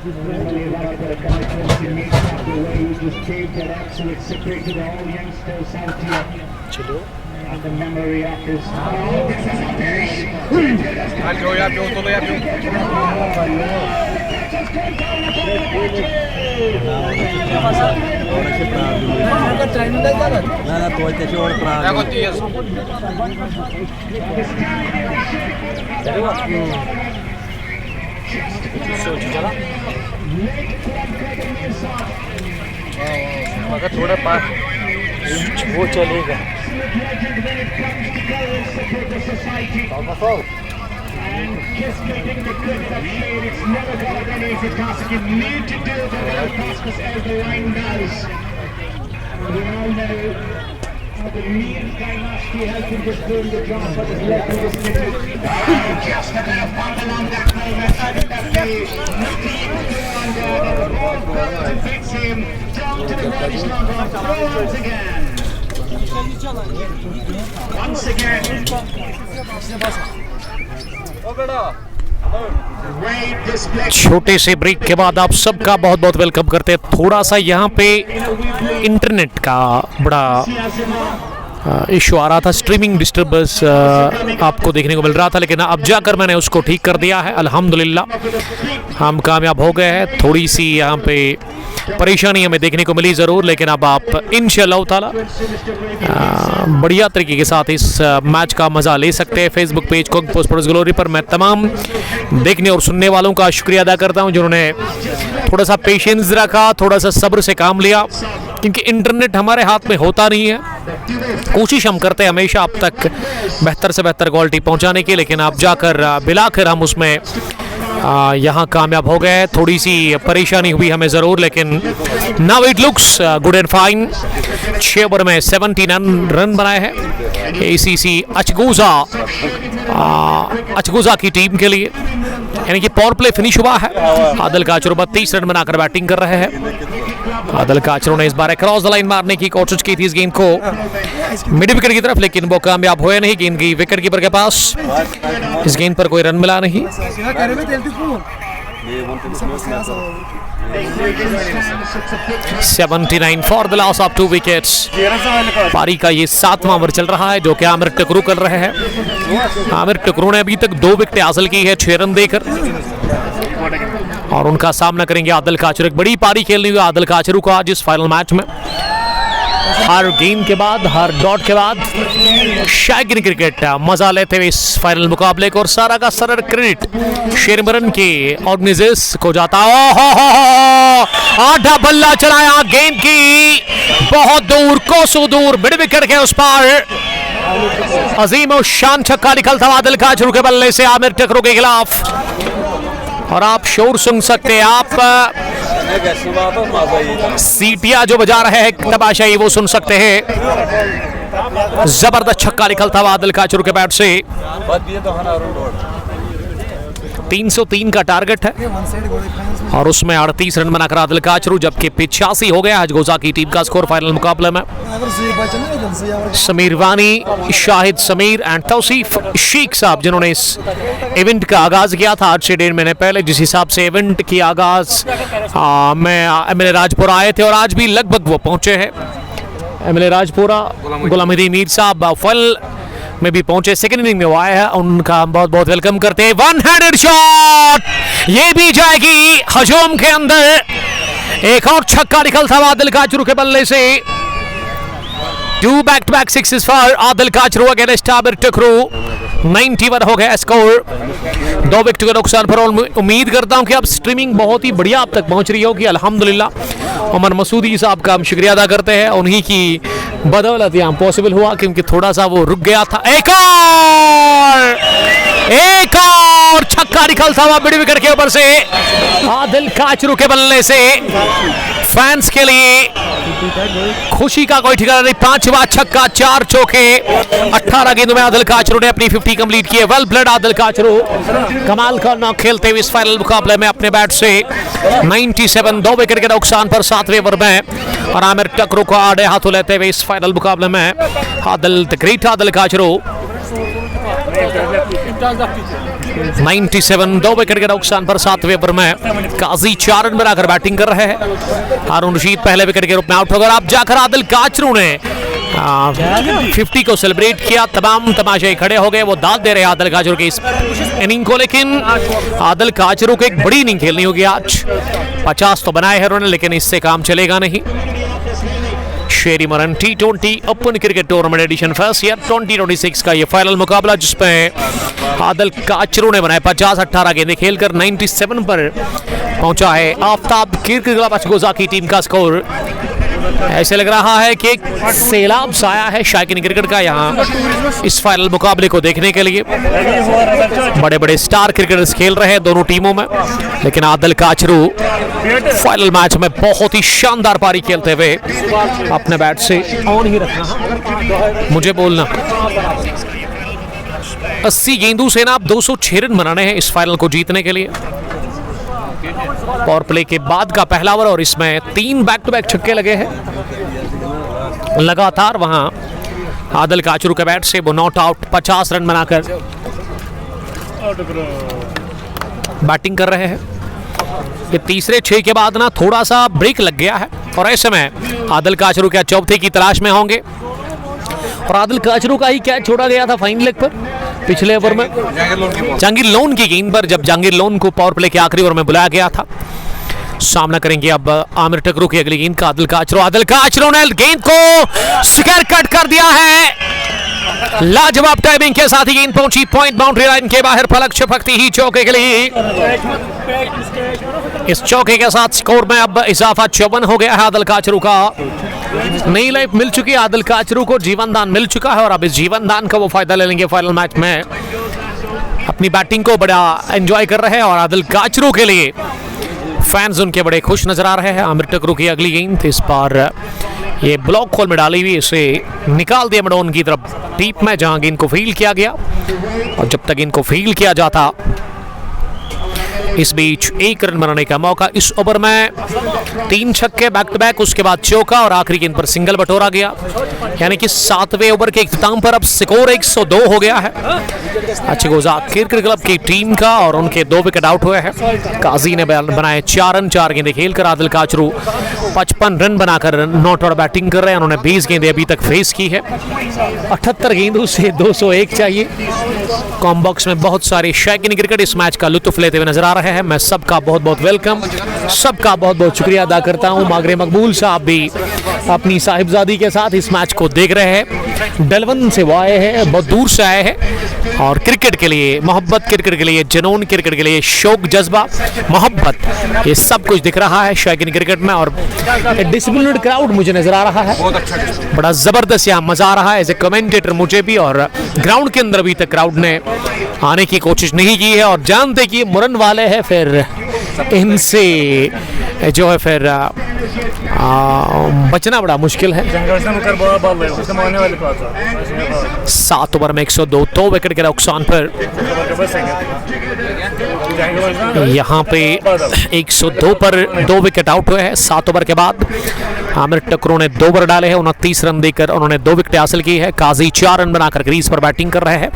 चलो मगर थोड़ा पास वो चलेगा। छोटे से ब्रेक के बाद आप सबका बहुत बहुत वेलकम करते हैं। थोड़ा सा यहाँ पे इंटरनेट का बड़ा इशू आ रहा था, स्ट्रीमिंग डिस्टर्बेंस आपको देखने को मिल रहा था, लेकिन अब जाकर मैंने उसको ठीक कर दिया है। अल्हम्दुलिल्लाह हम कामयाब हो गए हैं। थोड़ी सी यहाँ पे परेशानी हमें देखने को मिली ज़रूर, लेकिन अब आप इंशाअल्लाह ताला बढ़िया तरीके के साथ इस मैच का मज़ा ले सकते हैं। फेसबुक पेज कुंग फू स्पोर्ट्स ग्लोरी पर मैं तमाम देखने और सुनने वालों का शुक्रिया अदा करता हूं जिन्होंने थोड़ा सा पेशेंस रखा, थोड़ा सा सब्र से काम लिया, क्योंकि इंटरनेट हमारे हाथ में होता नहीं है। कोशिश हम करते हैं हमेशा आप तक बेहतर से बेहतर क्वालिटी पहुंचाने की, लेकिन आप जाकर बिलाकर हम उसमें यहाँ कामयाब हो गए। थोड़ी सी परेशानी हुई हमें ज़रूर, लेकिन now it looks good and fine. 6 over में 79 रन बनाए हैं ACC अचगुजा की टीम के लिए, यानी कि पावर प्ले फिनिश हुआ है। आदिल काचरू 32 रन बनाकर बैटिंग कर रहे हैं। आदिल काचरू ने इस बार क्रॉस द लाइन मारने की कोशिश की थी इस गेंद को मिड विकेट की तरफ, लेकिन वो कामयाब हुए नहीं। गेंद की विकेट कीपर के पास इस गेंद पर कोई रन मिला नहीं। 79 for the loss of 2 wickets. पारी का ये 7वां ओवर चल रहा है जो कि आमिर टकरू कर रहे हैं। आमिर टकरू ने अभी तक 2 विकेट हासिल की है 6 रन देकर, और उनका सामना करेंगे आदिल काचरू। एक बड़ी पारी खेलनी हुई आदिल काचरू को आज इस फाइनल मैच में। हर गेंद के बाद, हर डॉट के बाद शायकीन क्रिकेट मजा लेते हुए इस फाइनल मुकाबले को, और सारा का सारा क्रेडिट शेरमरन के ऑर्गेनाइजर्स को जाता। आधा बल्ला चलाया, गेंद की बहुत दूर, कोसों दूर, मिड विकेट के उस पार अजीम और शान छक्का निकलता आदिल काचरू के बल्ले से आमिर टकरू के खिलाफ। और आप शोर सुन सकते हैं, आप सीटियां जो बजा रहे हैं तमाशाई वो सुन सकते हैं। जबरदस्त छक्का निकलता हुआ आदिल काचरू के बैट से। 303 का टारगेट है और उसमें 38 रन बनाकर आदिल काचरू, जबकि 85 हो गया आज गोजा की टीम का स्कोर फाइनल मुकाबले में। समीर वानी, शाहिद समीर एंड तौसीफ शेख साहब जिन्होंने इस इवेंट का आगाज किया था आज से 1.5 महीने पहले, जिस हिसाब से इवेंट की आगाज में MLA राजपुरा आए थे और आज भी लगभग वो पहुंचे हैं। MLA राजपुरा गुलाम हदी मीर साहब फल में भी पहुंचे, सेकंड इनिंग में वो आए हैं, उनका हम बहुत बहुत वेलकम करते हैं। 1-हैंडेड शॉट, ये भी जाएगी हजूम के अंदर। एक और छक्का निकलता हुआ आदिल काचरू के बल्ले से। 2 back to back sixes for Adil Kachroo against Aamir Takroo. 91 हो गया स्कोर, 2 विकेट के नुकसान पर। उम्मीद करता हूं कि अब स्ट्रीमिंग बहुत ही बढ़िया अब तक पहुंच रही होगी अल्हम्दुलिल्लाह। उमर मसूदी साहब का हम शुक्रिया अदा करते हैं, उन्हीं की बदौलत यहाँ पॉसिबल हुआ, क्योंकि थोड़ा सा वो रुक गया था। एक और छक्का निकलता हुआ मिड विकेट के ऊपर से आदिल काचरू के बल्ले से। फैंस के लिए खुशी का कोई ठिकाना नहीं। 5वां छक्का, 4 चौके, 18 गेंदों में आदिल काचरू ने अपनी 50 कंप्लीट की है। वेल प्लेड आदिल काचरू, कमाल का नॉक खेलते हुए इस फाइनल मुकाबले में अपने बैट से 97, 2 विकेट के नुकसान पर 7वें ओवर में, और आमिर टकरू को आड़े हाथों लेते हुए इस फाइनल मुकाबले में Adil the great Adil Kachru 97 2 wicket के नुकसान पर 7वें ओवर में काजी 4 रन बनाकर बैटिंग कर रहे हैं। हारून रशीद पहले विकेट के रूप में आउट हो गए। अब जाकर आदिल काचरू ने 50 को सेलिब्रेट किया। तमाम तमाशाई खड़े हो गए, वो दाद दे रहे हैं आदिल काचरू की इस इनिंग को। लेकिन आदिल काचरू को एक बड़ी इनिंग खेलनी होगी आज। 50 तो बनाए हैं उन्होंने, लेकिन इससे काम चलेगा नहीं। शेरी मरन T20 open cricket tournament edition first year 2026 का ये फाइनल मुकाबला, जिसमें आदिल काचरू ने बनाए 50-18 गेंदें खेलकर 97 पर पहुंचा है। आफ्ताब क्रिकेट क्लब अचगोजा की टीम का स्कोर ऐसे लग रहा है कि एक सैलाब साया है शायकीन क्रिकेट का यहाँ इस फाइनल मुकाबले को देखने के लिए। बड़े बड़े स्टार क्रिकेटर्स खेल रहे हैं दोनों टीमों में, लेकिन आदिल काचरू फाइनल मैच में बहुत ही शानदार पारी खेलते हुए अपने बैट से ऑन ही रखना। मुझे बोलना 80 गेंदों से ना आप 206 रन बनाने हैं इस फाइनल को जीतने के लिए। पावर प्ले के बाद का पहला ओवर और इसमें 3 बैक टू बैक छक्के लगे हैं लगातार। वहां आदिल काचरू के बैट से वो नॉट आउट 50 रन बनाकर बैटिंग कर रहे हैं। ये तीसरे 6 के बाद ना थोड़ा सा ब्रेक लग गया है और ऐसे में आदिल काचरू क्या चौथे की तलाश में होंगे। और आदिल काचरू का ही कैच छोड़ा गया था फाइन लेग पर पिछले ओवर में जहांगीर लोन की गेंद पर, जब जहांगीर लोन को पावर प्ले के आखिरी ओवर में बुलाया गया था। सामना करेंगे अब आमिर टकरू की अगली गेंद का आदिल काचरू। आदिल काचरू ने गेंद को स्क्वायर कट कर दिया है। लाजवाब टाइमिंग के साथ ही गेंद पहुंची पॉइंट बाउंड्री लाइन के बाहर, पलक झपकती ही चौके के लिए। इस चौके के साथ स्कोर में अब इजाफा 54 हो गया है आदिल काचरू का। नई लाइफ मिल चुकी है आदिल काचरू को, जीवन दान मिल चुका है और अब इस जीवन दान का वो फायदा ले लेंगे फाइनल मैच में। अपनी बैटिंग को बड़ा एंजॉय कर रहे हैं और आदिल काचरू के लिए फैंस उनके बड़े खुश नजर आ रहे हैं। आमिर टकरू की अगली गेंद इस बार ये ब्लॉक होल में डाली हुई, इसे निकाल दिया मडोन की तरफ डीप में, जहां गेंद को फील्ड किया गया। और जब तक इनको फील्ड किया जाता इस बीच 1 रन बनाने का मौका। इस ओवर में 3 छक्के बैक टू बैक, उसके बाद चौका और आखिरी गेंद पर सिंगल बटोरा गया। यानी कि 7वें ओवर के इख्तिताम पर अब स्कोर 102 हो गया है अचगोजा क्रिकेट क्लब की टीम का और उनके 2 विकेट आउट हुए हैं। काजी ने बनाए 4 रन 4 गेंदें खेलकर। आदिल काचरू 55 रन बनाकर नॉट आउट बैटिंग कर रहे हैं। उन्होंने 20 गेंदें अभी तक फेस की है। 78 गेंदों से 201 चाहिए। कॉम बॉक्स में बहुत सारे शायकीन क्रिकेट इस मैच का लुत्फ लेते हुए नजर आ रहे हैं। मैं सबका बहुत बहुत वेलकम, सबका बहुत बहुत शुक्रिया अदा करता हूं। मागरे मकबूल साहब भी अपनी साहिबजादी के साथ इस मैच को देख रहे हैं। डलवन से वो आए हैं, बहुत दूर से आए हैं और क्रिकेट के लिए मोहब्बत, क्रिकेट के लिए जुनून, क्रिकेट के लिए शौक, जज्बा, मोहब्बत, ये सब कुछ दिख रहा है शायकीन क्रिकेट में। और डिसिप्लिन्ड क्राउड मुझे नजर आ रहा है, बड़ा जबरदस्त यहाँ मजा आ रहा है एज ए कमेंटेटर मुझे भी। और ग्राउंड के अंदर अभी तक क्राउड ने आने की कोशिश नहीं की है और जानते कि मुरन वाले हैं, फिर इनसे जो है फिर बचना बड़ा मुश्किल है। 7 ओवर में 102 2 विकेट के नुकसान पर यहाँ पे 102 पर 2 विकेट आउट हुए हैं 7 ओवर के बाद। आमिर टकरू ने 2 ओवर डाले हैं, 29 रन देकर उन्होंने 2 विकेट हासिल की है। काजी 4 रन बनाकर क्रीज पर बैटिंग कर रहे हैं।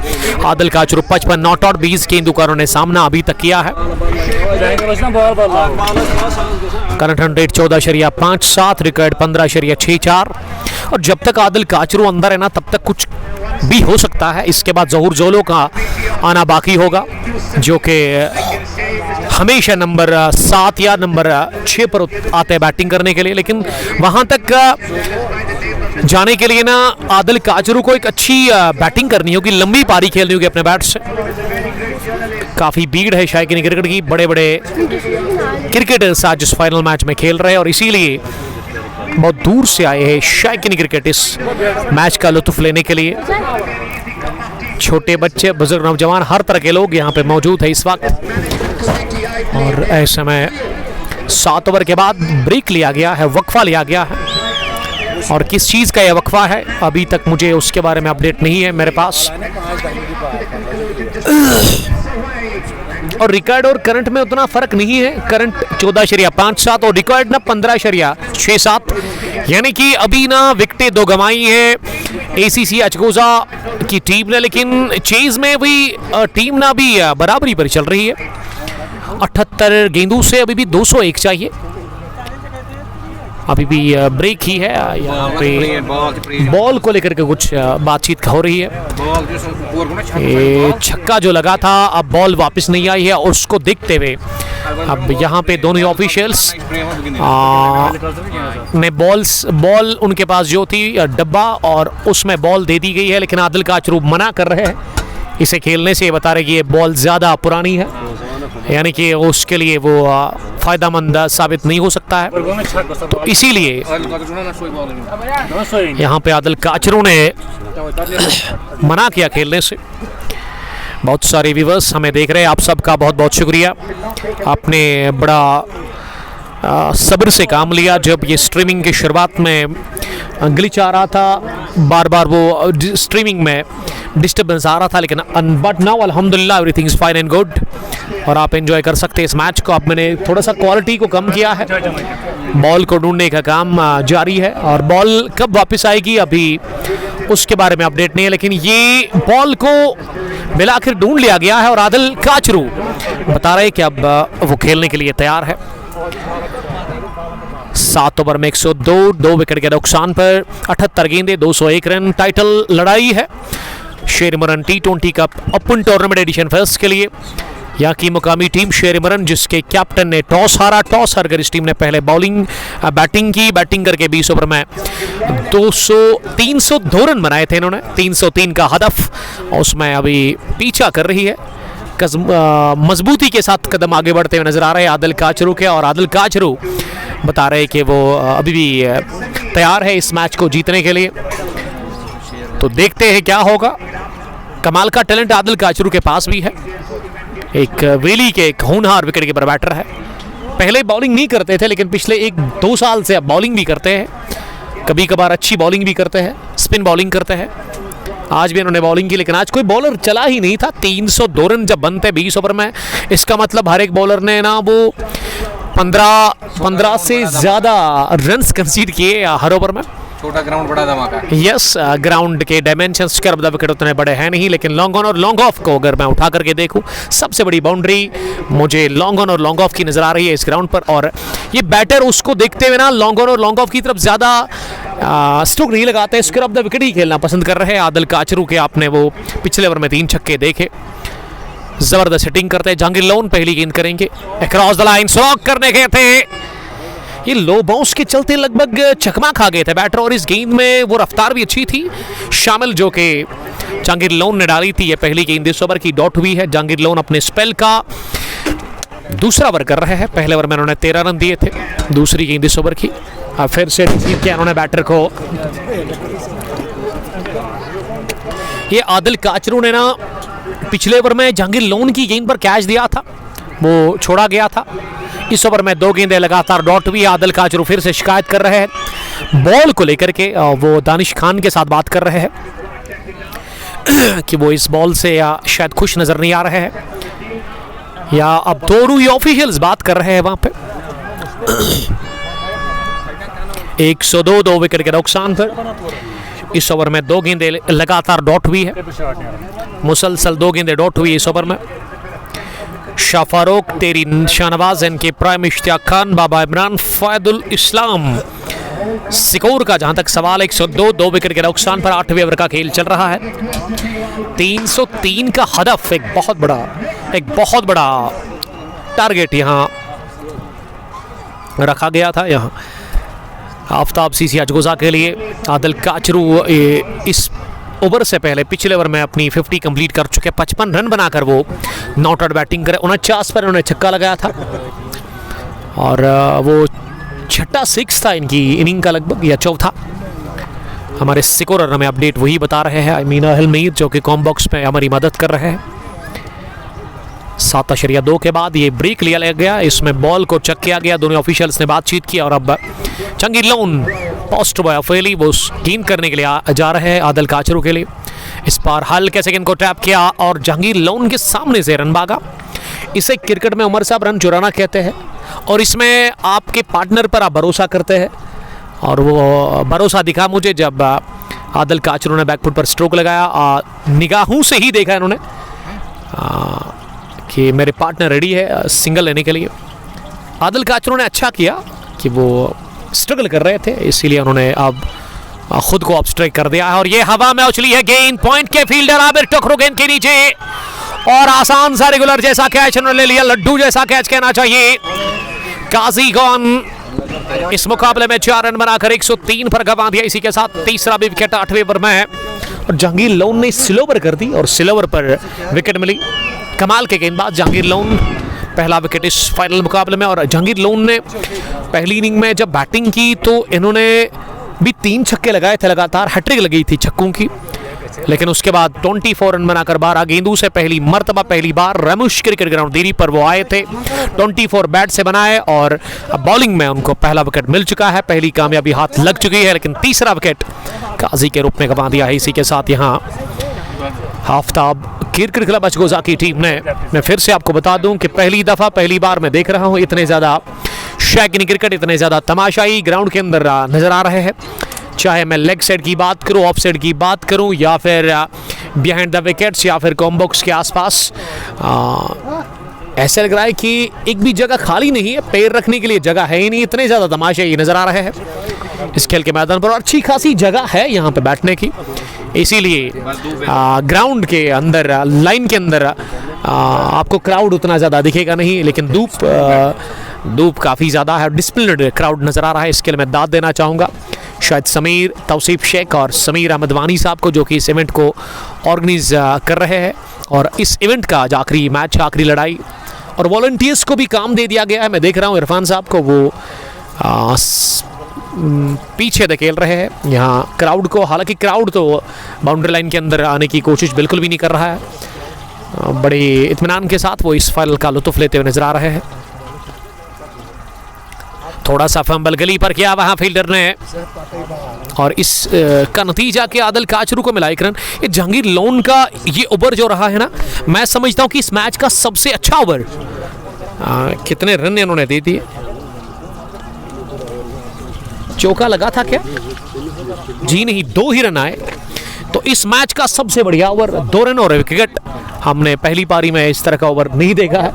आदिल काचरू 55 नॉट आउट 20 गेंदों का उन्होंने सामना अभी तक किया है। Current run rate 14.57, record 15.64। और जब तक आदिल काचरू अंदर है ना तब तक कुछ भी हो सकता है। इसके बाद ज़हूर जोलो का आना बाकी होगा, जो कि हमेशा नंबर 7 या नंबर 6 पर आते हैं बैटिंग करने के लिए। लेकिन वहां तक जाने के लिए ना आदिल काचरू को एक अच्छी बैटिंग करनी होगी, लंबी पारी खेलनी होगी अपने बैट से। काफ़ी भीड़ है शायकीन क्रिकेट की, बड़े बड़े क्रिकेटर्स आज इस फाइनल मैच में खेल रहे हैं और इसीलिए बहुत दूर से आए हैं शायकीन क्रिकेट इस मैच का लुत्फ लेने के लिए। छोटे बच्चे, बुजुर्ग, नौजवान, हर तरह के लोग यहाँ पे मौजूद है इस वक्त। और ऐसे में 7 ओवर के बाद ब्रेक लिया गया है, वक्फा लिया गया है। और किस चीज़ का यह वक्फा है अभी तक मुझे उसके बारे में अपडेट नहीं है मेरे पास। और रिकॉर्ड और करंट में उतना फर्क नहीं है। करंट 14.57 और रिकॉर्ड ना 15.67, यानी कि अभी ना विकेटें 2 गंवाई है। एसीसी अचगोजा की टीम ने, लेकिन चेज में भी टीम ना भी बराबरी पर चल रही है। 78 गेंदों से अभी भी 201 चाहिए। अभी भी ब्रेक ही है यहाँ पे, बॉल को लेकर के कुछ बातचीत हो रही है। छक्का जो लगा था, अब बॉल वापस नहीं आई है और उसको देखते हुए अब यहाँ पे दोनों ऑफिशियल्स ने बॉल उनके पास जो थी डब्बा और उसमें बॉल दे दी गई है, लेकिन आदिल काचरू मना कर रहे हैं इसे खेलने से। बता रहे कि ये बॉल ज़्यादा पुरानी है, यानी कि उसके लिए वो फ़ायदेमंद साबित नहीं हो सकता है, तो इसीलिए यहाँ पे आदिल काचरू ने मना किया खेलने से। बहुत सारे व्यूअर्स हमें देख रहे हैं, आप सबका बहुत बहुत शुक्रिया। आपने बड़ा सब्र से काम लिया। जब ये स्ट्रीमिंग की शुरुआत में ग्लिच आ रहा था, बार बार वो स्ट्रीमिंग में डिस्टर्बेंस आ रहा था, लेकिन बट नाउ अल्हम्दुलिल्लाह everything is fine and good और आप एंजॉय कर सकते हैं इस मैच को। अब मैंने थोड़ा सा क्वालिटी को कम किया है, बॉल को ढूंढने का काम जारी है और बॉल कब वापस आएगी अभी उसके बारे में अपडेट नहीं है, लेकिन ये बॉल को मिलाकर ढूंढ लिया गया है और आदिल काचरू बता रहे कि अब वो खेलने के लिए तैयार है। 7 ओवर में 102, 2 विकेट के नुकसान पर 78 गेंदे, 201 रन। टाइटल लड़ाई है शेरमरन T20 cup open tournament edition first के लिए। यहाँ की मुकामी टीम शेरमरन, जिसके कैप्टन ने टॉस हारा, टॉस हारकर इस टीम ने पहले बैटिंग की। बैटिंग करके 20 ओवर में 302 रन बनाए थे इन्होंने, 303 का हदफ, और उसमें अभी पीछा कर रही है। मजबूती के साथ कदम आगे बढ़ते हुए नजर आ रहे हैं आदिल काचरू के, और आदिल काचरू बता रहे हैं कि वो अभी भी तैयार है इस मैच को जीतने के लिए। तो देखते हैं क्या होगा। कमाल का टैलेंट आदिल काचरू के पास भी है, एक वेली के एक होनहार विकेट कीपर बैटर है। पहले बॉलिंग नहीं करते थे, लेकिन पिछले 1-2 साल से अब बॉलिंग भी करते हैं, कभी कभार अच्छी बॉलिंग भी करते हैं, स्पिन बॉलिंग करते हैं। आज भी इन्होंने बॉलिंग की, लेकिन आज कोई बॉलर चला ही नहीं था। 302 रन जब बनते 20 ओवर में, इसका मतलब हर एक बॉलर ने ना वो 15 से ज़्यादा रन्स कंसीड किए हर ओवर में। छोटा ग्राउंड बड़ा धमाका। यस, ग्राउंड के डायमेंशंस के विकेट उतने बड़े हैं नहीं, लेकिन लॉन्ग ऑन और लॉन्ग ऑफ को अगर मैं उठा करके देखूं, सबसे बड़ी बाउंड्री मुझे लॉन्ग ऑन और लॉन्ग ऑफ की नजर आ रही है इस ग्राउंड पर। और ये बैटर उसको देखते हुए ना लॉन्ग ऑन और लॉन्ग ऑफ की तरफ ज़्यादा स्ट्रोक नहीं लगाते, स्क्रब द विकेट ही खेलना पसंद कर रहे हैं आदिल काचरू के। आपने वो पिछले ओवर में 3 छक्के देखे, जबरदस्त हिटिंग करते हैं। जहांगीर लोन पहली गेंद करेंगे, अक्रॉस द लाइन स्ट्रोक करने गए थे, ये लो बाउंस के चलते लगभग चकमा खा गए थे बैटर, और इस गेंद में वो रफ्तार भी अच्छी थी शामिल जो कि जहांगीर लोन ने डाली थी। ये पहली गेंद इस ओवर की डॉट हुई है। जहांगीर लोन अपने स्पेल का दूसरा ओवर कर रहे हैं, पहले ओवर में उन्होंने 13 रन दिए थे, दूसरी गेंद इस ओवर की। अब फिर से रिसीव किया उन्होंने बैटर को। ये आदिल काचरू ने ना पिछले ओवर में जहांगीर लोन की गेंद पर कैच दिया था, वो छोड़ा गया था। इस ओवर में 2 गेंदें लगातार डॉट हुई। आदिल काचरू फिर से शिकायत कर रहे हैं बॉल को लेकर के, वो दानिश खान के साथ बात कर रहे हैं कि वो इस बॉल से या शायद खुश नजर नहीं आ रहे हैं, या अब दोनों ऑफिशियल्स बात कर रहे हैं वहां पे। 102, 2 विकेट के नुकसान पर इस ओवर में 2 गेंदें लगातार डॉट हुई है, मुसलसल 2 गेंदें डॉट हुई इस ओवर में। शाह फारूक, तेरी शाहनवाज, इनके प्राइम इश्तियाक खान, बाबा इमरान, फैदुल इस्लाम, सिकोर का जहां तक सवाल 102, 2 विकेट के नुकसान पर 8वें ओवर का खेल चल रहा है। 303 का हदफ एक बहुत बड़ा टारगेट यहां रखा गया था। यहां आफ्ताब सीसी अचगोजा के लिए आदिल काचरू इस ओवर से पहले पिछले ओवर में अपनी 50 कंप्लीट कर चुके, 55 रन बनाकर वो नॉट आउट बैटिंग करे। 49 पर उन्होंने छक्का लगाया था और वो छठा 6 था इनकी इनिंग का लगभग, या चौथा। हमारे स्कोरर हमें अपडेट वही बता रहे हैं, अमीना हलमीर, जो कि कॉम बॉक्स में हमारी मदद कर रहे हैं। 7.2 के बाद ये ब्रेक लिया गया, इसमें बॉल को चेक किया गया, दोनों ऑफिशियल्स ने बातचीत की, और अब जहांगीर लोन पोस्ट बॉय अफेली वो गेंद करने के लिए जा रहे हैं आदिल काचरू के लिए। इस बार हल्के से गेंद को टैप किया और जहांगीर लोन के सामने से रन भागा। इसे क्रिकेट में उमर साहब रन चुराना कहते हैं, और इसमें आपके पार्टनर पर आप भरोसा करते हैं, और वो भरोसा दिखा मुझे जब आदिल काचरू ने बैकफुट पर स्ट्रोक लगाया, निगाहों से ही देखा इन्होंने कि मेरे पार्टनर रेडी है सिंगल लेने के लिए। आदिल काचरू ने अच्छा किया कि वो स्ट्रगल कर रहे थे, इसीलिए उन्होंने अब खुद को ऑफ स्ट्राइक कर दिया है और ये हवा में उछली है गेंद। पॉइंट के फील्डर आबिर टोकरो गेंद के नीचे और आसान सा रेगुलर जैसा कैच उन्होंने ले लिया, लड्डू जैसा कैच कहना चाहिए। काजी गॉन इस मुकाबले में 4 रन बनाकर 103 पर गंवा दिया। इसी के साथ तीसरा भी विकेट 8वें ओवर में है और जहांगीर लोन ने स्लोवर कर दी और स्लोवर पर विकेट मिली। कमाल के गेंदबाज जहांगीर लोन, पहला विकेट इस फाइनल मुकाबले में। और जहांगीर लोन ने पहली इनिंग में जब बैटिंग की तो इन्होंने भी 3 छक्के लगाए थे लगातार, हैट्रिक लगी थी छक्कों की, लेकिन उसके बाद 24 रन बनाकर 12 गेंदों से पहली मर्तबा पहली बार रमेश क्रिकेट ग्राउंड देरी पर वो आए थे। 24 बैट से बनाए और बॉलिंग में उनको पहला विकेट मिल चुका है, पहली कामयाबी हाथ लग चुकी है, लेकिन तीसरा विकेट काजी के रूप में गंवा दिया है। इसी के साथ यहाँ आफ्ताब क्रिकेट क्लब अचगोजा की टीम ने, मैं फिर से आपको बता दूं कि पहली बार मैं देख रहा हूं इतने ज़्यादा शैकिनी क्रिकेट, इतने ज़्यादा तमाशाई ग्राउंड के अंदर नज़र आ रहे हैं। चाहे मैं लेग साइड की बात करूं, ऑफ साइड की बात करूं, या फिर बिहाइंड द विकेट्स, या फिर कॉम्बॉक्स के आसपास, ऐसा लग रहा है कि एक भी जगह खाली नहीं है, पैर रखने के लिए जगह है ही नहीं, इतने ज़्यादा तमाशे ये नज़र आ रहे हैं इस खेल के मैदान पर। और अच्छी खासी जगह है यहाँ पे बैठने की, इसीलिए ग्राउंड के अंदर, लाइन के अंदर आपको क्राउड उतना ज़्यादा दिखेगा नहीं, लेकिन धूप काफ़ी ज़्यादा है, डिसिप्लिन्ड क्राउड नज़र आ रहा है। इसके लिए मैं दाद देना चाहूँगा शायद समीर तौसीफ शेख और समीर अहमद वानी साहब को, जो कि इस इवेंट को ऑर्गेनाइज कर रहे हैं। और इस इवेंट का जो आखिरी मैच, आखिरी लड़ाई, और वॉलंटियर्स को भी काम दे दिया गया है। मैं देख रहा हूँ इरफान साहब को, वो पीछे धकेल रहे हैं यहाँ क्राउड को। हालांकि क्राउड तो बाउंड्री लाइन के अंदर आने की कोशिश बिल्कुल भी नहीं कर रहा है, बड़े इत्मीनान के साथ वो इस फाइनल का लुत्फ लेते हुए नजर आ रहे हैं। थोड़ा सा फंबल गली पर किया वहां फील्डर ने, और इस का नतीजा के आदिल काचरू को मिला 1 रन। ये जहांगीर लोन का ये ओवर जो रहा है ना, मैं समझता हूं कि इस मैच का सबसे अच्छा ओवर। कितने रन इन्होंने दे दिए, चौका लगा था क्या? जी नहीं, 2 ही रन आए। तो इस मैच का सबसे बढ़िया ओवर 2 रन और विकेट। हमने पहली पारी में इस तरह का ओवर नहीं देखा है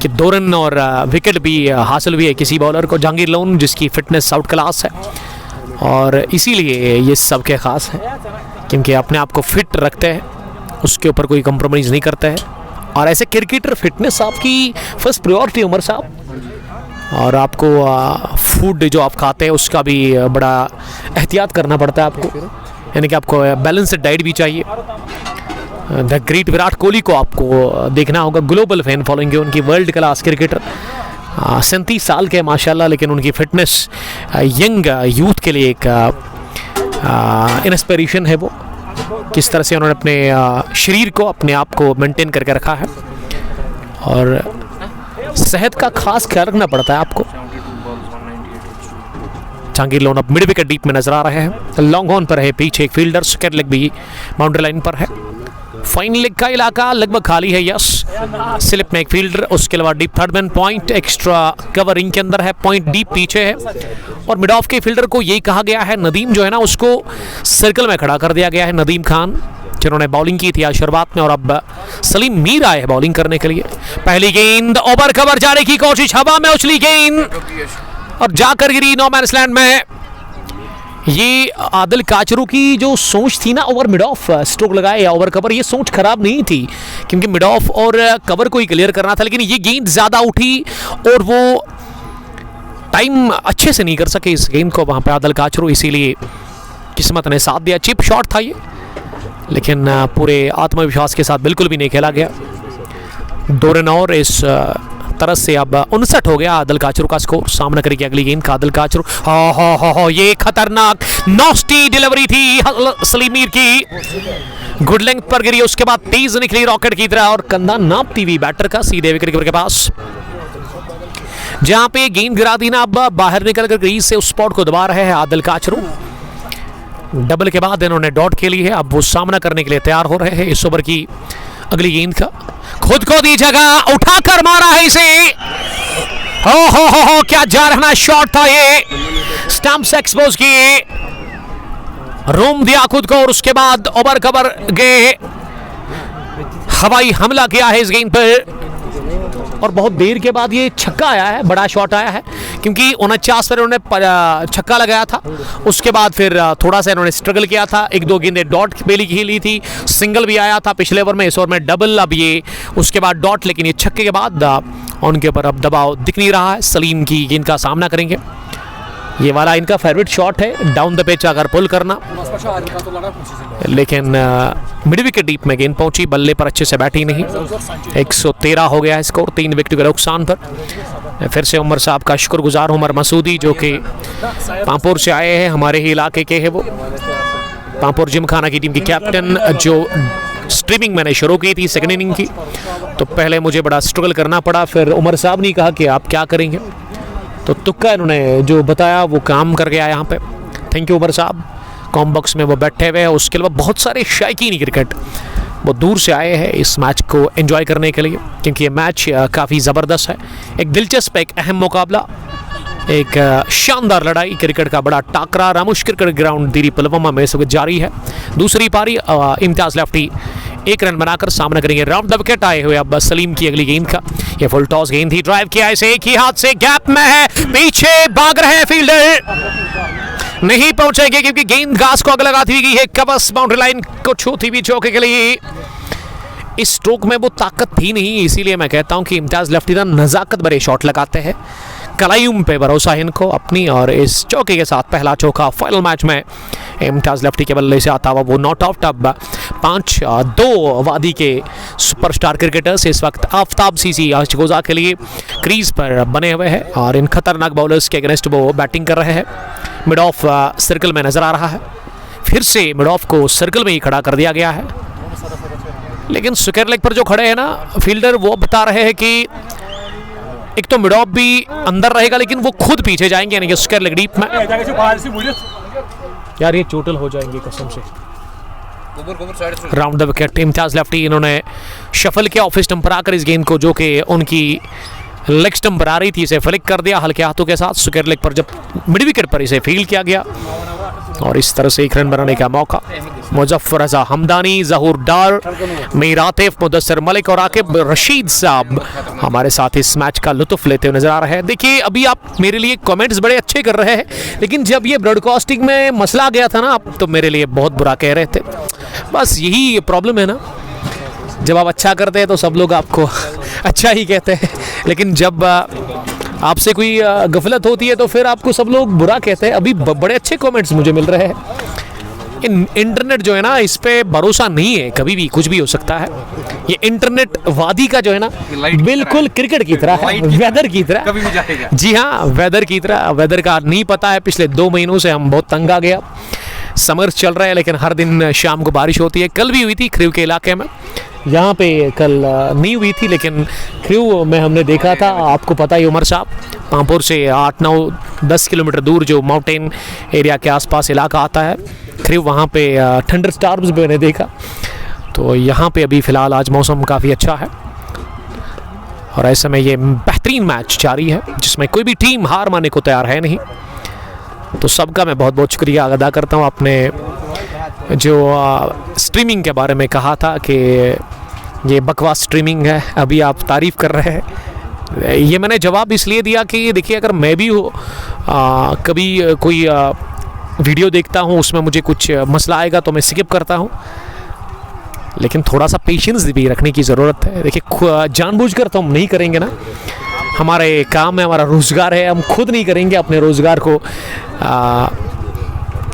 कि 2 रन और विकेट भी हासिल हुई है किसी बॉलर को। जहांगीर लोन जिसकी फिटनेस आउट क्लास है, और इसीलिए ये सबके ख़ास है, क्योंकि अपने आप को फिट रखते हैं, उसके ऊपर कोई कंप्रोमाइज़ नहीं करते हैं। और ऐसे क्रिकेटर, फिटनेस आपकी फर्स्ट प्रायोरिटी उमर साहब, और आपको फूड जो आप खाते हैं उसका भी बड़ा एहतियात करना पड़ता है आपको, यानी कि आपको बैलेंस्ड डाइट भी चाहिए। द ग्रेट विराट कोहली को आपको देखना होगा, ग्लोबल फैन फॉलोइंग है उनकी, वर्ल्ड क्लास क्रिकेटर, 37 साल के माशाल्लाह, लेकिन उनकी फिटनेस यंग यूथ के लिए एक इंस्पिरेशन है। वो किस तरह से उन्होंने अपने शरीर को, अपने आप को मेंटेन करके रखा है, और सेहत का खास ख्याल रखना पड़ता है आपको। जहांगीर लोन अब मिड विकेट डीप में नजर आ रहे हैं, लॉन्ग ऑन पर है, पीछे एक फील्डर, सेकंड लेग भी बाउंड्री लाइन पर है। फाइन लेग का इलाका लगभग खाली है, यस, स्लिप में एक फील्डर, उसके अलावा deep third man, point extra covering के अंदर है, पॉइंट डीप पीछे है। और मिड ऑफ के फील्डर को यही कहा गया है, नदीम जो है ना उसको सर्कल में खड़ा कर दिया गया है। नदीम खान जिन्होंने बॉलिंग की थी आज शुरुआत में, और अब सलीम मीर आए हैं बॉलिंग करने के लिए। पहली गेंद ओवर कवर जाने की कोशिश, हवा में उछली गेंद और जाकर गिरी नो मैन लैंड में। ये आदिल काचरू की जो सोच थी ना, ओवर मिड ऑफ स्ट्रोक लगाए या ओवर कवर, ये सोच खराब नहीं थी, क्योंकि मिड ऑफ और कवर को ही क्लियर करना था, लेकिन ये गेंद ज़्यादा उठी और वो टाइम अच्छे से नहीं कर सके इस गेंद को वहाँ पे आदिल काचरू, इसीलिए किस्मत ने साथ दिया। चिप शॉट था ये, लेकिन पूरे आत्मविश्वास के साथ बिल्कुल भी नहीं खेला गया। 2 रन और इस तरह से अब 59 हो गया आदिल काचरू का स्कोर। सामना करेगी अगली गेंद का आदिल काचरू। हो ये खतरनाक नॉस्टी डिलीवरी थी सलीम मीर की, गुड लेंथ पर गिरी, उसके बाद तेज निकली रॉकेट की तरह और कंधा नापती हुई बैटर का सीधे विकेट कीपर के पास, जहां पे गेंद गिरा दी ना, अब बाहर निकलकर क्रीज से उस स्पॉट को दबा रहे हैं आदिल काचरू। डबल के बाद इन्होंने डॉट खेली है, अब वो सामना करने के लिए तैयार हो रहे हैं इस ओवर की अगली गेंद का। खुद को दी जगह, उठाकर मारा है इसे, हो क्या जारहाना शॉट था ये, स्टंप्स एक्सपोज किए रोम दिया खुद को और उसके बाद ओवर कवर गए, हवाई हमला किया है इस गेंद पर और बहुत देर के बाद ये छक्का आया है, बड़ा शॉट आया है क्योंकि 49 पर उन्होंने छक्का लगाया था। उसके बाद फिर थोड़ा सा इन्होंने स्ट्रगल किया था, 1-2 गेंदें डॉट बेली खेली थी, सिंगल भी आया था पिछले ओवर में, इस ओवर में डबल, अब ये उसके बाद डॉट, लेकिन ये छक्के के बाद उनके ऊपर अब दबाव दिख नहीं रहा है। सलीम की गेंद का सामना करेंगे, ये वाला इनका फेवरेट शॉट है, डाउन द पिच अगर पुल करना, लेकिन मिड विकेट डीप में गेंद पहुंची, बल्ले पर अच्छे से बैठी नहीं। 113 हो गया है स्कोर, 3 विकेट के नुकसान पर। फिर से उमर साहब का शुक्रगुजार, उमर मसूदी जो कि पांपोर से आए हैं, हमारे ही इलाके के हैं, वो पांपोर जिमखाना की टीम की कैप्टन, जो स्ट्रीमिंग मैंने शुरू की थी सेकंड इनिंग की, तो पहले मुझे बड़ा स्ट्रगल करना पड़ा, फिर उमर साहब ने कहा कि आप क्या करेंगे, तो तुक्का इन्होंने जो बताया वो काम कर गया यहाँ पे। थैंक यू उमर साहब, कॉम बॉक्स में वो बैठे हुए हैं। उसके अलावा बहुत सारे शायकीन क्रिकेट वो दूर से आए हैं इस मैच को एंजॉय करने के लिए, क्योंकि ये मैच काफ़ी ज़बरदस्त है, एक दिलचस्प, एक अहम मुकाबला, एक शानदार लड़ाई, क्रिकेट का बड़ा टाकरा रामोश क्रिकेट ग्राउंड दिरी पुलवामा में इस वक्त जारी है। दूसरी पारी इम्तियाज लेफ्टी 1 रन बनाकर सामना करेंगे राउंड द विकेट आए हुए अब सलीम की अगली गेंद का। ये फुल टॉस गेंद थी, ड्राइव किया इसे एक ही हाथ से, गैप में है, पीछे भाग रहे हैं फील्डर, नहीं पहुंचेंगे क्योंकि गेंद घास को आग लगाती हुई गई है, कबस बाउंड्री लाइन को छूती हुई चौके के लिए। इस स्ट्रोक में वो ताकत थी नहीं, इसीलिए मैं कहता हूं कि इम्तियाज लेफ्टी ना नजाकत भरे शॉट लगाते हैं, कलायुम पे भरोसा है इनको अपनी, और इस चौके के साथ पहला चौका फाइनल मैच में इम्तियाज लेफ्टी के बल्ले से आता हुआ वो नॉट आउट। अब 5-2 वादी के सुपरस्टार क्रिकेटर्स इस वक्त आफ्ताब सीसी आशिकोजा के लिए क्रीज पर बने हुए हैं और इन खतरनाक बॉलर्स के अगेंस्ट वो बैटिंग कर रहे हैं। मिड ऑफ सर्कल में नजर आ रहा है, फिर से मिड ऑफ को सर्कल में ही खड़ा कर दिया गया है, लेकिन स्क्वायर लेग पर जो खड़े हैं ना फील्डर, वो बता रहे हैं कि एक तो मिड ऑफ भी अंदर रहेगा लेकिन वो खुद पीछे जाएंगे, यानी कि स्क्वायर लेग डीप में। यार ये चोटल हो जाएंगे कसम से। Round the wicket Imtiaz lefty, इन्होंने शफल किया ऑफ स्टंप पर आकर इस गेंद को, जो कि उनकी लेग स्टंप पर आ रही थी, इसे फ्लिक कर दिया हल्के हाथों के साथ स्क्वायर लेग पर, जब मिड विकेट पर इसे फील्ड किया गया और इस तरह से 1 रन बनाने का मौका। मुजफ्फर रजा हमदानी, जहूर डार, मीर आतिफ, मुदस्सिर मलिक और आकिब रशीद साहब हमारे साथ इस मैच का लुत्फ लेते हुए नजर आ रहे हैं। देखिए अभी आप मेरे लिए कमेंट्स बड़े अच्छे कर रहे हैं, लेकिन जब ये ब्रॉडकास्टिंग में मसला गया था ना, आप तो मेरे लिए बहुत बुरा कह रहे थे। बस यही प्रॉब्लम है ना, जब आप अच्छा करते हैं तो सब लोग आपको अच्छा ही कहते हैं, लेकिन जब आपसे कोई गफलत होती है तो फिर आपको सब लोग बुरा कहते हैं। अभी बड़े अच्छे कमेंट्स मुझे मिल रहे हैं। इंटरनेट जो है ना, इस पे भरोसा नहीं है, कभी भी कुछ भी हो सकता है। ये इंटरनेट वादी का जो है ना, बिल्कुल क्रिकेट की तरह है, वेदर की तरह, कभी भी जाएगा। जी हाँ, वेदर की तरह। वेदर का नहीं पता है, पिछले 2 महीनों से हम बहुत तंग आ गया। समर चल रहा है लेकिन हर दिन शाम को बारिश होती है। कल भी हुई थी खरीव के इलाके में, यहाँ पे कल नहीं हुई थी, लेकिन खरीव में हमने देखा था। आपको पता ही उमर साहब, पांपोर से 8-9-10 किलोमीटर दूर जो माउंटेन एरिया के आसपास इलाका आता है खरीव, वहाँ पे थंडर स्टॉर्म्स भी मैंने देखा। तो यहाँ पे अभी फ़िलहाल आज मौसम काफ़ी अच्छा है और ऐसे में ये बेहतरीन मैच जारी है जिसमें कोई भी टीम हार मानने को तैयार है नहीं। तो सबका मैं बहुत बहुत शुक्रिया अदा करता हूँ। आपने जो स्ट्रीमिंग के बारे में कहा था कि ये बकवास स्ट्रीमिंग है, अभी आप तारीफ़ कर रहे हैं, ये मैंने जवाब इसलिए दिया कि देखिए अगर मैं भी कभी कोई वीडियो देखता हूँ उसमें मुझे कुछ मसला आएगा तो मैं स्किप करता हूँ, लेकिन थोड़ा सा पेशेंस भी रखने की ज़रूरत है। देखिए जानबूझकर तो हम नहीं करेंगे ना, हमारे काम है, हमारा रोज़गार है, हम खुद नहीं करेंगे, अपने रोज़गार को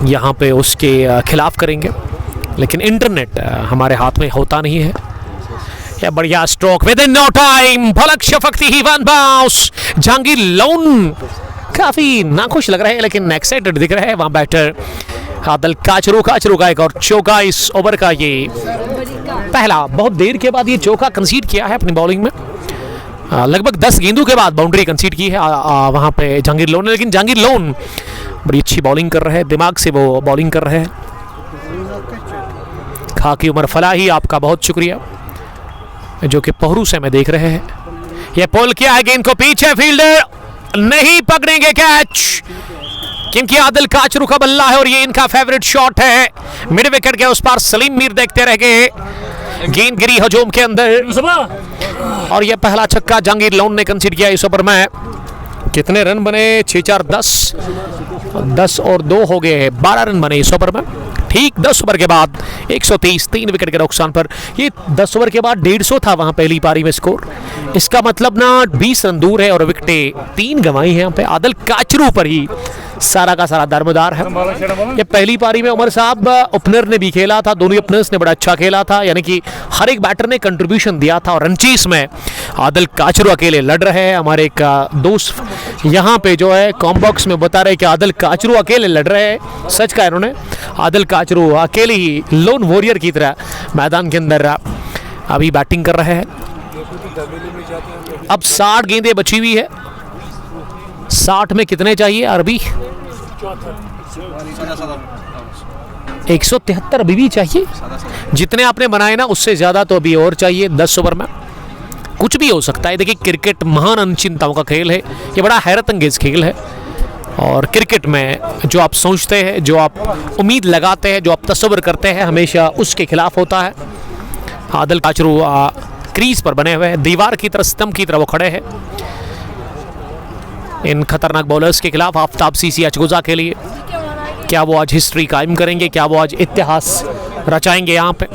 यहाँ पे उसके खिलाफ करेंगे, लेकिन इंटरनेट हमारे हाथ में होता नहीं है। या बढ़िया stroke within no time, भलक शफकती ही वन बाउंस। जहांगीर लोन काफ़ी नाखुश लग रहे हैं लेकिन एक्साइटेड दिख रहे हैं वहाँ बैटर आदल काचरू का एक और चौका इस ओवर का, ये पहला। बहुत देर के बाद ये चौका कंसीड किया है अपनी बॉलिंग में, लगभग 10 गेंदों के बाद बाउंड्री कंसीड की है वहाँ पे जहांगीर लोन ने, लेकिन जहांगीर लोन बड़ी अच्छी बॉलिंग कर रहे हैं, दिमाग से वो बॉलिंग कर रहे हैं। खाकी उमर फलाही आपका बहुत शुक्रिया, जो कि पहरू से मैं देख रहे हैं। ये पुल किया है गेंद को पीछे, फील्डर नहीं पकड़ेंगे कैच, क्योंकि आदिल काचरू का बल्ला है और ये इनका फेवरेट शॉट है। मिड विकेट के उस पार सलीम मीर देखते रह गए, गेंद गिरी हजूम के अंदर और ये पहला छक्का जहांगीर लोन ने कंसीडर किया इस ओवर में। कितने रन बने? 6-4 10 और 2 हो गए हैं, 12 रन बने इस ओवर में। ठीक 10 ओवर के बाद 130, 3 विकेट के नुकसान पर। ये 10 ओवर के बाद 150 था वहां पहली पारी में स्कोर। इसका मतलब ना 20 रन दूर है और विकेटें 3 गंवाई है यहाँ पे। आदिल काचरू पर ही सारा का सारा दारोमदार है। ये पहली पारी में उमर साहब ओपनर ने भी खेला था, दोनों ओपनर्स ने बड़ा अच्छा खेला था, यानी कि हर एक बैटर ने कंट्रीब्यूशन दिया था। और रनचेस में आदिल काचरू अकेले लड़ रहे हैं। हमारे एक दोस्त यहाँ पे जो है कॉम्बॉक्स में बता रहे हैं कि आदिल काचरू अकेले लड़ रहे हैं। सच कहा इन्होंने, आदिल काचरू अकेले ही लोन वॉरियर की तरह मैदान के अंदर अभी बैटिंग कर रहे हैं। अब 60 गेंदें बची हुई है। 60 में कितने चाहिए अरबी? 173 अभी भी चाहिए। जितने आपने बनाए ना उससे ज्यादा तो अभी और चाहिए। 10 ओवर में कुछ भी हो सकता है। देखिए क्रिकेट महान अनिश्चितताओं का खेल है, ये बड़ा हैरत अंगेज खेल है। और क्रिकेट में जो आप सोचते हैं, जो आप उम्मीद लगाते हैं, जो आप तस्वीर करते हैं, हमेशा उसके खिलाफ होता है। आदिल काचरू क्रीज पर बने हुए हैं, दीवार की तरह, स्तंभ की तरह वो खड़े हैं इन खतरनाक बॉलर्स के खिलाफ। आफ्ताब सीसी अचगुजा के लिए क्या वो आज हिस्ट्री कायम करेंगे? क्या वो आज इतिहास रचाएंगे यहाँ पे?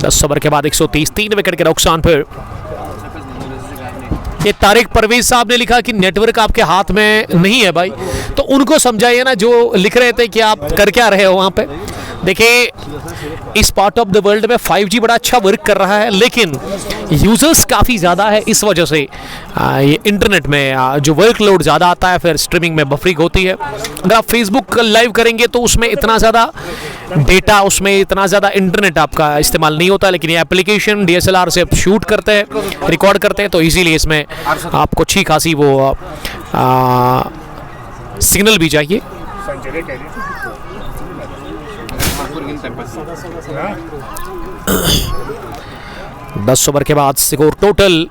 10 ओवर के बाद 130, 3 विकेट के नुकसान पर। ये तारिक परवेज साहब ने लिखा कि नेटवर्क आपके हाथ में नहीं है भाई, तो उनको समझाइए ना जो लिख रहे थे कि आप कर क्या रहे हो वहाँ पे। देखिए इस पार्ट ऑफ द वर्ल्ड में 5G बड़ा अच्छा वर्क कर रहा है, लेकिन यूजर्स काफ़ी ज़्यादा है। इस वजह से ये इंटरनेट में जो वर्कलोड ज़्यादा आता है, फिर स्ट्रीमिंग में बफरिंग होती है। अगर आप फेसबुक लाइव करेंगे तो उसमें इतना ज़्यादा डेटा, उसमें इतना ज़्यादा इंटरनेट आपका इस्तेमाल नहीं होता, लेकिन ये एप्लीकेशन DSLR से शूट करते हैं, रिकॉर्ड करते हैं, तो इजीली इसमें आपको अच्छी खासी वो सिग्नल भी चाहिए। 10 ओवर के बाद स्कोर टोटल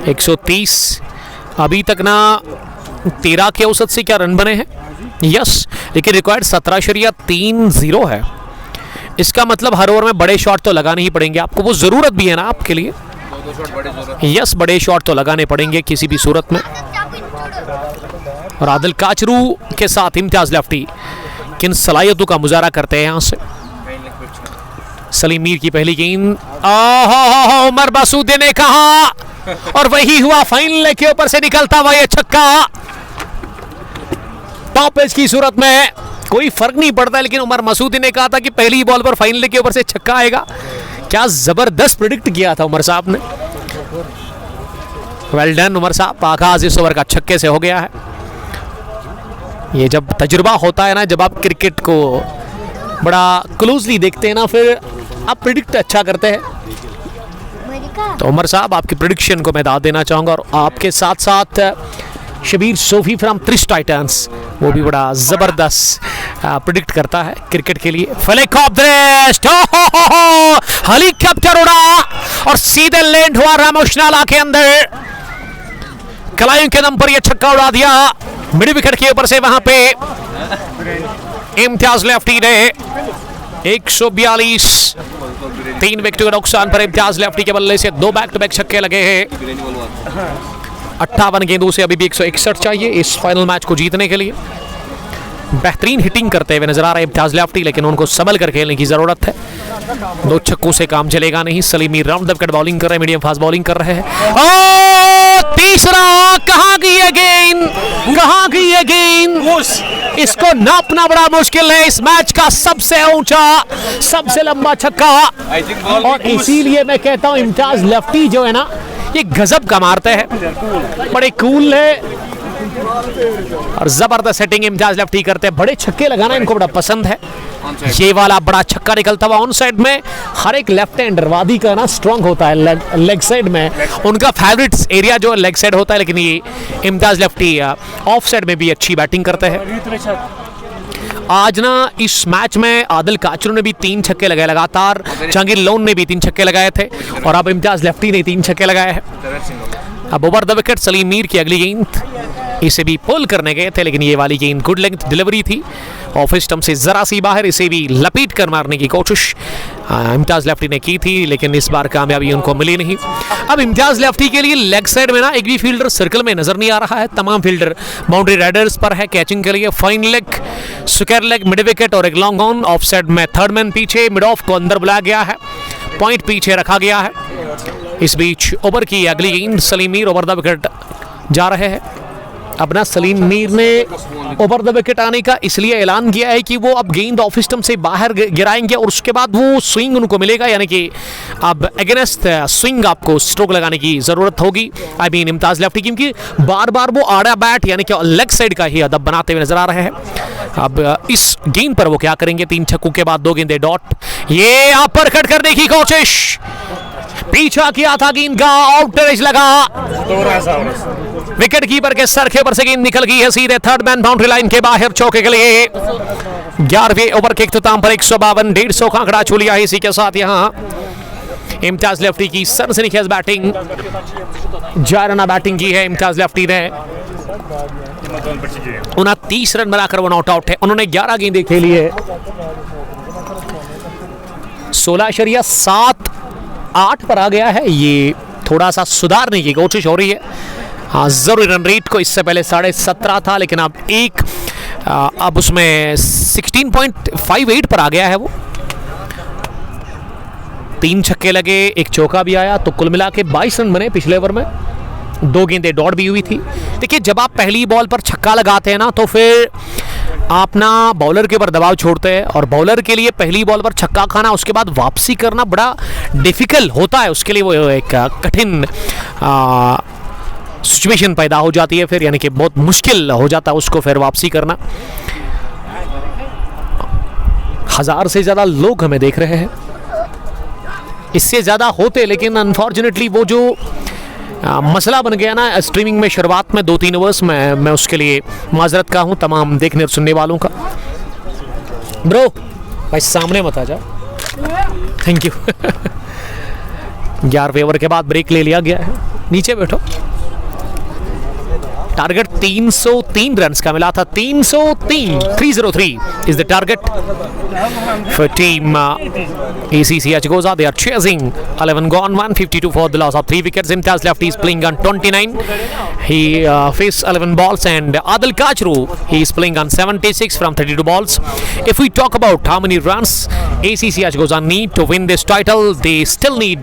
130। अभी तक ना 13 के औसत से क्या रन बने हैं? यस, लेकिन रिक्वायर्ड 17.30 है। इसका मतलब हर ओवर में बड़े शॉट तो लगाने ही पड़ेंगे आपको, वो ज़रूरत भी है ना आपके लिए। यस, बड़े शॉट तो लगाने पड़ेंगे किसी भी सूरत में। और आदिल काचरू के साथ इम्तियाज लेफ्टी किन सलाहियतों का मुजाहरा करते हैं यहाँ से। सलीम मीर की पहली गेंद, उमर मसूदी ने कहा और वही हुआ, फाइनल के ऊपर से निकलता हुआ ये छक्का। टॉप एज की सूरत में कोई फर्क नहीं पड़ता, लेकिन उमर मसूदी ने कहा था कि पहली बॉल पर फाइनल के ऊपर से छक्का आएगा। क्या जबरदस्त प्रेडिक्ट किया था उमर साहब ने। वेल डन उमर साहब। आगाज इस ओवर का छक्के से हो गया है। ये जब तजुर्बा होता है ना, जब आप क्रिकेट को बड़ा क्लोजली देखते हैं ना, फिर आप प्रिडिक्ट अच्छा करते हैं। तो उमर साहब आपकी प्रिडिक्शन को मैं दाद देना चाहूँगा, और आपके साथ साथ शबीर सोफी फ्रॉम त्रिश टाइटंस, वो भी बड़ा ज़बरदस्त प्रिडिक्ट करता है क्रिकेट के लिए। फ्लिक ऑफ दृष्ट, हेलीकॉप्टर उड़ा और सीधे लैंड हुआ रामोशनाला के अंदर। कलाइयों के दम पर यह छक्का उड़ा दिया मिड विकेट के ऊपर से। वहां पे इम्तियाज लेफ्टी ने 142, 3 विकेट के नुकसान पर इम्तियाज लेफ्टी के बल्ले से 2 बैक टू बैक छक्के लगे हैं। 58 गेंदों से अभी भी 161 चाहिए इस फाइनल मैच को जीतने के लिए। बेहतरीन हिटिंग करते हुए नजर आ रहे हैं इम्तियाज लेफ्टी, लेकिन उनको संभल कर खेलने की जरूरत है। 2 छक्कों से काम चलेगा नहीं। Salimi round the wicket bowling कर रहे हैं, मीडियम फास्ट बॉलिंग कर रहे हैं। तीसरा, कहां गई है गेंद, कहां गई है गेंद? इसको नापना बड़ा मुश्किल है। इस मैच का सबसे ऊंचा, सबसे लंबा छक्का, और इसीलिए मैं कहता हूं इम्तियाज लेफ्टी जो है ना, ये गजब का मारते हैं, बड़े कूल है और जबरदस्त सेटिंग इम्तियाज लेफ्टी करते हैं। बड़े छक्के लगाना इनको बड़ा पसंद है। ये वाला बड़ा छक्का निकलता हुआ ऑन साइड में। हर एक लेफ्ट हैंडर वादी का ना स्ट्रांग होता है लेग साइड में, उनका फेवरेट एरिया जो लेग साइड होता है, लेकिन ये इम्तियाज लेफ्टी ऑफ साइड में भी अच्छी बैटिंग करते हैं। आज ना इस मैच में आदिल काचरू ने भी 3 छक्के लगाए लगातार, जहांगीर लोन ने भी 3 छक्के लगाए थे, और अब इम्तियाज लेफ्टी ने 3 छक्के लगाए हैं। अब over the wicket Salim Mir की अगली गेंद, इसे भी पुल करने गए थे, लेकिन ये वाली गेंद गुड लेंथ डिलीवरी थी, ऑफ स्टंप से जरा सी बाहर, इसे भी लपेट कर मारने की कोशिश इम्तियाज लेफ्टी ने की थी, लेकिन इस बार कामयाबी उनको मिली नहीं। अब इम्तियाज लेफ्टी के लिए लेग साइड में ना एक भी फील्डर सर्कल में नजर नहीं आ रहा है, तमाम फील्डर बाउंड्री राइडर्स पर है कैचिंग के लिए। Fine leg, square leg, mid wicket और एक लॉन्ग ऑन। ऑफ साइड में थर्ड मैन पीछे, मिड ऑफ को अंदर बुलाया गया है, पॉइंट पीछे रखा गया है। इस बीच ओवर की अगली गेंद, Salim Mir over the wicket जा रहे हैं। अब ना सलीम मीर ने ओवर द विकेट आने का इसलिए ऐलान किया है कि वो अब गेंद ऑफ स्टंप से बाहर गिराएंगे और उसके बाद वो स्विंग उनको मिलेगा, यानी कि अब अगेंस्ट स्विंग आपको स्ट्रोक लगाने की जरूरत होगी। आई मीन इम्तियाज लेफ्टी, क्योंकि बार बार वो आड़ा बैट यानी कि लेग साइड का ही अदब बनाते हुए नजर आ रहे हैं। अब इस गेंद पर वो क्या करेंगे? 3 छक्कों के बाद 2 गेंदें डॉट। ये अपर कट करने की कोशिश, पीछा किया था गेंद का, आउटर एज लगा, विकेट कीपर के सर के ऊपर से गेंद निकल गई है सीधे थर्ड मैन बाउंड्री लाइन के बाहर चौके के लिए। 11वें ओवर के इख्तिताम पर 152 150 का आंकड़ा छू लिया है। इसी के साथ यहां इम्तियाज लेफ्टी की सनसनीखेज बैटिंग, 4 रन बैटिंग की है इम्तियाज लेफ्टी ने। 29 रन बनाकर वो नॉट आउट है। उन्होंने 11 गेंदें खेली है, 16.78 पर आ गया है। ये थोड़ा सा सुधारने की कोशिश हो रही है। हाँ, जरूरी रन रेट को इससे पहले 17.5 था, लेकिन अब उसमें 16.58 पर आ गया है वो। 3 छक्के लगे, 1 चौका भी आया, तो कुल मिला के 22 रन बने पिछले ओवर में। 2 गेंदें डॉट भी हुई थी। देखिए, जब आप पहली बॉल पर छक्का लगाते हैं ना, तो फिर आप ना बॉलर के ऊपर दबाव छोड़ते हैं, और बॉलर के लिए पहली बॉल पर छक्का खाना, उसके बाद वापसी करना बड़ा डिफिकल्ट होता है। उसके लिए वो एक कठिन सिचुएशन पैदा हो जाती है फिर, यानी कि बहुत मुश्किल हो जाता है उसको फिर वापसी करना। 1000 से ज़्यादा लोग हमें देख रहे हैं, इससे ज़्यादा होते, लेकिन अनफॉर्चुनेटली वो जो मसला बन गया ना स्ट्रीमिंग में शुरुआत में 2-3 ओवर्स में, मैं उसके लिए माजरत का हूँ तमाम देखने और सुनने वालों का। ब्रो भाई सामने मत आ जाओ, थैंक यू। 11वें ओवर के बाद ब्रेक ले लिया गया है, नीचे बैठो। टारगेट 303 रन का मिला था, 303 is the target for team ACC Achagoza. They are chasing 11 gone, 152 for the loss of 3 wickets. Imtiaz Lefty is playing on 29. He faced 11 balls, and Adil Kachru, he is playing on 76 from 32 balls. If we talk about how many runs ACC Achagoza need to win this title, they still need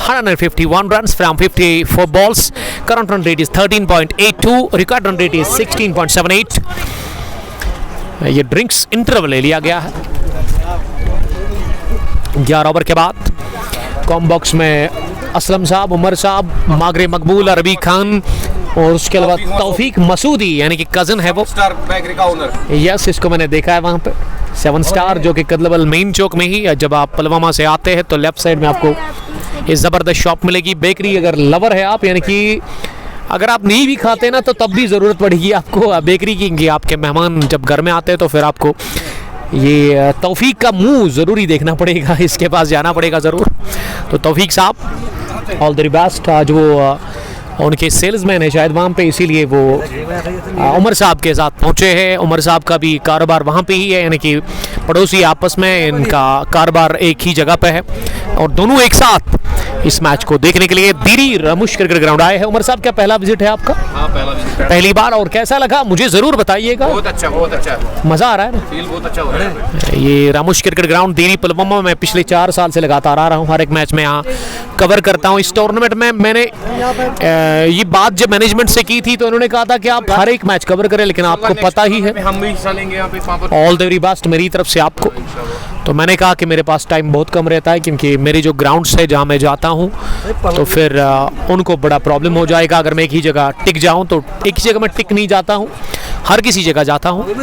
151 runs from 54 balls. Current run rate is 13.82. Record run rate is 16.78. ये drinks interval ले लिया गया है 11 over के बाद। Com box में असलम साहब, उमर साहब, मागरे मकबूल, अरबी खान और उसके अलावा तौफीक मसूदी, यानी कि कज़न है वो, स्टार बेकरी का ओनर। यस, इसको मैंने देखा है वहाँ पे 7 स्टार, जो कि कदलबल मेन चौक में ही। जब आप पुलवामा से आते हैं तो लेफ्ट साइड में आपको ये ज़बरदस्त शॉप मिलेगी। बेकरी अगर लवर है आप, यानी कि अगर आप नहीं भी खाते ना, तो तब भी ज़रूरत पड़ेगी आपको बेकरी की। आपके मेहमान जब घर में आते हैं तो फिर आपको ये तौफीक का मुंह ज़रूरी देखना पड़ेगा, इसके पास जाना पड़ेगा ज़रूर। तो तौफीक साहब, ऑल द बेस्ट। आज वो उनके सेल्समैन है शायद वहाँ पे, इसीलिए वो उमर साहब के साथ पहुँचे हैं। उमर साहब का भी कारोबार वहाँ पे ही है, यानी कि पड़ोसी आपस में, इनका कारोबार एक ही जगह पे है, और दोनों एक साथ इस मैच को देखने के लिए दीरी रामोश क्रिकेट ग्राउंड आए हैं। उमर साहब, क्या पहला विजिट है आपका? हाँ, पहला विजिट, पहली बार, और कैसा लगा मुझे ज़रूर बताइएगा। बहुत अच्छा, बहुत अच्छा, मज़ा आ रहा है ना? फील बहुत अच्छा हो रहा है। ये रामोश क्रिकेट ग्राउंड दीरी पुलवामा में पिछले 4 साल से लगातार आ रहा हूँ, हर एक मैच में यहाँ कवर करता हूँ। इस टूर्नामेंट में मैंने ये बात जब मैनेजमेंट से की थी तो उन्होंने कहा था कि आप हर एक मैच कवर करें, लेकिन आपको पता ही है हम भी हिस्सा लेंगे यहाँ पे। ऑल द वेरी बेस्ट मेरी तरफ से आपको। तो मैंने कहा कि मेरे पास टाइम बहुत कम रहता है, क्योंकि मेरी जो ग्राउंड्स है जहाँ मैं जाता हूँ, तो फिर उनको बड़ा प्रॉब्लम हो जाएगा अगर मैं एक ही जगह टिक जाऊँ। तो एक ही जगह मैं टिक नहीं जाता हूँ, हर किसी जगह जाता हूँ।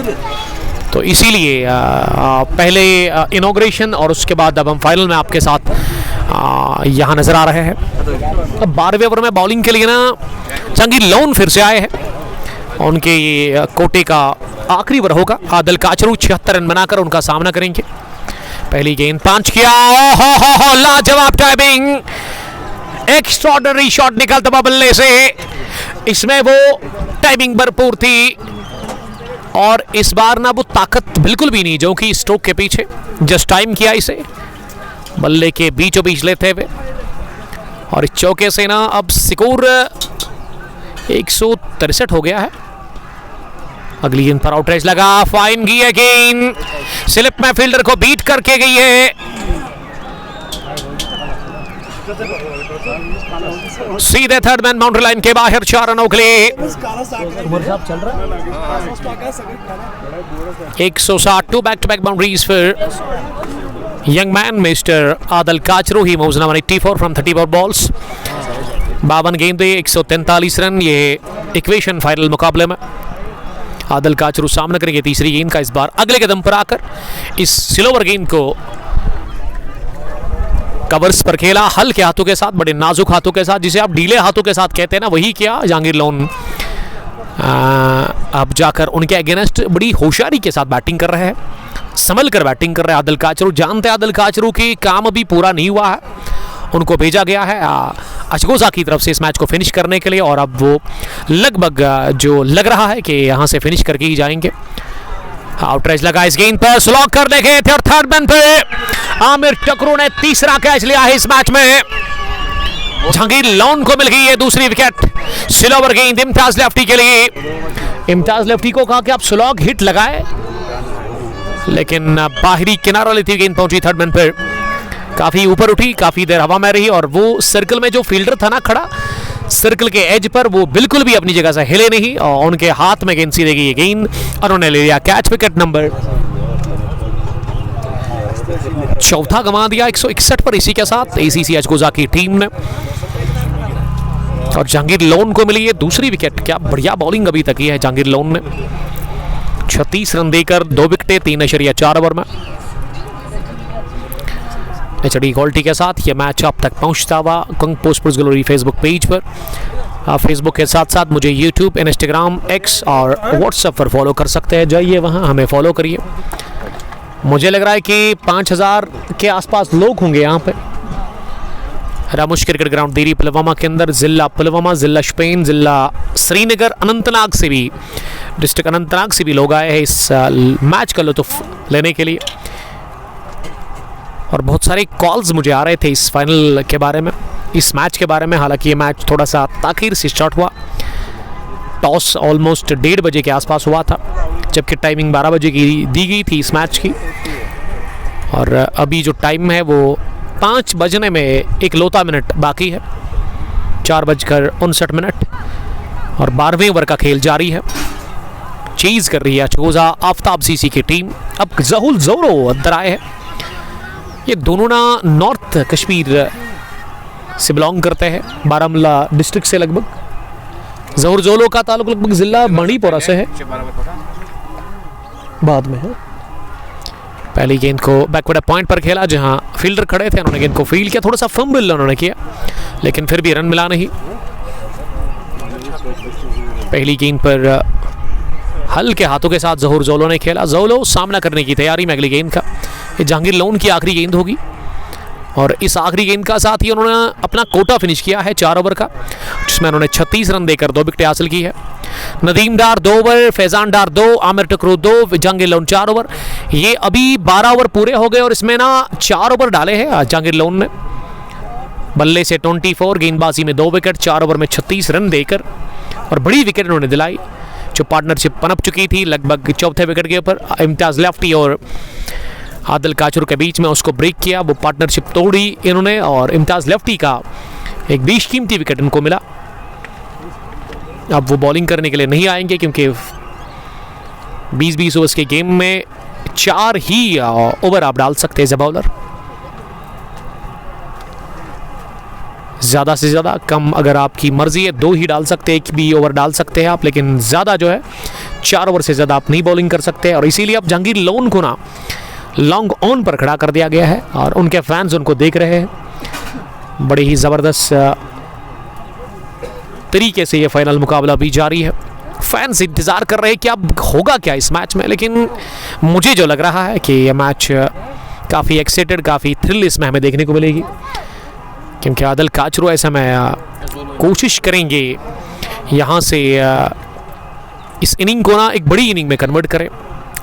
तो इसीलिए पहले इनॉग्रेशन और उसके बाद अब हम फाइनल में आपके साथ यहाँ नज़र आ रहे हैं। अब 12वें ओवर में बॉलिंग के लिए ना संगीत लोन फिर से आए हैं। उनके ये कोटे का आखिरी ओवर होगा। आदिल काचरू 76 रन बनाकर उनका सामना करेंगे। पहली गेंद 5 किया, हो लाजवाब टाइमिंग, एक्स्ट्राऑर्डिनरी शॉट निकलता बल्ले से। इसमें वो टाइमिंग भरपूर थी और इस बार ना वो ताकत बिल्कुल भी नहीं जो कि स्ट्रोक के पीछे जस्ट टाइम किया इसे बल्ले के बीचों बीच लेते हुए और इस चौके से ना अब स्कोर 163 हो गया है। अगली गेंद पर आउटरेज लगा, फाइन की है गेंद, स्लिप में फील्डर को बीट करके गई है। सीधे थर्ड मैन बाउंड्री लाइन के बाहर 4 रनों के लिए 160 टू बैक बाउंड्रीज फिर young man mister Adil Kachroo he moves number 84 from 34 balls. 52 गेंदे 143 रन, ये इक्वेशन फाइनल मुकाबले में आदल काचरू सामना करेंगे तीसरी गेंद का। इस बार अगले कदम पर आकर इस स्लोवर गेंद को कवर्स पर खेला, हल्के हाथों के साथ, बड़े नाजुक हाथों के साथ, जिसे आप ढीले हाथों के साथ कहते हैं ना, वही किया जहांगीर लोन। अब जाकर उनके अगेंस्ट बड़ी होशियारी के साथ बैटिंग कर रहे हैं, संभल कर बैटिंग कर रहे हैं आदल काचरू। जानते हैं आदल काचरू की काम अभी पूरा नहीं हुआ है, उनको भेजा गया है अचगोजा की तरफ से इस मैच को फिनिश करने के लिए और अब वो लगभग जो लग रहा है कि यहाँ से फिनिश करके ही जाएंगे। आउटरेज लगा इस गेंद पर, स्लॉग कर देखे थे और थर्ड मैन पे आमिर टकरू ने तीसरा कैच लिया है इस मैच में। जहांगीर लोन को मिल गई है दूसरी विकेट। स्लोवर गेंद इम्तियाज लेफ्टी के लिए। इम्तियाज लेफ्टी को कहा कि आप स्लॉग हिट लगाए, लेकिन बाहरी किनारा लेती गेंद पहुंची थर्ड मैन पर, काफी ऊपर उठी, काफी देर हवा में रही और वो सर्कल में जो फील्डर था ना खड़ा सर्कल के एज पर, वो बिल्कुल भी अपनी जगह से हिले नहीं और उनके हाथ में गेंद सीधे गई गेंद और उन्होंने ले लिया कैच। विकेट नंबर चौथा गंवा दिया 161 पर इसी के साथ एसीसी अचगोजा की टीम ने और जहांगीर लोन को मिली है दूसरी विकेट। क्या बढ़िया बॉलिंग अभी तक की है जहांगीर लोन ने, 36 रन देकर 2 विकेटें 3.4 ओवर में। एचडी क्वालिटी के साथ ये मैच अब तक पहुंचता हुआ Kang sports glory Facebook page पर। आप फेसबुक के साथ साथ मुझे यूट्यूब, इंस्टाग्राम, एक्स और व्हाट्सएप पर फॉलो कर सकते हैं, जाइए वहां हमें फॉलो करिए। मुझे लग रहा है कि 5000 के आसपास लोग होंगे यहाँ पे। रामुश क्रिकेट ग्राउंड देरी पुलवामा के अंदर, जिला पुलवामा, जिला शोपियान, जिला श्रीनगर, अनंतनाग से भी, डिस्ट्रिक्ट अनंतनाग से भी लोग आए हैं इस मैच का लुत्फ लेने के लिए और बहुत सारे कॉल्स मुझे आ रहे थे इस फाइनल के बारे में, इस मैच के बारे में। हालांकि ये मैच थोड़ा सा ताखीर से स्टार्ट हुआ, टॉस ऑलमोस्ट 1:30 बजे के आसपास हुआ था, जबकि टाइमिंग 12 बजे की दी गई थी इस मैच की और अभी जो टाइम है वो 5 बजने में 1 मिनट बाकी है, 4:59 और 12वें ओवर का खेल जारी है। चेज कर रही है अचगोजा आफ्ताब सीसी की टीम। अब जहुल जोरो अंदर आए हैं, ये दोनों ना नॉर्थ कश्मीर से बिलोंग करते हैं, बारामूला डिस्ट्रिक्ट से लगभग। जहुर जोलो का ताल्लुक लगभग जिला मणिपुरा से है, बाद में है। पहली गेंद को बैकवर्ड पॉइंट पर खेला जहां फील्डर खड़े थे, उन्होंने गेंद को फील्ड किया, थोड़ा सा फंबल उन्होंने किया लेकिन फिर भी रन मिला नहीं। पहली गेंद पर हल्के हाथों के साथ जहुर जोलो ने खेला, जोलो सामना करने की तैयारी में अगली गेंद का। ये जहांगीर लोन की आखिरी गेंद होगी और इस आखिरी गेंद का साथ ही उन्होंने अपना कोटा फिनिश किया है 4 ओवर का, जिसमें उन्होंने 36 रन देकर 2 विकेटें हासिल की है। नदीम डार 2 ओवर, फैजान डार 2, आमिर टकरू 2, जहांगीर लोन 4 ओवर। ये अभी 12 ओवर पूरे हो गए और इसमें ना 4 ओवर डाले हैं जहांगीर लोन ने। बल्ले से 24, गेंदबाजी में 2 विकेट, 4 ओवर में 36 रन देकर और बड़ी विकेट उन्होंने दिलाई। जो पार्टनरशिप पनप चुकी थी लगभग चौथे विकेट के ऊपर, इम्तियाज लेफ्टी और आदिल काचरू के बीच में, उसको ब्रेक किया, वो पार्टनरशिप तोड़ी इन्होंने और इम्तियाज लेफ्टी का एक बेशकीमती विकेट उनको मिला। अब वो बॉलिंग करने के लिए नहीं आएंगे क्योंकि 20-20 ओवर्स के गेम में 4 ही ओवर आप डाल सकते हैं एज ए बॉलर, ज़्यादा से ज़्यादा, कम अगर आपकी मर्जी है 2 ही डाल सकते हैं, 1 भी ओवर डाल सकते हैं आप, लेकिन ज़्यादा जो है 4 ओवर से ज़्यादा आप नहीं बॉलिंग कर सकते। और इसीलिए अब जहांगीर लोन को ना लॉन्ग ऑन पर खड़ा कर दिया गया है और उनके फैंस उनको देख रहे हैं। बड़ी ही ज़बरदस्त तरीके से ये फाइनल मुकाबला भी जारी है। फैंस इंतज़ार कर रहे हैं कि अब होगा क्या इस मैच में, लेकिन मुझे जो लग रहा है कि ये मैच काफ़ी एक्साइटेड, काफ़ी थ्रिल इसमें हमें देखने को मिलेगी, क्योंकि आदिल काचरू ऐसा में कोशिश करेंगे यहाँ से इस इनिंग को ना एक बड़ी इनिंग में कन्वर्ट करें,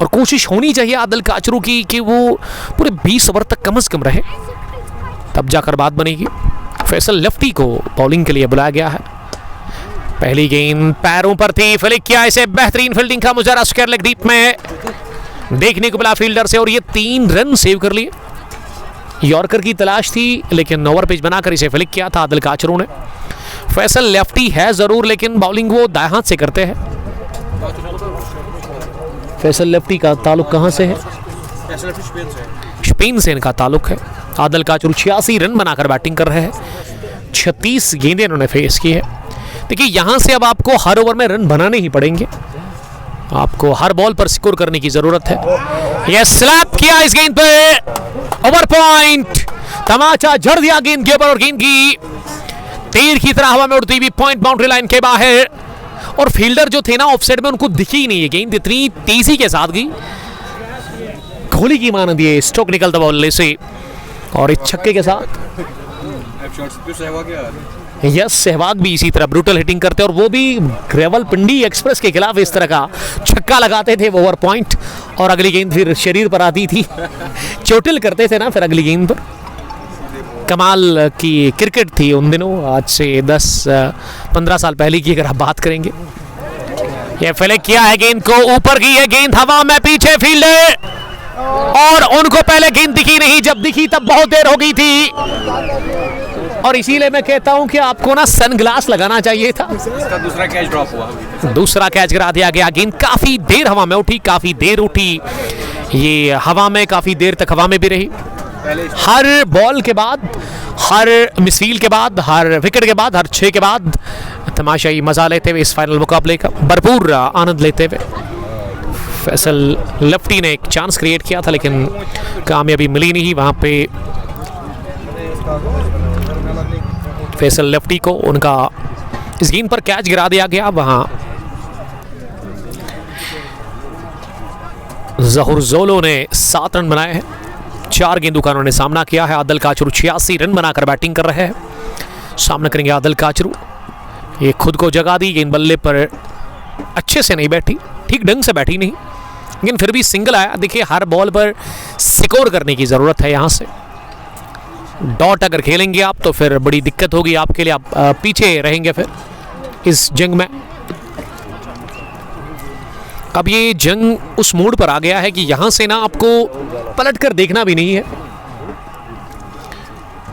और कोशिश होनी चाहिए आदिल काचरू की कि वो पूरे 20 ओवर तक कम से कम रहे, तब जाकर बात बनेगी। फैसल लेफ्टी को बॉलिंग के लिए बुलाया गया है। पहली गेंद पैरों पर थी, फ्लिक किया इसे, बेहतरीन फील्डिंग का मुजाहरा स्क्वायर लेग डीप में देखने को मिला फील्डर से, और ये 3 रन सेव कर लिए। यॉर्कर की तलाश थी लेकिन ओवर पिच बनाकर इसे फ्लिक किया था आदिल काचरू ने। फैसल लेफ्टी है जरूर लेकिन बॉलिंग वो दाएं हाथ से करते हैं। फैसल लेफ्टी का ताल्लुक कहां से है? स्पेन से इनका ताल्लुक है। आदिल काचरू 86 रन बनाकर बैटिंग कर रहे हैं, 36 गेंदें इन्होंने फेस की है। देखिए यहां से अब आपको हर ओवर में रन बनाने ही पड़ेंगे, आपको हर बॉल पर स्कोर करने की जरूरत है। यह स्लैप किया इस गेंद पे, ओवर पॉइंट, तमाचा जड़ दिया गेंद के ऊपर, और गेंद की तीर की तरह हवा में उड़ती हुई पॉइंट बाउंड्री लाइन के बाहर। और फील्डर जो थे ना ऑफसाइड में, उनको दिखी ही नहीं है, गेंद इतनी तेजी के साथ गई, गोली की मानद ये स्ट्रोक निकलता बॉल से, और इस छक्के के साथ यस सहवाग भी इसी तरह ब्रूटल हिटिंग करते, और वो भी ग्रेवल पिंडी एक्सप्रेस के खिलाफ इस तरह का छक्का लगाते थे, वो ओवर पॉइंट, और अगली गेंद फिर शरीर पर आती थी, चोटिल करते थे ना फिर अगली गेंद पर। कमाल की क्रिकेट थी उन दिनों, आज से 10-15 साल पहले की अगर आप बात करेंगे। ये फ्लिक किया है, गेंद को ऊपर की है, गेंद हवा में, पीछे फील्डर, और उनको पहले गेंद दिखी नहीं, जब दिखी तब बहुत देर हो गई थी, और इसीलिए मैं कहता हूं कि आपको ना सनग्लास लगाना चाहिए था। इसका दूसरा कैच ड्रॉप हुआ, दूसरा कैच गिरा दिया गया। गेंद काफी देर हवा में उठी, काफी देर उठी, ये हवा में काफी देर तक हवा में भी रही। हर बॉल के बाद, हर मिसफील्ड के बाद, हर विकेट के बाद, हर 6 के बाद तमाशाई मजा लेते हुए इस फाइनल मुकाबले का भरपूर आनंद लेते हुए फैसल लेफ्टी ने एक चांस क्रिएट किया था लेकिन कामयाबी मिली नहीं। वहां पे फैसल लेफ्टी को उनका इस गेंद पर कैच गिरा दिया गया। वहां जहूर जोलो ने 7 रन बनाए हैं, 4 गेंदों का उन्होंने सामना किया है। आदिल काचरू 86 रन बनाकर बैटिंग कर रहे हैं। सामना करेंगे आदिल काचरू, ये खुद को जगा दी, गेंद बल्ले पर अच्छे से नहीं बैठी, ठीक ढंग से बैठी नहीं, लेकिन फिर भी सिंगल आया। देखिए हर बॉल पर स्कोर करने की ज़रूरत है। यहाँ से डॉट अगर खेलेंगे आप तो फिर बड़ी दिक्कत होगी आपके लिए, आप पीछे रहेंगे फिर इस जंग में। अब ये जंग उस मोड पर आ गया है कि यहाँ से ना आपको पलट कर देखना भी नहीं है,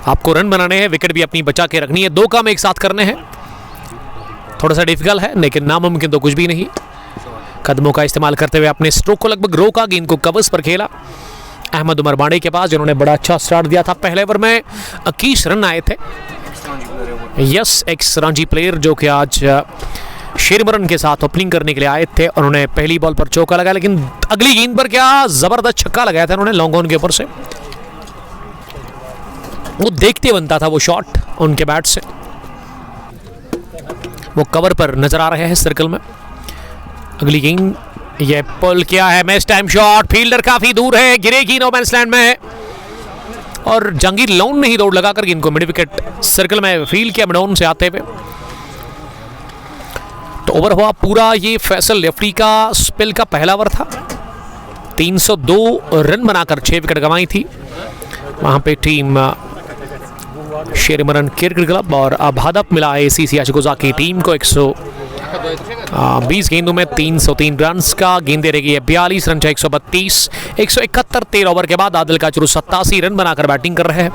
आपको रन बनाने हैं, विकेट भी अपनी बचा के रखनी है, 2 काम एक साथ करने हैं। थोड़ा सा डिफिकल्ट है लेकिन नामुमकिन तो कुछ भी नहीं। कदमों का इस्तेमाल करते हुए अपने स्ट्रोक को लगभग रोका, गेंद को कवर्स पर खेला अहमद उमर बांडे के पास, जिन्होंने बड़ा अच्छा स्टार्ट दिया था। पहले ओवर में 21 रन आए थे। यस, एक्स रांची प्लेयर जो कि आज शेरमरन के साथ ओपनिंग करने के लिए आए थे, उन्होंने पहली बॉल पर चौका लगाया, लेकिन अगली गेंद पर क्या जबरदस्त छक्का लगाया था उन्होंने लॉन्ग ऑन के ऊपर से। वो देखते बनता था वो शॉट उनके बैट से। वो कवर पर नजर आ रहे हैं सर्कल में। अगली गेंद ये पुल किया है, मैच टाइम शॉट, फील्डर काफी दूर है, गिरेगी नो मैंस लैंड में, और जहांगीर लोन ने ही दौड़ लगाकर गेंद को मिड विकेट सर्कल में फील्ड किया मिडॉन से आते हुए। तो ओवर हुआ पूरा। ये फैसल लेफ्टी का स्पेल का पहला ओवर था। 302 रन बनाकर 6 विकेट गंवाई थी। वहां पे टीम शेरमरन क्रिकेट क्लब और अब हदफ मिला ACC अशगोजा की टीम को 120 गेंदों में 303 रन का। गेंदे रह गई है 42 रन 132, 171 13 ओवर के बाद आदिल काचरू 87 रन बनाकर बैटिंग कर रहे हैं।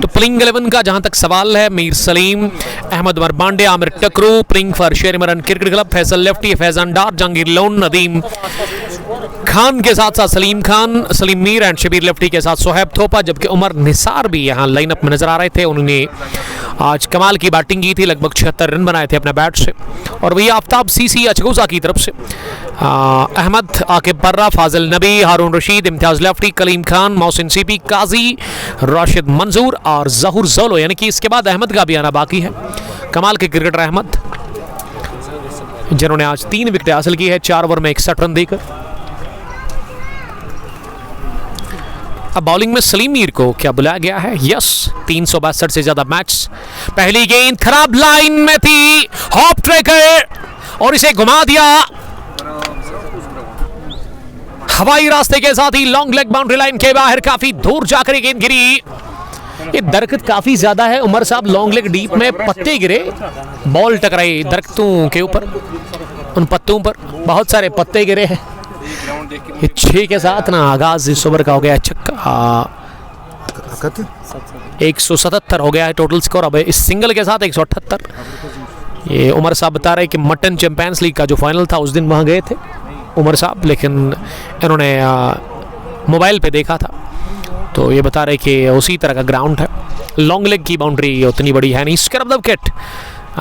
तो प्लेइंग 11 का जहां तक सवाल है, Mir Salim, Ahmad Umar Bande, Aamir Takroo playing for Shermaran cricket club, Faisal lefty, Faizan Dar, Jahangir Lone, Nadeem Khan के साथ साथ सलीम खान, सलीम मीर एंड शबीर लेफ्टी के साथ सोहेब थोपा, जबकि उमर निसार भी यहाँ लाइनअप में नजर आ रहे थे। उन्होंने आज कमाल की बैटिंग की थी, लगभग 76 रन बनाए थे अपने बैट से। और वही आफ्ताब CC अचगोजा की तरफ से अहमद, आकिब बर्रा, फाजिल नबी, हारून रशीद, इम्तियाज लेफ्टी, कलीम खान, मोहसिन CP, काजी, राशिद मंजूर और जहूर जोलो, यानी कि इसके बाद अहमद का भी आना बाकी है। कमाल के क्रिकेटर अहमद, जिन्होंने आज 3 विकेट हासिल की है 4 ओवर में 61 रन देकर। अब बॉलिंग में सलीम मीर को क्या बुलाया गया है? यस, 362 से ज्यादा मैच। पहली गेंद खराब लाइन में थी, हॉप ट्रेकर और इसे घुमा दिया हवाई रास्ते के साथ ही लॉन्ग लेग बाउंड्री लाइन के बाहर, काफी दूर जाकर गेंद गिरी। ये दरख्त काफी ज्यादा है उमर साहब, लॉन्ग लेग डीप में पत्ते गिरे, बॉल टकराई दरख्तों के ऊपर, उन पत्तों पर बहुत सारे पत्ते गिरे हैं। 6 के साथ ना आगाज इस ओवर का हो गया छक्का। 177 हो गया है टोटल स्कोर। अब इस सिंगल के साथ 178। ये उमर साहब बता रहे कि मटन चैंपियंस लीग का जो फाइनल था उस दिन वहाँ गए थे उमर साहब, लेकिन इन्होंने मोबाइल पे देखा था, तो ये बता रहे कि उसी तरह का ग्राउंड है। लॉन्ग लेग की बाउंड्री उतनी बड़ी है नहीं। स्क्रब द विकेट,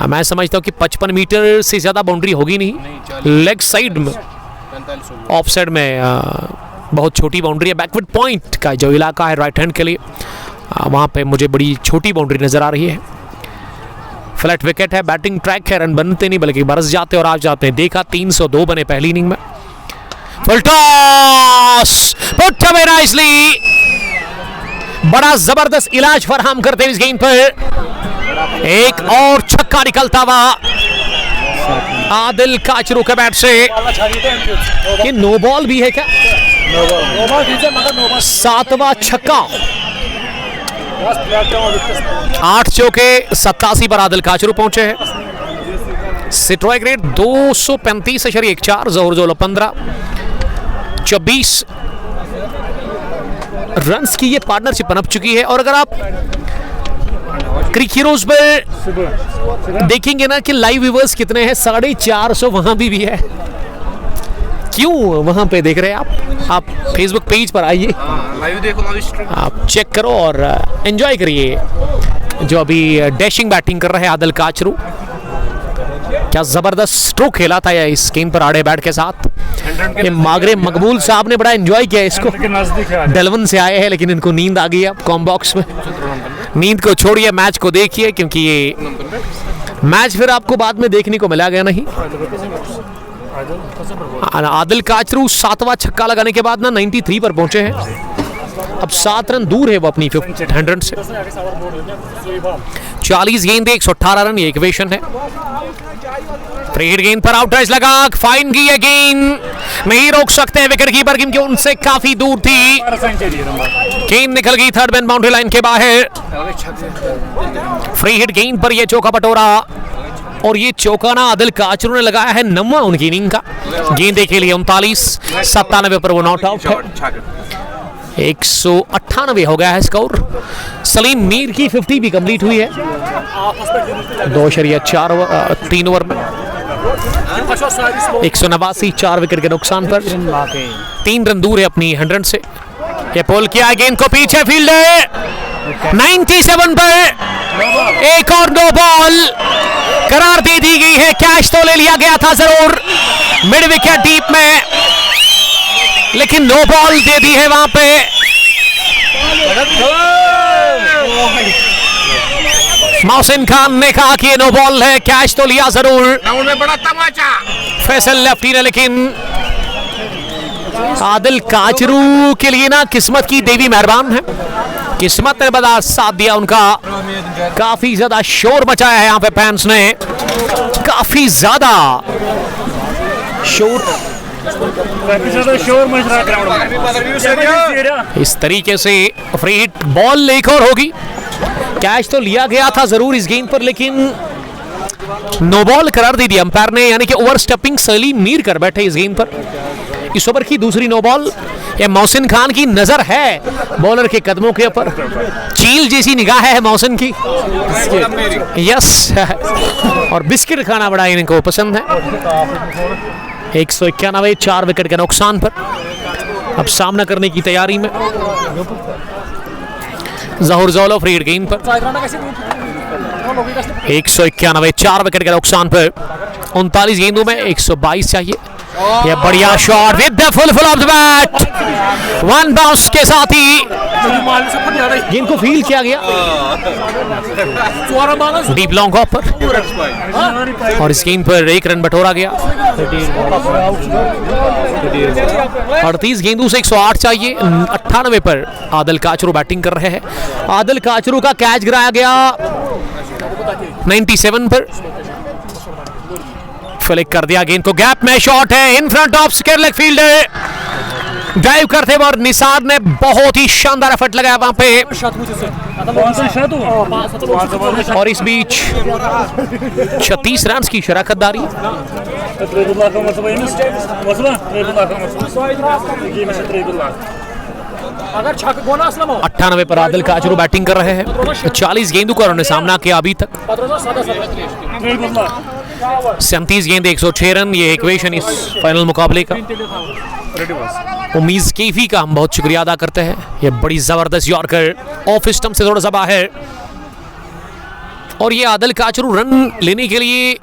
मैं समझता हूँ कि 55 मीटर से ज़्यादा बाउंड्री होगी नहीं। लेग साइड में, ऑफ साइड में बहुत छोटी बाउंड्री है। बैकवर्ड पॉइंट का जो इलाका है राइट हैंड के लिए, वहाँ पे मुझे बड़ी छोटी बाउंड्री नज़र आ रही है। फ्लैट विकेट है, बैटिंग ट्रैक है, रन बनते नहीं बल्कि बरस जाते और आ जाते हैं। देखा 302 बने पहली इनिंग में। Full toss, put away nicely, बड़ा जबरदस्त इलाज फराहम करते हैं इस गेंद पर। एक और छक्का निकलता हुआ आदिल काचरू के बैट से। ये नो बॉल भी है क्या? 7वां छक्का। 8 चौके 87 पर आदिल काचरू पहुंचे हैं। स्ट्राइक रेट 235.14, जोहर जोलो 15, 24 रन्स की ये पार्टनरशिप पनप चुकी है। और अगर आप क्रिक हीरोज पर देखेंगे ना कि लाइव व्यूअर्स कितने हैं, 450 वहां भी है। क्यों वहां पे देख रहे हैं आप फेसबुक पेज पर आइए, लाइव देखो, आप चेक करो और एंजॉय करिए। जो अभी डैशिंग बैटिंग कर रहे हैं आदिल काचरू, क्या जबरदस्त स्ट्रोक खेला था या इस गेंद पर आड़े बैट के साथ। ये मागरे मकबूल साहब ने बड़ा एंजॉय किया इसको, डेलवन से आए हैं लेकिन इनको नींद आ गई है अब कॉम बॉक्स में। नींद को छोड़िए, मैच को देखिए, क्योंकि ये मैच फिर आपको बाद में देखने को मिला गया नहीं। आदिल काचरू 7वां छक्का लगाने के बाद ना 93 पर पहुंचे हैं। अब 7 रन दूर है वो अपनी 100 से। 40 गेंदे 118 रन, ये इक्वेशन है। फ्री हिट गेंद पर आउट राइज लगा, फाइन की है गेंद, नहीं रोक सकते विकेट कीपर क्योंकि उनसे काफी दूर थी। गेंद निकल गई थर्ड मैन बाउंड्री लाइन के बाहर। फ्री हिट गेंद पर यह चौका बटोरा, और ये चौका ना आदिल काचरू ने लगाया है 9वां उनकी इनिंग का। गेंदे के लिए 39-97 पर वो नॉट आउट है। 198 हो गया है स्कोर। सलीम मीर की 50 भी कंप्लीट हुई है 2.4 ओवर में। 189, 4 विकेट के नुकसान पर 3 रन दूर है अपनी 100 से। ये पोल किया है, गेंद को पीछे फील्डर 97 पर एक और नो बॉल करार दे दी गई है। कैच तो ले लिया गया था जरूर मिड विकेट डीप में, लेकिन नो बॉल दे दी है वहां पे। मोहसिन खान ने कहा कि ये नो बॉल है, कैच तो लिया जरूर। में बड़ा तमाचा फैसल लेफ्टी ने, लेकिन आदिल काचरू के लिए ना किस्मत की देवी मेहरबान है। किस्मत ने बड़ा साथ दिया उनका। काफी ज्यादा शोर मचाया है यहाँ पे फैंस ने, काफी ज्यादा शोर मच रहा ग्राउंड। इस तरीके से फ्री हिट बॉल एक और होगी। कैच तो लिया गया था जरूर इस गेंद पर, लेकिन नो बॉल करार दे दिया अंपायर ने, यानी कि ओवर स्टेपिंग सलीम मीर कर बैठे इस गेंद पर। इस ओवर की दूसरी नो बॉल। ये मोहसिन खान की नजर है बॉलर के कदमों के ऊपर, चील जैसी निगाह है मोहसिन की। यस, और बिस्किट खाना बड़ा इनको पसंद है। 191, 4 विकेट के नुकसान पर अब सामना करने की तैयारी में जोहर जोलो फ्री हिट गेंद पर। 191, 4 विकेट के नुकसान पर 39 गेंदों में 122 चाहिए। ये बढ़िया shot with the full of the bat, one bounce के साथ ही गेंद को फील किया गया डीप लॉन्ग ऑफ पर, और इस गेंद पर 1 रन बटोरा गया। 38 गेंदों से 108 चाहिए। 98 पर आदिल काचरू बैटिंग कर रहे हैं। आदिल काचरू का कैच गिराया गया 97 पर। फ्लिक कर दिया गेंद को, गैप में शॉट है in front of square leg fielder, drive करते हुए और निसार ने बहुत ही शानदार एफर्ट लगाया वहां पे। और इस बीच 36 रन की शराकतदारी। 98 पर आदिल काचरू बैटिंग कर रहे हैं। 40 गेंदों का उन्होंने सामना किया अभी तक। 37 गेंद 106 रन, ये इक्वेशन इस फाइनल मुकाबले का। उम्मीद कैफी का हम बहुत शुक्रिया अदा करते हैं। ये बड़ी जबरदस्त यॉर्कर ऑफ स्टंप से थोड़ा सा बाहर, और ये आदिल काचरू रन लेने के लिए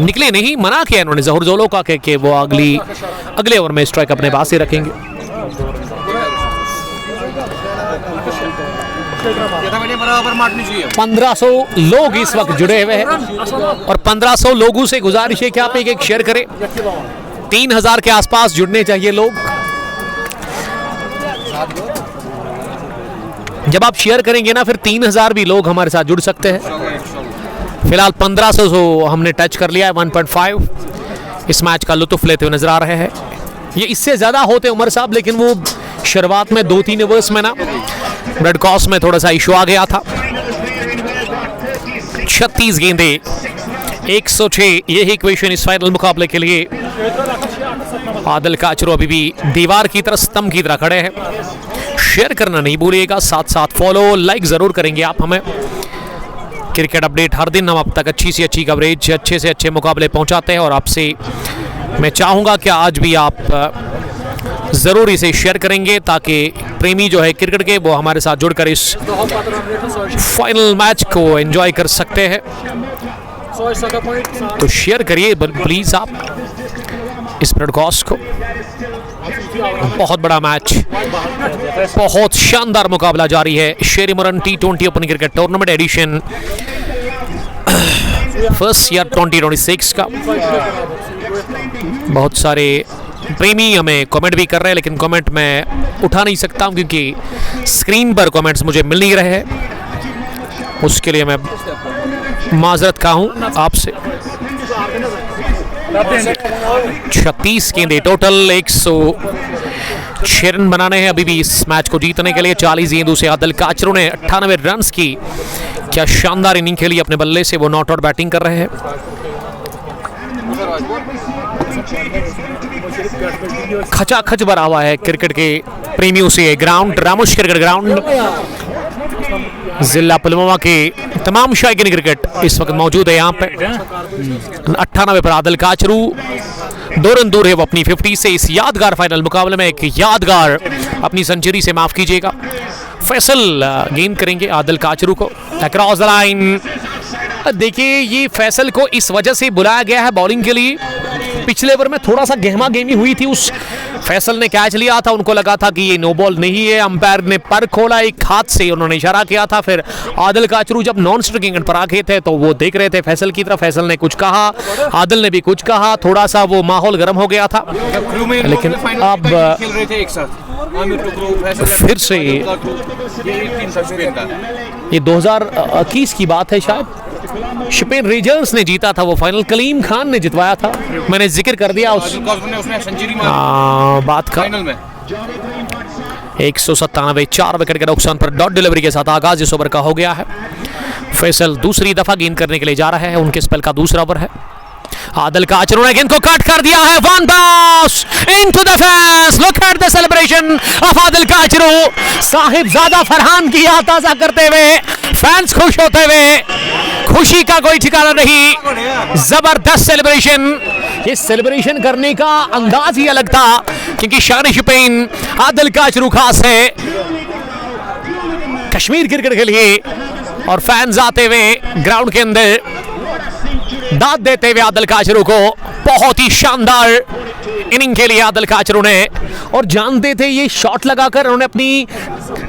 निकले नहीं, मना किया इन्होंने जहूर जोलो का कि वो अगले ओवर में स्ट्राइक अपने पास ही रखेंगे। 1500 लोग इस वक्त जुड़े हुए हैं और 1500 लोगों से गुजारिश है कि आप एक शेयर करें। 3000 के आसपास जुड़ने चाहिए लोग। जब आप शेयर करेंगे ना, फिर 3000 भी लोग हमारे साथ जुड़ सकते हैं। फिलहाल 1500 हमने टच कर लिया है। 1.5 इस मैच का लुत्फ लेते हुए नजर आ रहे हैं। ये इससे ज्यादा होते उमर साहब, लेकिन वो शुरुआत में 2-3 ओवर्स में ना रेड क्रॉस में थोड़ा सा इशू आ गया था। 36 गेंदे 106, यही इक्वेशन इस फाइनल मुकाबले के लिए। आदिल काचरू अभी भी दीवार की तरह, स्तंभ की तरह खड़े हैं। शेयर करना नहीं भूलिएगा, साथ साथ फॉलो लाइक जरूर करेंगे आप हमें। क्रिकेट अपडेट हर दिन हम अब तक अच्छी से अच्छी कवरेज, अच्छे से अच्छे मुकाबले पहुंचाते हैं और आपसे मैं चाहूँगा कि आज भी आप ज़रूर इसे शेयर करेंगे ताकि प्रेमी जो है क्रिकेट के, वो हमारे साथ जुड़कर इस फाइनल मैच को एंजॉय कर सकते हैं। तो शेयर करिए प्लीज़ आप इस ब्रॉडकास्ट को। बहुत बड़ा मैच, बहुत शानदार मुकाबला जारी है। शेरी मुरन T20 open cricket tournament edition first year 2026 का। बहुत सारे प्रेमी हमें कमेंट भी कर रहे हैं, लेकिन कमेंट मैं उठा नहीं सकता हूं क्योंकि स्क्रीन पर कमेंट्स मुझे मिल नहीं रहे हैं। उसके लिए मैं माजरत का हूं आपसे। 36 गेंदे टोटल, 106 रन बनाने हैं अभी भी इस मैच को जीतने के लिए। 40 गेंदों से आदिल काचरू ने 98 रन की क्या शानदार इनिंग खेली अपने बल्ले से। वो नॉट आउट बैटिंग कर रहे हैं। खचाखच भरा हुआ है क्रिकेट के प्रेमियों से ग्राउंड, रामोश क्रिकेट ग्राउंड। जिला पुलवामा के तमाम शायकीन क्रिकेट इस वक्त मौजूद है यहाँ पे। 98 पर आदिल काचरू 2 रन दूर है वो अपनी 50 से। इस यादगार फाइनल मुकाबले में एक यादगार अपनी सेंचुरी से माफ कीजिएगा फैसल गेंद करेंगे आदिल काचरू को अक्रॉस द लाइन। देखिए, ये फैसल को इस वजह से बुलाया गया है बॉलिंग के लिए। पिछले ओवर में थोड़ा सा गहमा गेमी हुई थी, उस फैसल ने कैच लिया था, उनको लगा था कि ये नो बॉल नहीं है। अंपायर ने पर खोला, एक हाथ से उन्होंने इशारा किया था। फिर आदिल काचरू जब नॉन स्ट्राइकिंग एंड पर आ गए थे तो वो देख रहे थे फैसल की तरफ। फैसल ने कुछ कहा, आदिल ने भी कुछ कहा, थोड़ा सा वो माहौल गर्म हो गया था। लेकिन अब फिर से ये 2021 की बात है शायद, शिपेन रेंजर्स ने जीता था वो फाइनल। कलीम खान ने जितवाया था। मैंने जिक्र कर दिया उस बात का। 197, 4 विकेट के नुकसान पर डॉट डिलीवरी के साथ आगाज इस ओवर का हो गया है। फैसल दूसरी दफा गेंद करने के लिए जा रहा है। उनके स्पेल का दूसरा ओवर है। आदिल काचरू ने गेंद को कट कर दिया है। One boss into the fence. Look at the celebration of Adil Kachru. Sahibzada Farhan की याद ताजा करते हुए फैंस खुश होते हुए, खुशी का कोई ठिकाना नहीं। जबरदस्त सेलिब्रेशन। ये सेलिब्रेशन करने का अंदाज ही अलग था क्योंकि शान शिपेन आदिल काचरू खास है कश्मीर क्रिकेट के लिए। और फैंस आते हुए ग्राउंड के अंदर दाद देते हुए आदिल काचरू को। बहुत ही शानदार इनिंग के लिए आदिल काचरू ने, और जानते थे ये शॉट लगाकर उन्होंने अपनी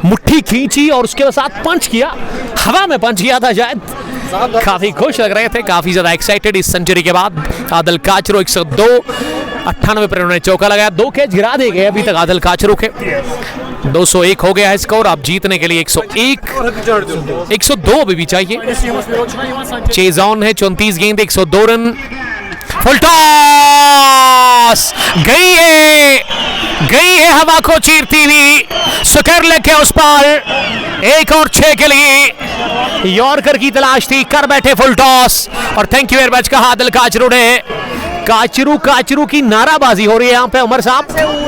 मुट्ठी खींची और उसके साथ पंच किया, हवा में पंच किया था शायद। काफी खुश लग रहे थे, काफी ज्यादा एक्साइटेड इस सेंचुरी के बाद। आदिल काचरू 102 98 पर उन्होंने चौका लगाया, 2 कैच गिरा दिए गए अभी तक आदिल काचरू के। 201 हो गया है स्कोर। अब जीतने के लिए 101 102 अभी भी चाहिए। चेज ऑन है, 34 गेंद 102 रन। फुल टॉस गई है हवा को चीरती हुई, सुकर लेके उस पार। 1 और 6 के लिए यॉर्कर की तलाश थी, कर बैठे फुल टॉस। और थैंक यू वेरी मच कहा आदिल काचरू ने। काचरू की नाराबाजी हो रही है यहाँ पे उमर साहब,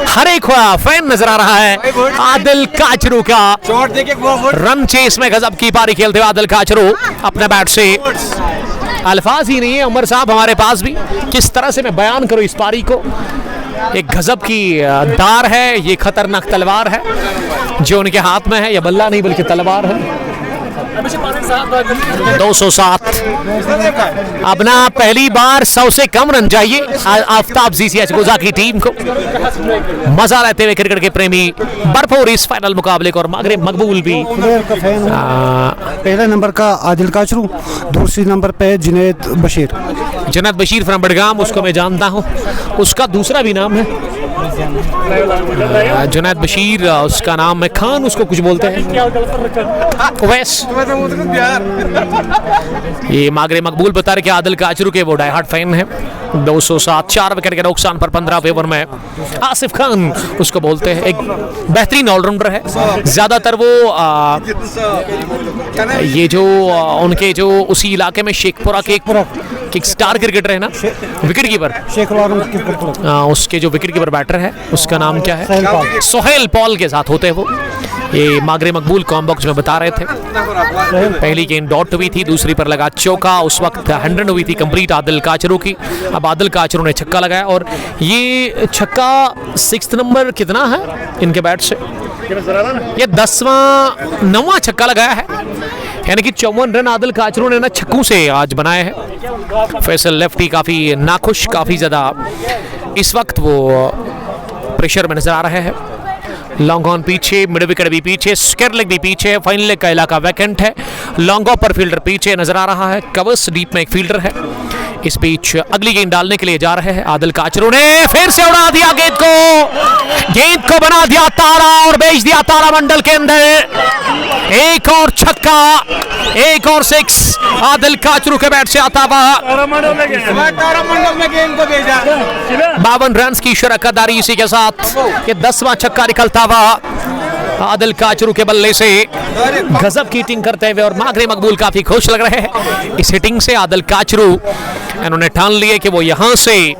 हर एक फैन नजर आ रहा है आदिल काचरू का। रन चेस में गजब की पारी खेलते हुए आदिल काचरू अपने बैट से, अल्फाज ही नहीं है उमर साहब हमारे पास भी, किस तरह से मैं बयान करूं इस पारी को। एक गजब की दार है, ये खतरनाक तलवार है जो उनके हाथ में है, या बल्ला नहीं बल्कि तलवार है। 207। अब ना पहली बार 100 से कम रन चाहिए आफ्ताब जीसीएच गोजा की टीम को। मजा लेते हुए क्रिकेट के प्रेमी भरपूर इस फाइनल मुकाबले को, और मागरे मकबूल भी। पहले नंबर का आदिल काचरू, दूसरी नंबर पे जुनैद बशीर फ्रॉम बडगाम, उसको मैं जानता हूँ, उसका दूसरा भी नाम है जुनैद बशीर, उसका नाम है खान, उसको कुछ बोलते हैं ओवैस। ये मागरे मकबूल बता रहे कि आदिल काचरू के वो डाई हार्ड फैन है। 207, 4 विकेट के नुकसान पर 15 ओवर में आसिफ खान उसको बोलते हैं, एक बेहतरीन ऑलराउंडर है। ज्यादातर वो ये जो उनके जो उसी इलाके में शेखपुरा के एक स्टार क्रिकेटर है ना, विकेट कीपर, उसके जो विकेट कीपर बैटर है उसका नाम क्या है, सोहेल पॉल के साथ होते हैं वो। ये मागरे मकबूल कॉम्बॉक्स में बता रहे थे। पहली गेंद डॉट हुई थी, दूसरी पर लगा चौका, उस वक्त 100 हुई थी कंप्लीट आदिल काचरू की। अब आदिल काचरू ने छक्का लगाया, और ये छक्का 6 नंबर कितना है इनके बैट से, ये 10वां 9वां छक्का लगाया है, यानी कि 54 रन आदिल काचरू ने ना छक्कों से आज बनाए हैं। फैसल लेफ्टी काफी नाखुश, काफी ज्यादा इस वक्त वो प्रेशर में नजर आ रहे हैं। लॉन्ग ऑन पीछे, मिड विकेट भी पीछे, स्क्वायर लेग भी पीछे, फाइनल लेग का इलाका वैकेंट है। लॉन्ग ऑफ पर फील्डर पीछे नजर आ रहा है, कवर्स डीप में एक फील्डर है। इस बीच अगली गेंद डालने के लिए जा रहे हैं आदिल काचरू ने, फिर से उड़ा दिया गेंद को बना दिया तारा और भेज दिया तारा मंडल के अंदर। 1 और छक्का, 1 और 6 आदिल काचरू के बैट से आता हुआ। 52 रन की शरकतदारी, इसी के साथ ये 10वां छक्का निकलता हुआ आदिल काचरू के बल्ले से। गजब की हिटिंग करते हुए, और मागरे मकबूल काफी खुश लग रहे हैं इस हिटिंग से। आदिल काचरू इन्होंने ठान लिए कि वो यहां से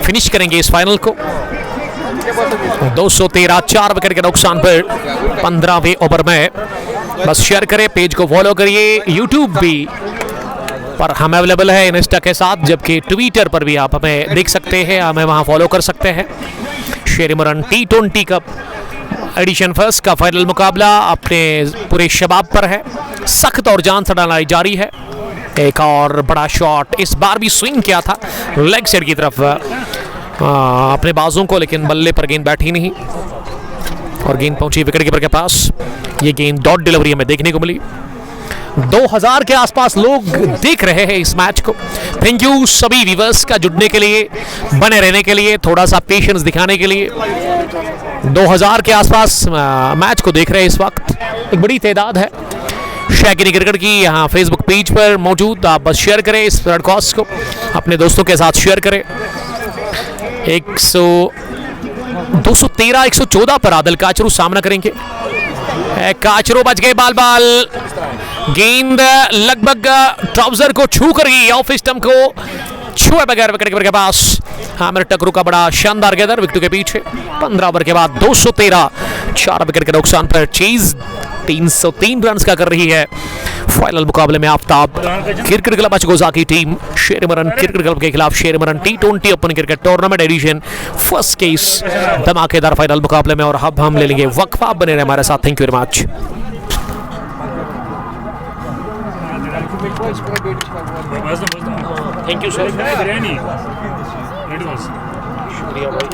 फिनिश करेंगे इस फाइनल को। 213, 4 विकेट के नुकसान पर 15वें ओवर में। बस शेयर करें, पेज को फॉलो करिए, यूट्यूब भी पर हम अवेलेबल है इंस्टा के साथ, जबकि ट्विटर पर भी आप हमें देख सकते हैं, हमें वहां फॉलो कर सकते हैं। शेरमरन T20 कप एडिशन फर्स्ट का फाइनल मुकाबला अपने पूरे शबाब पर है, सख्त और जान से डालना जारी है। एक और बड़ा शॉट, इस बार भी स्विंग किया था लेग साइड की तरफ अपने बाजों को, लेकिन बल्ले पर गेंद बैठी नहीं और गेंद पहुंची विकेट कीपर के पास। ये गेंद डॉट डिलीवरी हमें देखने को मिली। 2000 के आसपास लोग देख रहे हैं इस मैच को। थैंक यू सभी व्यूअर्स का जुड़ने के लिए, बने रहने के लिए, थोड़ा सा पेशेंस दिखाने के लिए। 2000 के आसपास मैच को देख रहे हैं इस वक्त, एक बड़ी तादाद है। शैकिनी क्रिकेट की यहाँ फेसबुक पेज पर मौजूद, आप बस शेयर करें इस ब्रॉडकास्ट को, अपने दोस्तों के साथ शेयर करें। 213, 114 पर आदिल काचरू सामना करेंगे। काचरू बच गए, बाल गेंद लगभग ट्राउजर को छू कर गई, ऑफ स्टंप को छुए बगैर विकेट कीपर के पास। आमिर टकरू का बड़ा शानदार गेंदर विकेट के पीछे। 15 ओवर के बाद 213, 4 विकेट के नुकसान पर चेज 303 रन का कर रही है। फाइनल मुकाबले में आफ्ताब क्रिकेट क्लब अचगोजा की टीम शेरमरन क्रिकेट क्लब के खिलाफ शेरमरन T20 open cricket tournament edition first के इस धमाकेदार फाइनल मुकाबले में। और अब हम ले लेंगे वक्फा, बने रहे हमारे साथ। Thank you very much. Thank you sir. शुक्रिया भाई।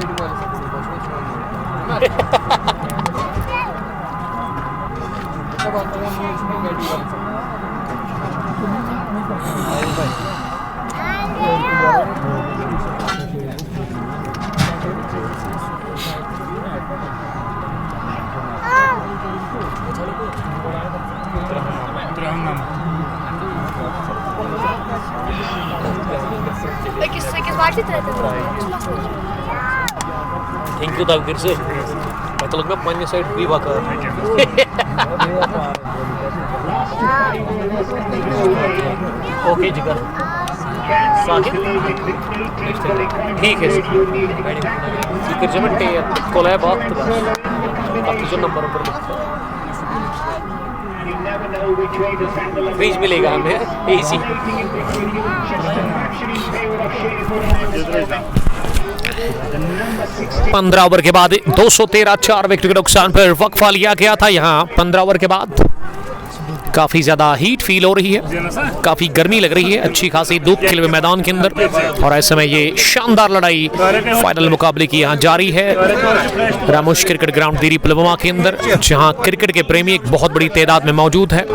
थैंक यू ताकि से मैं तो लगना पानी साइड भी वाका ओके जिगर साकिब ठीक है जिगर जमटे कोला बात बाकी जो नंबर पर फ्रीज मिलेगा हमें एसी 15 ओवर के बाद 213 4 विकेट के नुकसान पर वक्फा लिया गया था। यहाँ 15 ओवर के बाद काफी ज्यादा हीट फील हो रही है, काफी गर्मी लग रही है, अच्छी खासी धूप खिले हुए मैदान के अंदर और ऐसे में ये शानदार लड़ाई फाइनल मुकाबले की यहाँ जारी है रामोश क्रिकेट ग्राउंड दीरी पुलवामा के अंदर, जहाँ क्रिकेट के प्रेमी एक बहुत बड़ी तादाद में मौजूद है।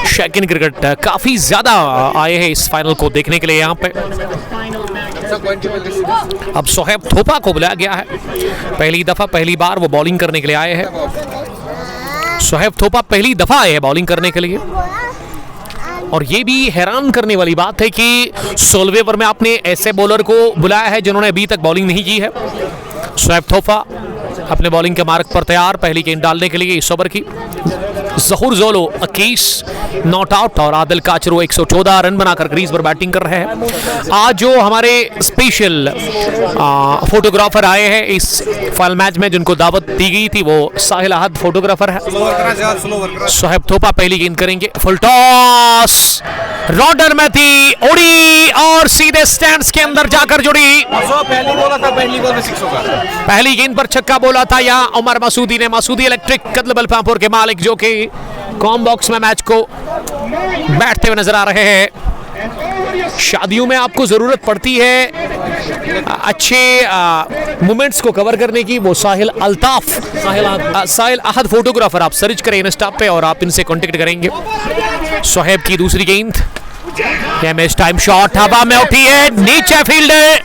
शौकीन क्रिकेट काफी ज्यादा आए हैं इस फाइनल को देखने के लिए यहाँ पे। अब सोहेब थोपा को बुलाया गया है, पहली दफा पहली बार वो बॉलिंग करने के लिए आए हैं। सोहेब थोपा पहली दफा आए हैं बॉलिंग करने के लिए और ये भी हैरान करने वाली बात है कि 16वें ओवर में आपने ऐसे बॉलर को बुलाया है जिन्होंने अभी तक बॉलिंग नहीं की है। सोहेब थोपा अपने बॉलिंग के मार्ग पर तैयार पहली गेंद डालने के लिए इस ओवर की। जहूर जोलो 21 नॉट आउट और आदिल काचरू 114 रन बनाकर क्रीज पर बैटिंग कर रहे हैं। आज जो हमारे स्पेशल फोटोग्राफर आए हैं इस फाइनल मैच में जिनको दावत दी गई थी वो साहिल अहद फोटोग्राफर है। सोहेब थोपा पहली गेंद करेंगे, फुल टॉस रॉडर में थी उड़ी और सीधे स्टैंड्स के अंदर जाकर जुड़ी। पहली गेंद पर छक्का बोला था यहाँ उमर मसूदी ने। मसूदी इलेक्ट्रिक कदलबल पामपुर के मालिक जो कि कॉम बॉक्स में मैच को बैठते हुए नजर आ रहे हैं। शादियों में आपको जरूरत पड़ती है अच्छे मोमेंट्स को कवर करने की, वो साहिल अल्ताफ साहिल अहद फोटोग्राफर आप सर्च करें इंस्टा पे और आप इनसे कांटेक्ट करेंगे। सोहेब की दूसरी गेंद, मिस टाइम शॉट हवा में उठी है, नीचे फील्डर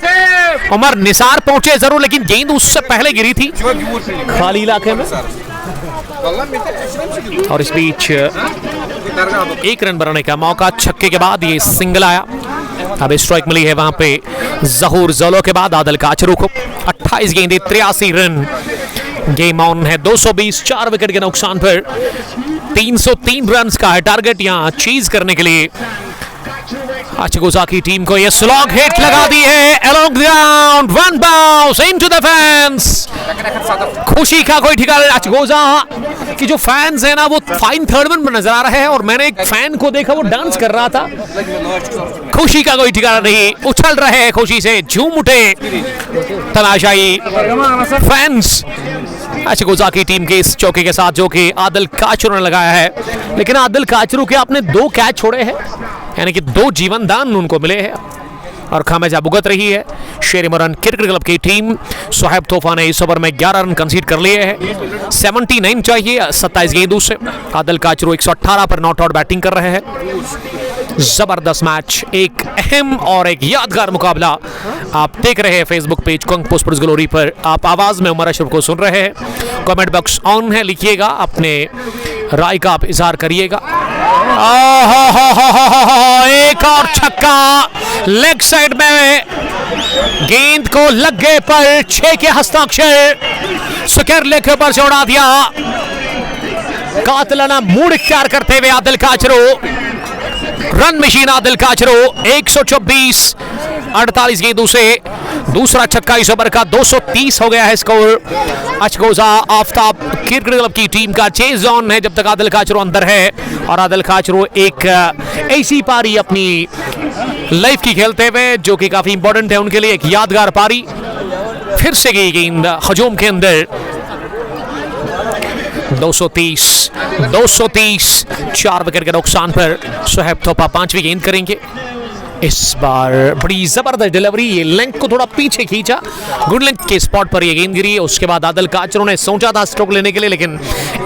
उमर निसार पहुंचे जरूर लेकिन गेंद उससे पहले गिरी थी खाली इलाके में और इस बीच एक रन बनाने का मौका, छक्के के बाद ये सिंगल आया। अब स्ट्राइक मिली है वहां पे जहूर जोलो के बाद आदिल काचरू को। 28 गेंदें 83 रन, गेम ऑन है 220 4 विकेट के नुकसान पर। 303 रन का है टारगेट यहाँ चीज करने के लिए। अचगोजा की टीम को ये स्लॉग हिट लगा दी है along ground, one bounce into the fans. खुशी का कोई ठिकाना। अचगोजा की जो फैंस है ना वो फाइन थर्ड में नजर आ रहे हैं और मैंने एक फैन को देखा वो डांस कर रहा था। खुशी का कोई ठिकाना नहीं, उछल रहे हैं खुशी से, झूम उठे तमाशाई फैंस अचगोजा की टीम के इस चौके के साथ जो कि आदिल काचरू ने लगाया है। लेकिन आदिल काचरू के आपने 2 कैच छोड़े हैं, यानी कि 2 जीवन दान उनको मिले हैं और खामियाजा भुगत रही है शेर मुरन क्रिकेट क्लब की टीम। सोहेब थोपा ने इस ओवर में 11 रन कंसीड कर लिए हैं। 79 चाहिए 27 गेंदों से। आदिल काचरू 118 पर नॉट आउट बैटिंग कर रहे हैं। जबरदस्त मैच, एक अहम और एक यादगार मुकाबला आप देख रहे हैं Facebook page Kang sports glory पर। आप आवाज में उमर अशरफ को सुन रहे हैं। कमेंट बॉक्स ऑन है, लिखिएगा, अपने राय का आप इजहार करिएगा। एक और छक्का लेग साइड में, गेंद को लगे पर 6 के हस्ताक्षर सुकर लेके पर छोड़ा दिया। कातिलाना मूड इख्तियार करते हुए आदिल काचरू, रन मशीन आदिल काचरू 124 48 गेंदों से दूसरा छक्का इस ओवर का। 230 हो गया है score. Achgoza Aftab cricket club की टीम का चेज ऑन है जब तक आदिल काचरू अंदर है और आदिल काचरू एक ऐसी पारी अपनी लाइफ की खेलते हुए जो कि काफी इंपॉर्टेंट है उनके लिए, एक यादगार पारी। फिर से गई गेंद हजूम के अंदर। 230 4 विकेट के नुकसान पर सोहेब थोपा 5वीं गेंद करेंगे। इस बार बड़ी जबरदस्त डिलीवरी, ये लेंथ को थोड़ा पीछे खींचा, गुड लेंथ के स्पॉट पर ये गेंद गिरी। उसके बाद आदिल काचरू ने सोचा था स्ट्रोक लेने के लिए लेकिन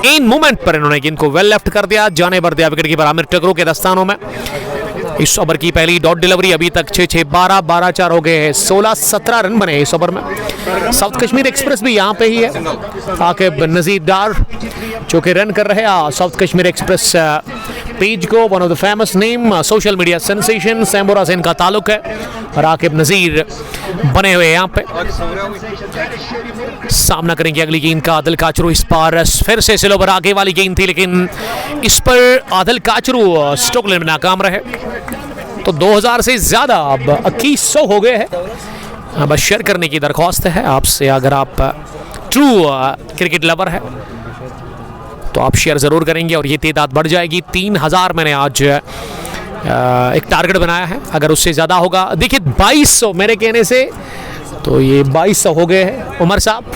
इन मोमेंट पर इन्होंने गेंद को वेल लेफ्ट कर दिया, जाने भर दिया विकेट कीपर आमिर टकरू के दस्तानों में। इस ओवर की पहली डॉट डिलीवरी अभी तक 6-6 12 4 हो गए हैं। 16-17 रन बने इस ओवर में। साउथ कश्मीर एक्सप्रेस भी यहाँ पे ही है, आकिब नजीर डार जो कि रन कर रहे हैं। साउथ कश्मीर एक्सप्रेस पेज को, one of the famous name, social media sensation, Sambura से इनका ताल्लुक है। राकिब नजीर बने हुए यहाँ पे, सामना करेंगे अगली गेंद का आदिल काचरू। इस बार फिर से स्लो पर आगे वाली गेंद थी, लेकिन इस पर आदिल काचरू स्ट्रोक लेने में नाकाम रहे। तो 2000 से ज़्यादा, अब 2100 हो गए हैं। बस शेयर करने की दरख्वास्त है आपसे, अगर आप ट्रू क्रिकेट लवर है तो आप शेयर ज़रूर करेंगे और ये तादाद बढ़ जाएगी। 3000 मैंने आज एक टारगेट बनाया है, अगर उससे ज़्यादा होगा, देखिए 2200 मेरे कहने से, तो ये 2200 हो गए हैं। उमर साहब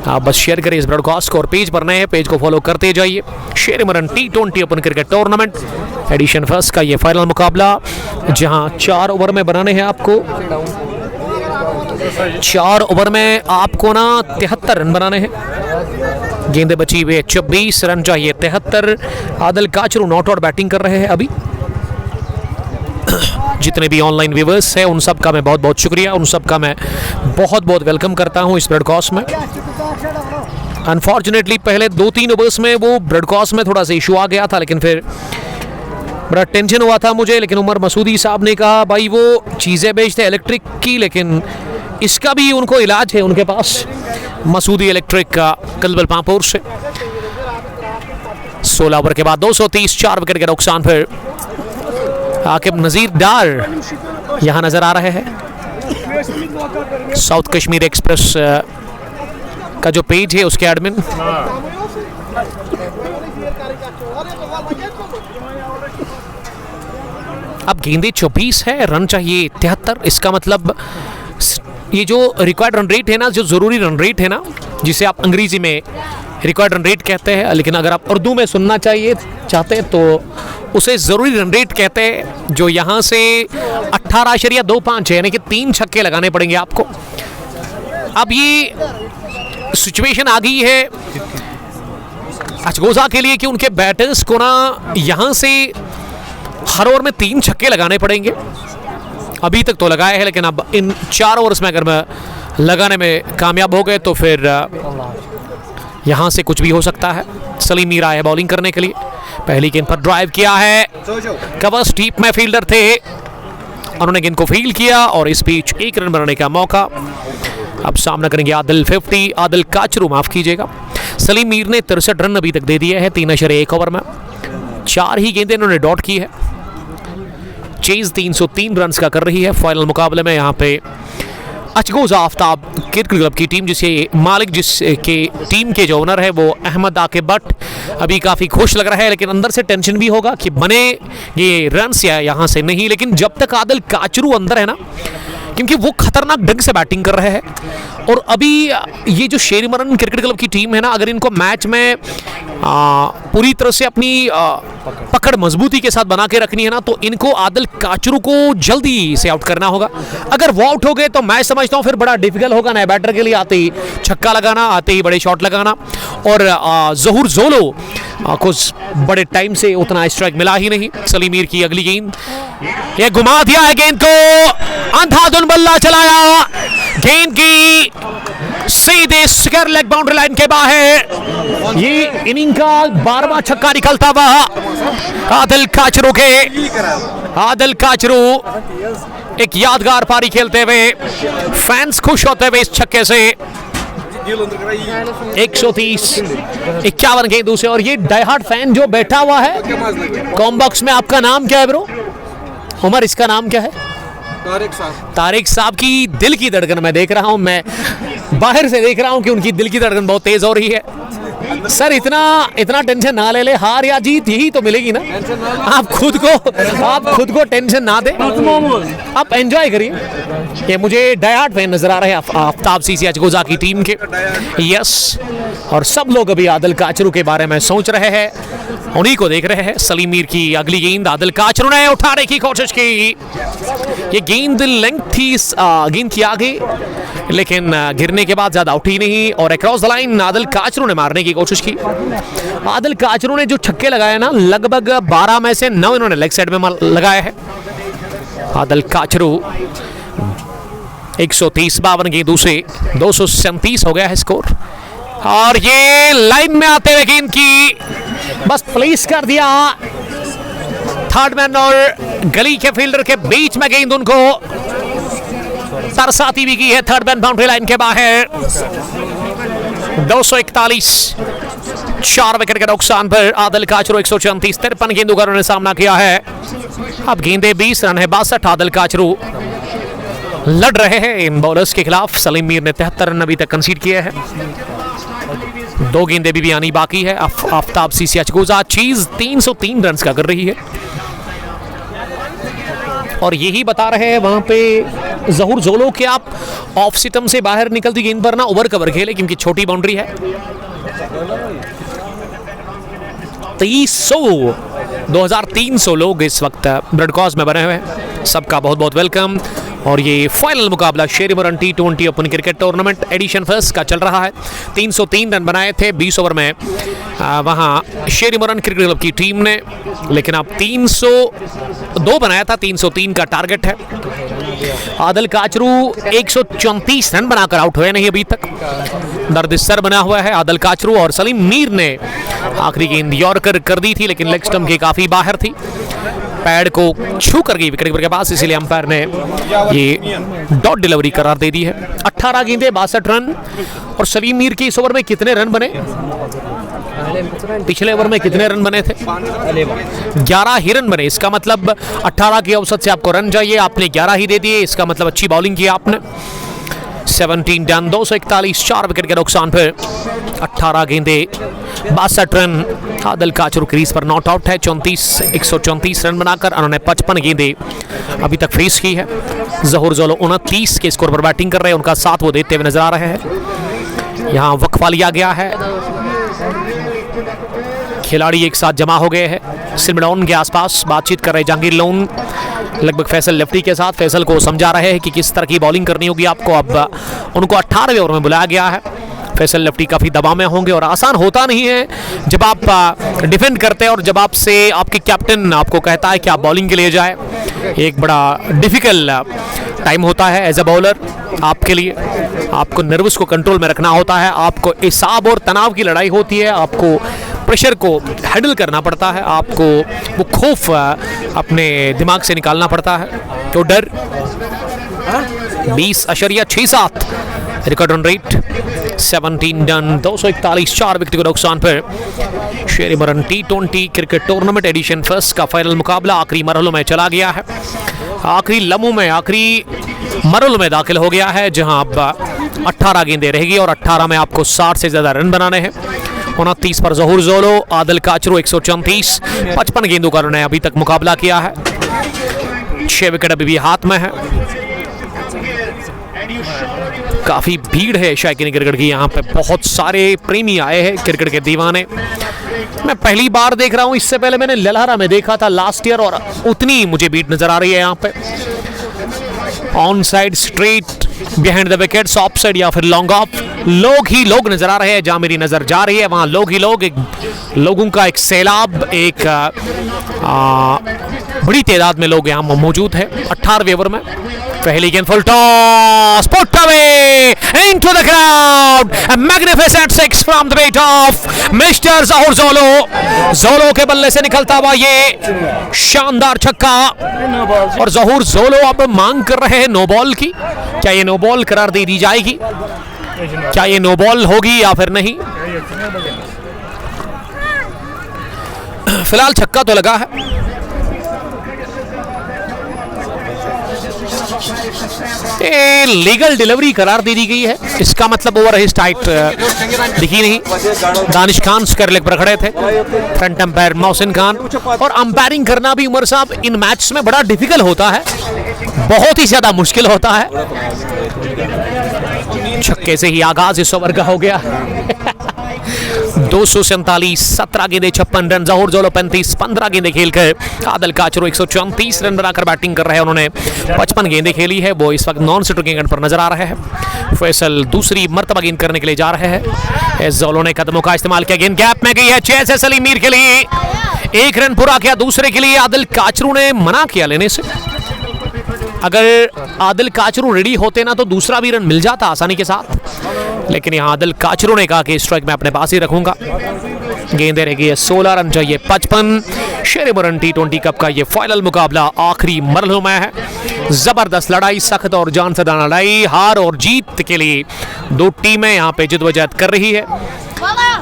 आप बस शेयर करें इस ब्रॉडकास्ट को, और पेज पर नए हैं पेज को फॉलो करते जाइए। शेरमरन T20 open cricket tournament edition first का ये फाइनल मुकाबला, जहां 4 ओवर में बनाने हैं आपको। 4 ओवर में आपको ना 73 रन बनाने हैं। गेंदे बची हुई 24 रन चाहिए 73। Adil Kachru not out batting कर रहे हैं अभी। जितने भी ऑनलाइन व्यूवर्स हैं उन सब का मैं बहुत बहुत शुक्रिया, उन सब का मैं बहुत बहुत वेलकम करता हूं इस ब्रॉडकास्ट में। अनफॉर्चुनेटली पहले 2-3 ओवर्स में वो ब्रॉडकास्ट में थोड़ा सा इशू आ गया था, लेकिन फिर बड़ा टेंशन हुआ था मुझे। लेकिन उमर मसूदी साहब ने कहा भाई वो चीज़ें बेचते इलेक्ट्रिक की, लेकिन इसका भी उनको इलाज है उनके पास, मसूदी इलेक्ट्रिक का, कलबल पांपोर से। 16 ओवर के बाद 230, 4 विकेट के नुकसान पर आकिब नजीर डार यहां नजर आ रहे हैं। साउथ कश्मीर एक्सप्रेस का जो पेज है उसके एडमिन। अब गेंदे 24 है, रन चाहिए 73। इसका मतलब ये जो रिक्वायर्ड रन रेट है ना, जो ज़रूरी रन रेट है ना, जिसे आप अंग्रेजी में रिक्वायर्ड रन रेट कहते हैं, लेकिन अगर आप उर्दू में सुनना चाहते हैं तो उसे ज़रूरी रन रेट कहते हैं, जो यहाँ से 18.25 है, यानी कि 3 छक्के लगाने पड़ेंगे आपको। अब ये सिचुएशन आ गई है अचगोजा के लिए कि उनके बैटर्स को ना यहाँ से हर ओवर में 3 छक्के लगाने पड़ेंगे। अभी तक तो लगाए हैं, लेकिन अब इन 4 ओवर्स में अगर मैं लगाने में कामयाब हो गए तो फिर यहाँ से कुछ भी हो सकता है। सलीम मीर आए बॉलिंग करने के लिए, पहली गेंद पर ड्राइव किया है, कवर स्टीप में फील्डर थे, उन्होंने गेंद को फील्ड किया और इस बीच 1 रन बनाने का मौका। अब सामना करेंगे आदिल काचरू, माफ कीजिएगा। सलीम मीर ने 63 रन अभी तक दे दिए हैं 3.1 ओवर में, 4 ही गेंदें इन्होंने डॉट की है। चेज 303 रन का कर रही है फाइनल मुकाबले में। यहाँ पे अचगोजा आफ्ताब क्रिकेट क्लब की टीम, जिसके मालिक जिसके टीम के जो ओनर है वो अहमद आकिब भट्ट, अभी काफ़ी खुश लग रहा है, लेकिन अंदर से टेंशन भी होगा कि बने ये रन्स या यहाँ से नहीं। लेकिन जब तक आदिल काचरू अंदर है ना, क्योंकि वो खतरनाक ढंग से बैटिंग कर रहे हैं, और अभी ये जो शेरमरन क्रिकेट क्लब की टीम है ना, अगर इनको मैच में पूरी तरह से अपनी पकड़ मजबूती के साथ बना के रखनी है ना, तो इनको आदिल काचरू को जल्दी से आउट करना होगा। अगर वो आउट हो गए तो मैं समझता हूँ फिर बड़ा डिफिकल्ट होगा नए बैटर के लिए, आते ही छक्का लगाना, आते ही बड़े शॉट लगाना। और जहूर जोलो कुछ बड़े टाइम से उतना स्ट्राइक मिला ही नहीं। सलीम मीर की अगली गेंद, ये घुमा दिया है गेंद को, अंधाधुन बल्ला चलाया, गेंद की सीधे स्क्वायर लेग बाउंड्री लाइन के बाहर। ये इनिंग का 12वां छक्का निकलता हुआ आदिल काचरू के। आदिल काचरू एक यादगार पारी खेलते हुए, फैंस खुश होते हुए इस छक्के से। 130, 51 गेंदों से। और ये डाइहार्ड फैन जो बैठा हुआ है कॉम बॉक्स में, आपका नाम क्या है ब्रो? उमर, इसका नाम क्या है? तारिक साहब की दिल की धड़कन मैं देख रहा हूं, मैं बाहर से देख रहा हूं कि उनकी दिल की धड़कन बहुत तेज हो रही है। सर इतना टेंशन ना ले ले, हार या जीत यही तो मिलेगी ना। आप खुद को टेंशन ना दें, आप एंजॉय करिए। ये मुझे डायहार्ड फैन नजर आ रहे हैं आफ्ताब सीसी अचगोजा की टीम के। यस, और सब लोग अभी आदिल काचरू के बारे में सोच रहे हैं, उन्हीं को देख रहे हैं। सलीम मीर की अगली गेंद, आदिल काचरू ने उठाने की कोशिश की, ये गेंद लेंथ थी गेंद की आगे, लेकिन गिरने के बाद ज्यादा उठी नहीं और across the line Adil Kachru ने मारने की कोशिश की। आदिल काचरू ने जो छक्के लगाए ना, लगभग 12 में से 9 इन्होंने लेग साइड में लगाए हैं। आदिल काचरू 130-52 गेंदों से 237 हो गया है स्कोर। और ये लाइन में आते हुए गेंद की बस प्लेस कर दिया थर्ड मैन और गली के फील्डर के बीच में गेंद उनको तरसाती भी की है। थर्ड मैन बाउंड्री लाइन के बाहर। 241, 4 विकेट के नुकसान पर आदिल काचरू 134, 53 गेंदों ने सामना किया है। अब गेंदे 20 रन है, 62। आदिल काचरू लड़ रहे हैं इन बॉलर्स के खिलाफ। सलीम मीर ने 73 रन अभी तक कंसीड किए हैं। 2 गेंदें भी आनी बाकी है। आफ्ताब सीसी अचगोजा चीज 303 रन का कर रही है और यही बता रहे हैं वहां पे जहूर जोलो कि आप ऑफ सिटम से बाहर निकलती गेंद पर ना ओवर कवर खेले, क्योंकि छोटी बाउंड्री है। 2300 लोग इस वक्त ब्रॉडकास्ट में बने हुए हैं। सबका बहुत बहुत वेलकम। और ये फाइनल मुकाबला शेरिमरन T20 open cricket tournament edition first का चल रहा है। 303 रन बनाए थे 20 ओवर में वहाँ शेरिमरन क्रिकेट क्लब की टीम ने, लेकिन अब 302 बनाया था। 303 का टारगेट है। आदिल काचरू 134 रन बनाकर आउट हुए नहीं अभी तक। दर्दिसर बना हुआ है आदिल काचरू। और सलीम मीर ने आखिरी गेंद यॉर्कर कर दी थी, लेकिन लेग स्टंप के काफी बाहर थी, पैड को छू कर गई विकेट कीपर के पास, इसीलिए अंपायर ने ये डॉट डिलीवरी करार दे दी है। 18 गेंदें 62 रन। और सलीम मीर की इस ओवर में कितने रन बने? पिछले ओवर में कितने रन बने थे? 11 ही रन बने। इसका मतलब 18 की औसत से आपको रन चाहिए, आपने 11 ही दे दिए। इसका मतलब अच्छी बॉलिंग की आपने। 17 डन, 241, 4 विकेट के नुकसान पर 18 गेंदें 62 रन। आदिल काचरू क्रीज पर नॉट आउट है। 134 रन बनाकर उन्होंने 55 गेंदें अभी तक फेस की है। जहूर जोलो 29 के स्कोर पर बैटिंग कर रहे हैं, उनका साथ वो देते हुए नजर आ रहे हैं। यहाँ वक्फा लिया गया है, खिलाड़ी एक साथ जमा हो गए हैं सिमडाउन के आसपास, बातचीत कर रहे जहांगीर लोन लगभग फैसल लेफ्टी के साथ। फैसल को समझा रहे हैं कि किस तरह की बॉलिंग करनी होगी आपको। अब उनको 18वें ओवर में बुलाया गया है। फैसल लेफ्टी काफ़ी दबाव में होंगे और आसान होता नहीं है जब आप डिफेंड करते हैं और जब आपसे आपके कैप्टन आपको कहता है कि आप बॉलिंग के लिए जाए। एक बड़ा डिफिकल्ट टाइम होता है एज अ बॉलर आपके लिए। आपको नर्वस को कंट्रोल में रखना होता है, आपको हिसाब और तनाव की लड़ाई होती है, आपको प्रेशर को हैंडल करना पड़ता है, आपको वो खौफ अपने दिमाग से निकालना पड़ता है। तो डर 20.67 रिकॉर्ड रन रेट, 17 डन, 241, 4 विकेट के नुकसान पर शेरिमरन T20 cricket tournament edition first का फाइनल मुकाबला आखिरी मरहलों में चला गया है। आखिरी लम्हों में, आखिरी मरहलों में दाखिल हो गया है, जहां अब 18 गेंदें रहेगी और 18 में आपको 60 से ज़्यादा रन बनाने हैं। 29 पर जहूर जोलो, आदिल काचरू 134, 55 गेंदों का उन्होंने अभी तक मुकाबला किया है। 6 विकेट अभी भी हाथ में है। काफ़ी भीड़ है शायकीन क्रिकेट की, यहाँ पे बहुत सारे प्रेमी आए हैं, क्रिकेट के दीवाने। मैं पहली बार देख रहा हूँ, इससे पहले मैंने ललहरा में देखा था लास्ट ईयर और उतनी मुझे भीड़ नजर आ रही है यहाँ पे। On side, straight, behind the wickets, of side या फिर लॉन्ग ऑफ, लोग ही लोग नजर आ रहे हैं। जहाँ मेरी नजर जा रही है वहाँ लोग ही लोग, एक लोगों का एक सैलाब, एक बड़ी तादाद में लोग यहाँ मौजूद है। 18वें ओवर में पहली गेंद, full toss, put away into the crowd, a magnificent 6 from the bat of mister Zahoor Jolo. Jolo के बल्ले से निकलता हुआ ये शानदार छक्का। और जहूर जोलो अब मांग कर रहे हैं नो बॉल की। क्या ये नो बॉल करार दे दी जाएगी? क्या ये नो बॉल होगी या फिर नहीं? फिलहाल छक्का तो लगा है। लीगल डिलीवरी करार दे दी गई है, इसका मतलब ओवर हिट टाइट दिखी नहीं। दानिश खान स्क्वायर लेग पर खड़े थे, फ्रंट अंपायर मोहसिन खान। और अंपायरिंग करना भी उमर साहब इन मैच में बड़ा डिफिकल्ट होता है, बहुत ही ज्यादा मुश्किल होता है। छक्के से ही आगाज इस ओवर का हो गया। 247, 17 गेंदें 56 रन। जहूर जोलो 35, 15 गेंदें खेलकर आदिल काचरू 134 रन बनाकर बैटिंग कर रहे हैं। उन्होंने 55 गेंदें खेली है। वो इस वक्त नॉन स्ट्राइकिंग एंड पर नजर आ रहे हैं। फैसल दूसरी मर्तबा गेंद करने के लिए जा रहे हैं। जोलो ने कदमों का इस्तेमाल किया, गेंद गैप में गई है। 6 से सलीम मीर के लिए 1 रन पूरा किया, दूसरे के लिए आदिल काचरू ने मना किया लेने से। अगर आदिल काचरू रेडी होते ना तो दूसरा भी रन मिल जाता आसानी के साथ, लेकिन यहाँ आदिल काचरू ने कहा कि स्ट्राइक में अपने पास ही रखूंगा। गेंदे रह गई है 16 रन चाहिए 55। शेर-ए-मुरन T20 कप का ये फाइनल मुकाबला आखिरी मरहलों में है। जबरदस्त लड़ाई, सख्त और जान से दाना लड़ाई। हार और जीत के लिए दो टीमें यहाँ पे जद्दोजहद कर रही है।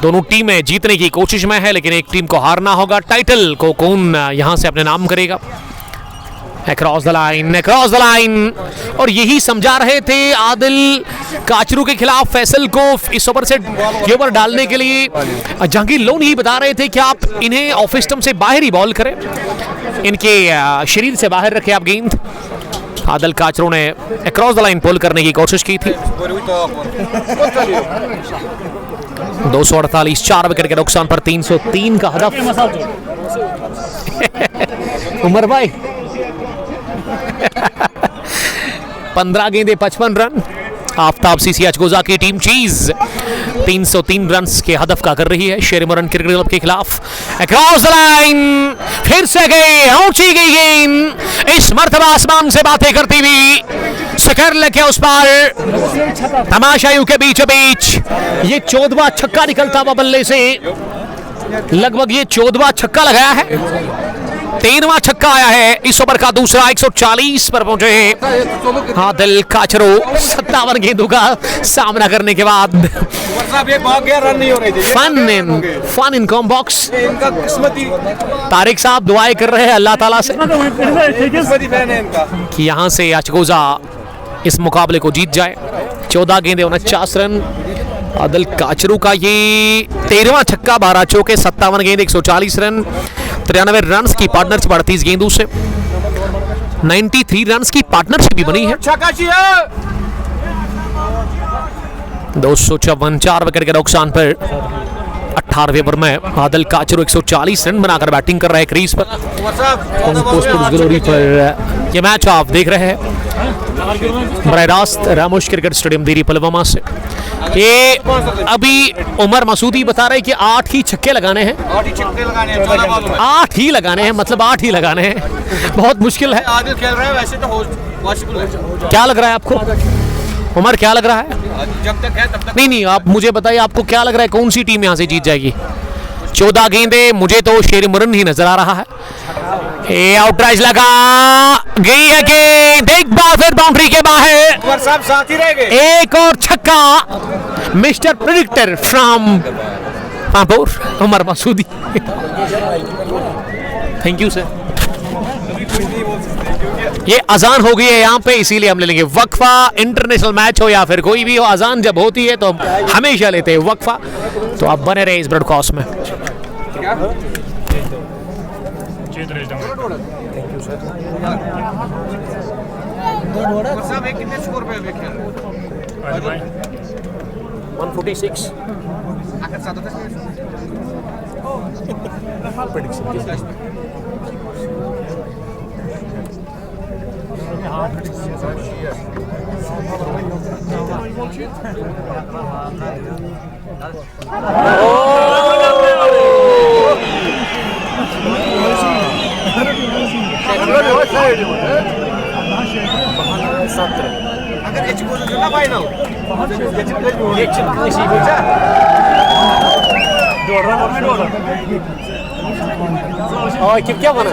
दोनों टीमें जीतने की कोशिश में है, लेकिन एक टीम को हारना होगा। टाइटल को कौन यहाँ से अपने नाम करेगा? Across the line, across the line, और यही समझा रहे थे आदिल काचरू के खिलाफ फैसल को इस ओवर से ये ओवर डालने के लिए। जहांगीर लोन ही बता रहे थे कि आप इन्हें ऑफ स्टंप से बाहर ही बॉल करें, इनके शरीर से बाहर रखें आप गेंद। आदिल काचरू ने अक्रॉस द लाइन पुल करने की कोशिश की थी। 248, 4 विकेट के नुकसान पर 303 का हदफ। उमर भाई 15 गेंदे 55 रन। आफ्ताब सीसी अचगोजा की टीम चीज 303 रन्स के हदफ का कर रही है शेर-ए-मुरन क्रिकेट क्लब के खिलाफ। अक्रॉस द लाइन, फिर से गई, ऊंची गई गेंद, इस मर्तबा आसमान से बातें करती हुई शिखर लेके उस पार तमाशाइयों के बीचों बीच। ये 14वां छक्का निकलता हुआ बल्ले से, लगभग ये 14वां छक्का लगाया है। 13वां छक्का आया है इस ओवर का दूसरा। 140 पर पहुंचे हैं आदिल काचरू 57 गेंदों का सामना करने के बाद। रन नहीं हो रही थी। फन इन कॉम बॉक्स। इनका किस्मती तारिक साहब दुआएं कर रहे हैं अल्लाह ताला से किस्मती फैन है इनका कि यहाँ से अचगोजा इस मुकाबले को जीत जाए। 14 गेंदे 49 रन। आदिल काचरू का ये 13वां छक्का, 12 चौके, 57 गेंद, 140 रन, 93 रन की पार्टनरशिप 38 गेंदों से। 93 रन की पार्टनरशिप भी बनी है। 254, 4 विकेट के नुकसान पर 18वें ओवर में आदिल काचरू 140 रन बनाकर बैटिंग कर रहे हैं क्रीज पर। ग्लोरी पर ये मैच आप देख रहे हैं बराह रास्त रामोश क्रिकेट स्टेडियम देरी पुलवामा से। ये अभी उमर मसूदी बता रहे कि 8 ही छक्के लगाने हैं। 8 ही लगाने हैं, मतलब 8 ही लगाने हैं। बहुत मुश्किल है। आदिल खेल रहा है, वैसे तो पॉसिबल है। क्या लग रहा है आपको उमर, क्या लग रहा है? जब तक है तब तक नहीं, आप मुझे बताइए आपको क्या लग रहा है, कौन सी टीम यहाँ से जीत जाएगी? 14 गेंदे, मुझे तो शेर-ए-मुरन ही नजर आ रहा है। आउटराइज लगा गई है गेंद, एक बार फिर बाउंड्री के बाहर। साहब साथ ही रह गए। एक और छक्का, mister predictor from Pampore Umar Masoodi. Thank you sir. ये अजान हो गई है यहाँ पे, इसीलिए हम ले लेंगे वक्फा। इंटरनेशनल मैच हो या फिर कोई भी हो, अजान जब होती है तो हम हमेशा लेते हैं वक्फा। तो आप बने रहे इस ब्रॉडकास्ट में। साहब कितने स्कोर पे खेल रहे हैं? 146। अगर एच को ना फाइनल क्या बना?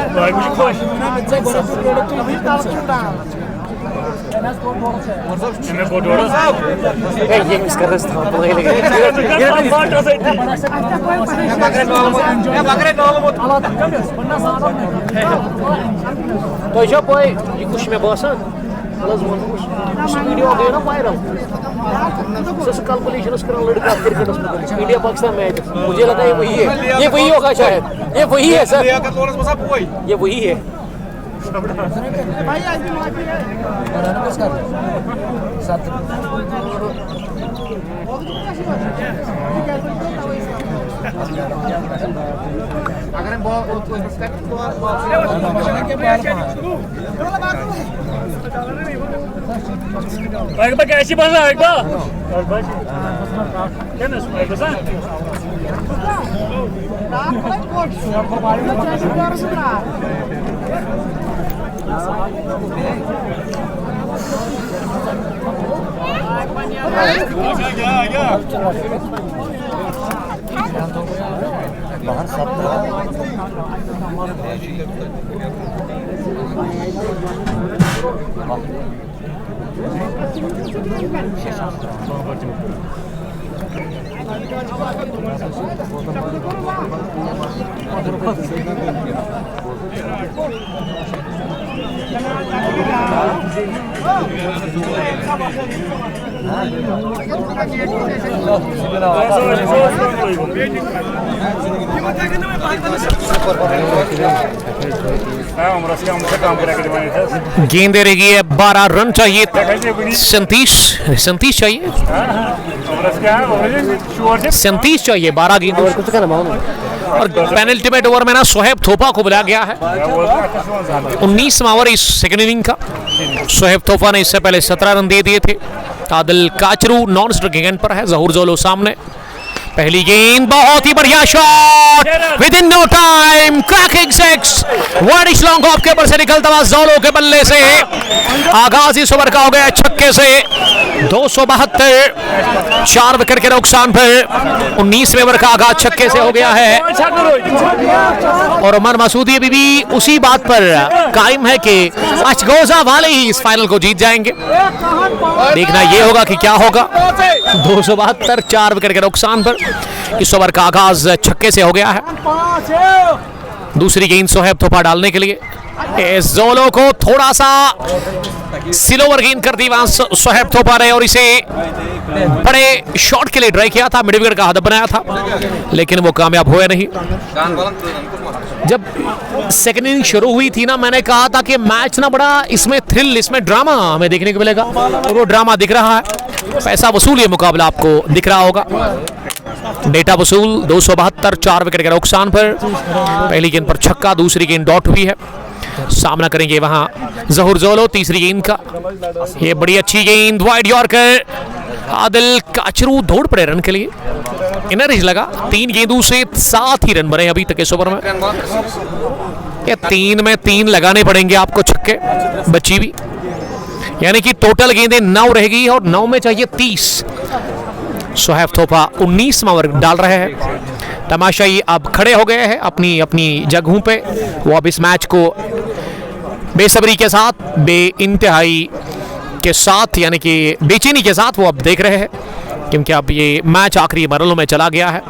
ये मिस कर तो ये कुछ में बसान वीडियो गई ना वायरल। कैलकुलेशन लड़का क्रिकेट इंडिया पाकिस्तान मैच, मुझे लगा ये वही है, ये वही होगा शायद, ये वही है सर, ये वही है। एक बार कैसी बना एक बार क्या ना एक बार गेंद दे रही है 12 रन चाहिए, 37 चाहिए, 37 चाहिए 12 गेंद। और पेनल्टीमेट ओवर में ना सोहेब थोपा को बुलाया गया है। 19वां ओवर इस सेकंड इनिंग का। सोहेब थोपा ने इससे पहले 17 रन दे दिए थे। Adil Kachru non striking and पर है। जहूर जोलो सामने। पहली गेंद बहुत ही बढ़िया shot, within no time cracking six, वर्डिश लॉन्ग ऑफ के ऊपर से निकलता हुआ जोलो के बल्ले से। आगाज इस ओवर का हो गया छक्के से। 272, 4 विकेट के नुकसान पर 19वें ओवर का आगाज छक्के से हो गया है। और उमर मसूदी अभी भी उसी बात पर कायम है कि अचगोजा वाले ही इस फाइनल को जीत जाएंगे। देखना यह होगा कि क्या होगा। 272, 4 विकेट के नुकसान पर इस ओवर का आगाज छक्के से हो गया है। दूसरी गेंद सोहेब थोपा डालने के लिए। इस जोलो को थोड़ा सा स्लोवर गेंद कर दी वहां सोहेब थोपा ने और इसे बड़े शॉट के लिए ट्राई किया था। मिड विकेट का हदफ बनाया था, लेकिन वो कामयाब हुए नहीं। जब सेकंड इनिंग शुरू हुई थी ना, मैंने कहा था कि मैच ना बड़ा इसमें थ्रिल, इसमें ड्रामा हमें देखने को मिलेगा, और वो ड्रामा दिख रहा है। पैसा वसूल ये मुकाबला आपको दिख रहा होगा। डेटा वसूल 272, 4 विकेट के नुकसान पर। पहली गेंद पर छक्का, दूसरी गेंद डॉट हुई है। सामना करेंगे वहां जहूर जोलो तीसरी गेंद का। ये बड़ी अच्छी गेंद वाइड यॉर्कर। आदिल काचरू दौड़ पड़े रन के लिए। इनर हिज लगा। 3 गेंदों से 7 ही रन बने अभी तक इस ओवर में। ये 3 में 3 लगाने पड़ेंगे आपको छक्के, बची भी, यानी कि टोटल गेंदें 9 रहेगी और 9 में चाहिए 30। सोहेब थोपा 19वां ओवर डाल रहे हैं। तमाशाई अब खड़े हो गए हैं अपनी अपनी जगहों पे। वो अब इस मैच को बेसब्री के साथ, बेइंतहाई के साथ, यानी कि बेचैनी के साथ वो अब देख रहे हैं, क्योंकि अब ये मैच आखिरी मरहलों में चला गया है।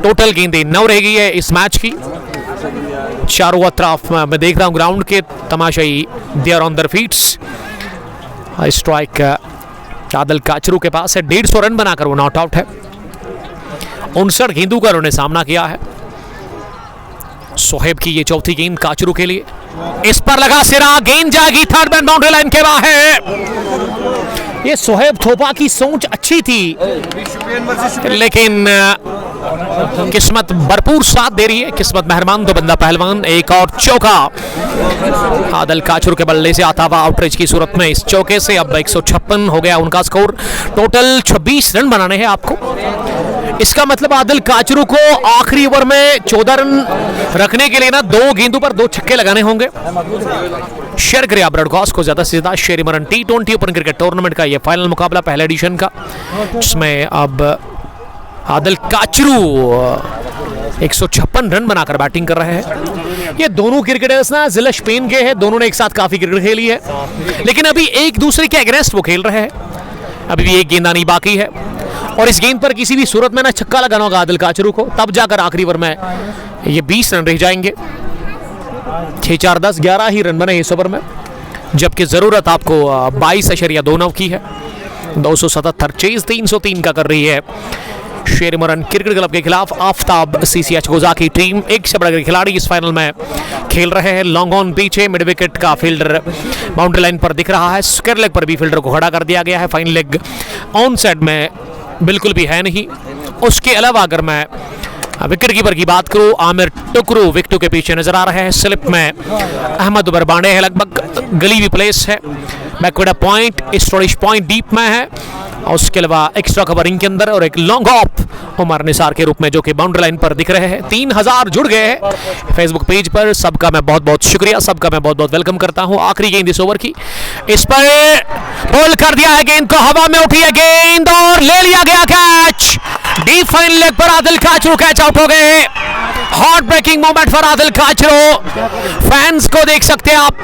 टोटल गेंदें 9 रह गई है इस मैच की। चारों तरफ मैं देख रहा हूँ ग्राउंड के तमाशाई they are on their feets. Strike Adil Kachroo के पास है। 150 रन बनाकर वो नॉट आउट है। 59 गेंदों का उन्होंने सामना किया है। सोहेब की ये चौथी गेंद काचरू के लिए। इस पर लगा सिरा, गेंद जाएगी थर्ड मैन बाउंड्री लाइन के बाहर। ये सोहेब थोपा की सोच अच्छी थी, लेकिन किस्मत भरपूर साथ दे रही है। किस्मत मेहरबान तो बंदा पहलवान। एक और चौका आदिल काचरू के बल्ले से आता हुआ आउटरीच की सूरत में। इस चौके से अब 156 हो गया उनका स्कोर। टोटल 26 रन बनाने हैं आपको। इसका मतलब आदिल काचरू को आखिरी ओवर में 14 रन रखने के लिए ना 2 गेंदों पर 2 छक्के लगाने होंगे। शेयर करिए आप ब्रॉडकास्ट को ज्यादा से ज्यादा। शेर मरन T20 ओपन क्रिकेट टूर्नामेंट का ये फाइनल मुकाबला पहले एडिशन का, जिसमें अब आदिल काचरू 156 रन बनाकर बैटिंग कर रहे हैं। ये दोनों क्रिकेटर्स ना जिला स्पेन के हैं। दोनों ने एक साथ काफी क्रिकेट खेली है, लेकिन अभी एक दूसरे के अगेंस्ट वो खेल रहे हैं। अभी भी एक गेंद आनी बाकी है, और इस गेंद पर किसी भी सूरत में ना छक्का लगाना होगा आदिल काचरू को, तब जाकर आखिरी ओवर में ये 20 रन रह जाएंगे। 6, 4, 10, 11 ही रन बने इस ओवर में, जबकि जरूरत आपको 22.29 की है। 277 चेज 303 का कर रही है शेर मरन क्रिकेट क्लब के खिलाफ आफ्ताब CCH गोजा की टीम। एक से बढ़कर खिलाड़ी इस फाइनल में खेल रहे हैं। लॉन्ग ऑन पीछे मिड विकेट का फील्डर बाउंड्री लाइन पर दिख रहा है। स्क्वायर लेग पर भी फील्डर को खड़ा कर दिया गया है। फाइन लेग ऑन साइड में बिल्कुल भी है नहीं। उसके अलावा अगर मैं विकेट कीपर की बात करूं, आमिर टुकरू विकेटों के पीछे नजर आ रहे हैं। स्लिप में अहमद उमर बांडे है, लगभग गली हुई प्लेस है। Backward point storage point deep में है, और उसके अलावा एक्स्ट्रा कवरिंग के अंदर, और एक लॉन्ग ऑफ उमर निसार के रूप में जो कि बाउंड्री लाइन पर दिख रहे हैं। 3000 जुड़ गए हैं फेसबुक पेज पर। सबका मैं बहुत बहुत शुक्रिया, सबका मैं बहुत बहुत वेलकम करता हूं। आखिरी गेंद इस ओवर की, इस पर होल्ड कर दिया है गेंद को, हवा में उठी है गेंद और ले लिया गया कैच। डीप फाइन लेग पर आदिल काचरू कैच आउट हो गए। Heart breaking moment for Adil Kachru. Fans को देख सकते हैं आप,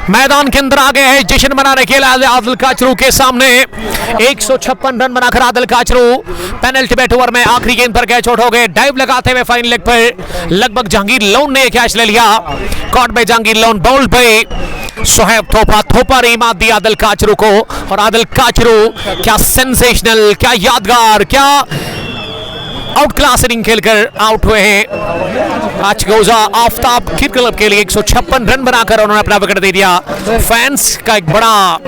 मैदान के अंदर आ गए हैं जश्न मनाने के लिए आदिल काचरू के सामने। 156 रन बनाकर आदिल काचरू पेनल्टी ओवर में आखिरी गेंद पर कैच आउट हो गए। डाइव लगाते हुए फाइन लेग पर लगभग जहांगीर लोन ने कैच ले लिया। कॉट पे जहांगीर लोन, बाउल्ड पे सोहेब थोपा ने मात दी आदिल काचरू को। और आदिल काचरू क्या सेंसेशनल, क्या यादगार, क्या आउट क्लास इनिंग खेलकर आउट हुए हैं। आज गोजा आफ्ताब क्रिकेट क्लब के लिए 156 रन बनाकर उन्होंने अपना विकेट दे दिया। फैंस का एक बड़ा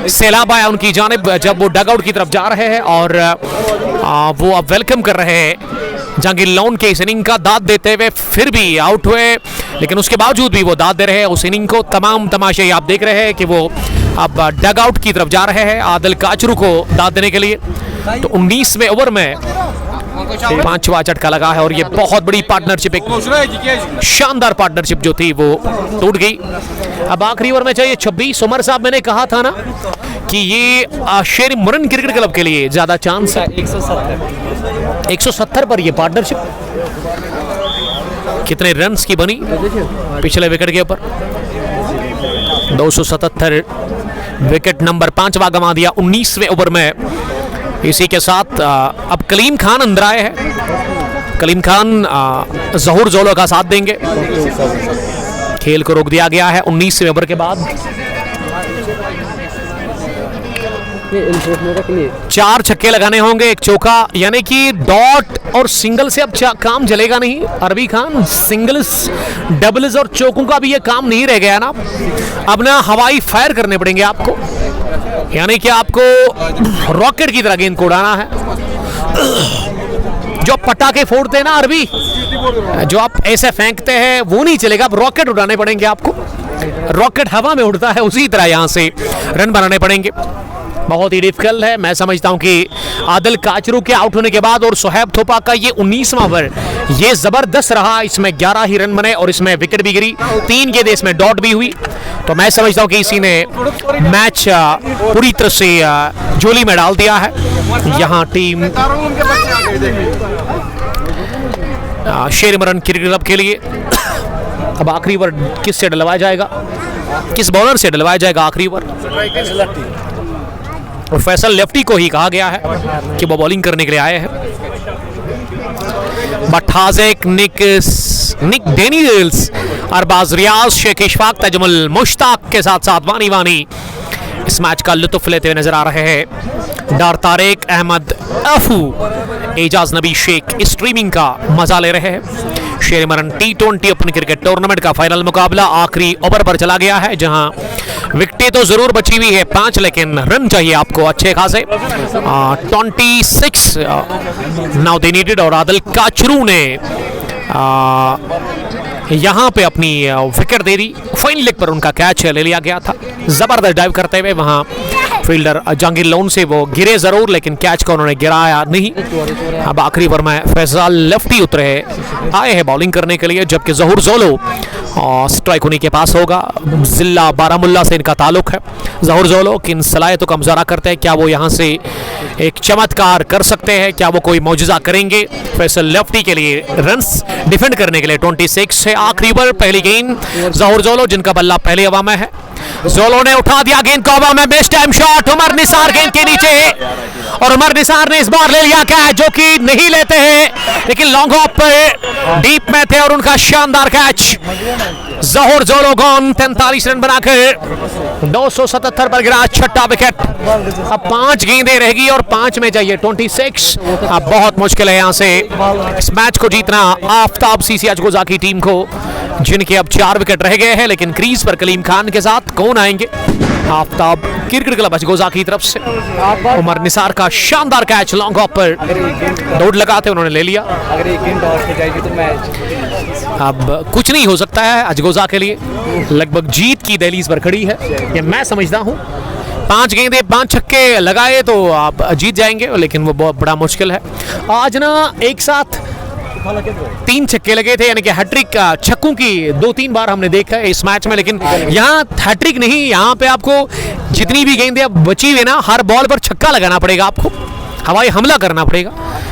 सैलाब आया उनकी जानिब जब वो डगआउट की तरफ जा रहे हैं और वो अब वेलकम कर रहे हैं जहांगीर लोन के इस इनिंग का दाद देते हुए। फिर भी आउट हुए लेकिन उसके बावजूद भी वो दाद दे रहे हैं उस इनिंग को। तमाम तमाशे आप देख रहे हैं कि वो अब डगआउट की तरफ जा रहे हैं आदिल काचरू को दाद देने के लिए। तो 19वें ओवर में 5वां झटका लगा है और ये बहुत बड़ी पार्टनरशिप, एक शानदार पार्टनरशिप जो थी वो टूट गई। अब आखिरी ओवर में चाहिए 26। उमर साहब, मैंने कहा था ना कि ये शेर मुरन क्रिकेट क्लब के लिए ज्यादा चांस है। 170 पर ये पार्टनरशिप कितने रन्स की बनी पिछले विकेट के ऊपर? 277। विकेट नंबर 5वां गंवा दिया 19वें ओवर में। इसी के साथ अब कलीम खान अंदर आए हैं। कलीम खान जहूर जोलो का साथ देंगे। खेल को रोक दिया गया है 19वें ओवर के बाद। 4 छक्के लगाने होंगे, 1 चौका, यानी कि डॉट और सिंगल से अब काम चलेगा नहीं। अरबी खान, सिंगल्स, डबल्स और चौकों का भी ये काम नहीं रह गया ना। अब ना हवाई फायर करने पड़ेंगे आपको, यानी कि आपको रॉकेट की तरह गेंद को उड़ाना है। जो पटाखे फोड़ते हैं ना अरबी, जो आप ऐसे फेंकते हैं वो नहीं चलेगा, अब रॉकेट उड़ाने पड़ेंगे आपको। रॉकेट हवा में उड़ता है उसी तरह यहां से रन बनाने पड़ेंगे। बहुत ही डिफिकल्ट है। मैं समझता हूं कि आदिल काचरू के आउट होने के बाद और सोहेब थोपा का ये 19वां ओवर ये जबरदस्त रहा। इसमें 11 ही रन बने और इसमें विकेट भी गिरी, 3 गेंदें इसमें डॉट भी हुई। तो मैं समझता हूं कि इसी ने मैच पूरी तरह से झोली में डाल दिया है। यहां team Sher Muran cricket club के लिए अब आखिरी ओवर किससे डलवाया जाएगा, किस बॉलर से डलवाया जाएगा आखिरी ओवर? और फैसल लेफ्टी को ही कहा गया है कि वो बॉलिंग करने के लिए आए हैं। बट्टाजेक, निक डेनियल्स, अरबाज रियाज, शेख इशफाक, तजमुल मुश्ताक के साथ साथ वानी वानी इस मैच का लुत्फ लेते हुए नजर आ रहे हैं। डार तारिक, अहमद अफू, एजाज नबी शेख स्ट्रीमिंग का मजा ले रहे हैं। शेर Muran T20 open cricket tournament का फाइनल मुकाबला आखिरी ओवर पर चला गया है, जहां विकेटें तो जरूर बची हुई है 5, लेकिन रन चाहिए आपको अच्छे खासे। 26 नाउ दे नीडेड और आदिल काचरू ने यहां पे अपनी विकेट दे दी। फाइन लेग पर उनका कैच ले लिया गया था। जबरदस्त डाइव करते हुए वहां फील्डर जहांगीर लोन से वो गिरे जरूर, लेकिन कैच को उन्होंने गिराया नहीं। अब आखिरी ओवर में फैसल लेफ्टी उतरे आए हैं बॉलिंग करने के लिए, जबकि जहूर जोलो स्ट्राइक उन्हीं के पास होगा। जिला बारामुल्ला से इनका ताल्लुक है। जहूर जोलो किन सलाहियतों का मुजाहरा करते हैं, क्या वो यहाँ से एक चमत्कार कर सकते हैं, क्या वो कोई मौजूदा करेंगे? फैसल लेफ्टी के लिए रन्स डिफेंड करने के लिए 26 है आखिरी ओवर। पहली गेंद जहूर जोलो, जिनका बल्ला पहली हवा में है। जोलो ने उठा दिया गेंद को हवा में, best time shot, Umar Nisar गेंद के नीचे, और उमर निसार ने इस बार ले लिया कैच, जो कि नहीं लेते हैं लेकिन लॉन्ग हॉप पर डीप में थे और उनका शानदार कैच। जहूर जोलो गॉन 43 रन बनाकर 277 पर गिरा 6ठा विकेट। अब 5 गेंदें रहेगी और 5 में चाहिए 26। अब बहुत मुश्किल है यहां से इस मैच को जीतना आफ्ताब सीसी अजगोजा की टीम को, जिनके अब 4 विकेट रह गए हैं। लेकिन क्रीज पर कलीम खान के साथ कौन आएंगे? आफ्ताब क्रिकेट क्लब अजगोजा की तरफ से उमर निसार का शानदार कैच लॉन्ग हॉप पर दौड़ लगाते उन्होंने ले लिया। अगर एक गेंद और हो जाएगी तो मैच अब कुछ नहीं हो सकता है अजगोजा के लिए, लगभग जीत की दहलीज पर खड़ी है ये मैं समझता हूँ। 5 गेंदे 5 छक्के लगाए तो आप जीत जाएंगे, लेकिन वो बहुत बड़ा मुश्किल है। आज ना एक साथ 3 छक्के लगे थे, यानी कि हैट्रिक छक्कों की 2-3 बार हमने देखा है इस मैच में, लेकिन यहाँ हैट्रिक नहीं, यहाँ पे आपको जितनी भी गेंदें बची हुई ना हर बॉल पर छक्का लगाना पड़ेगा आपको। हवाई हमला करना पड़ेगा,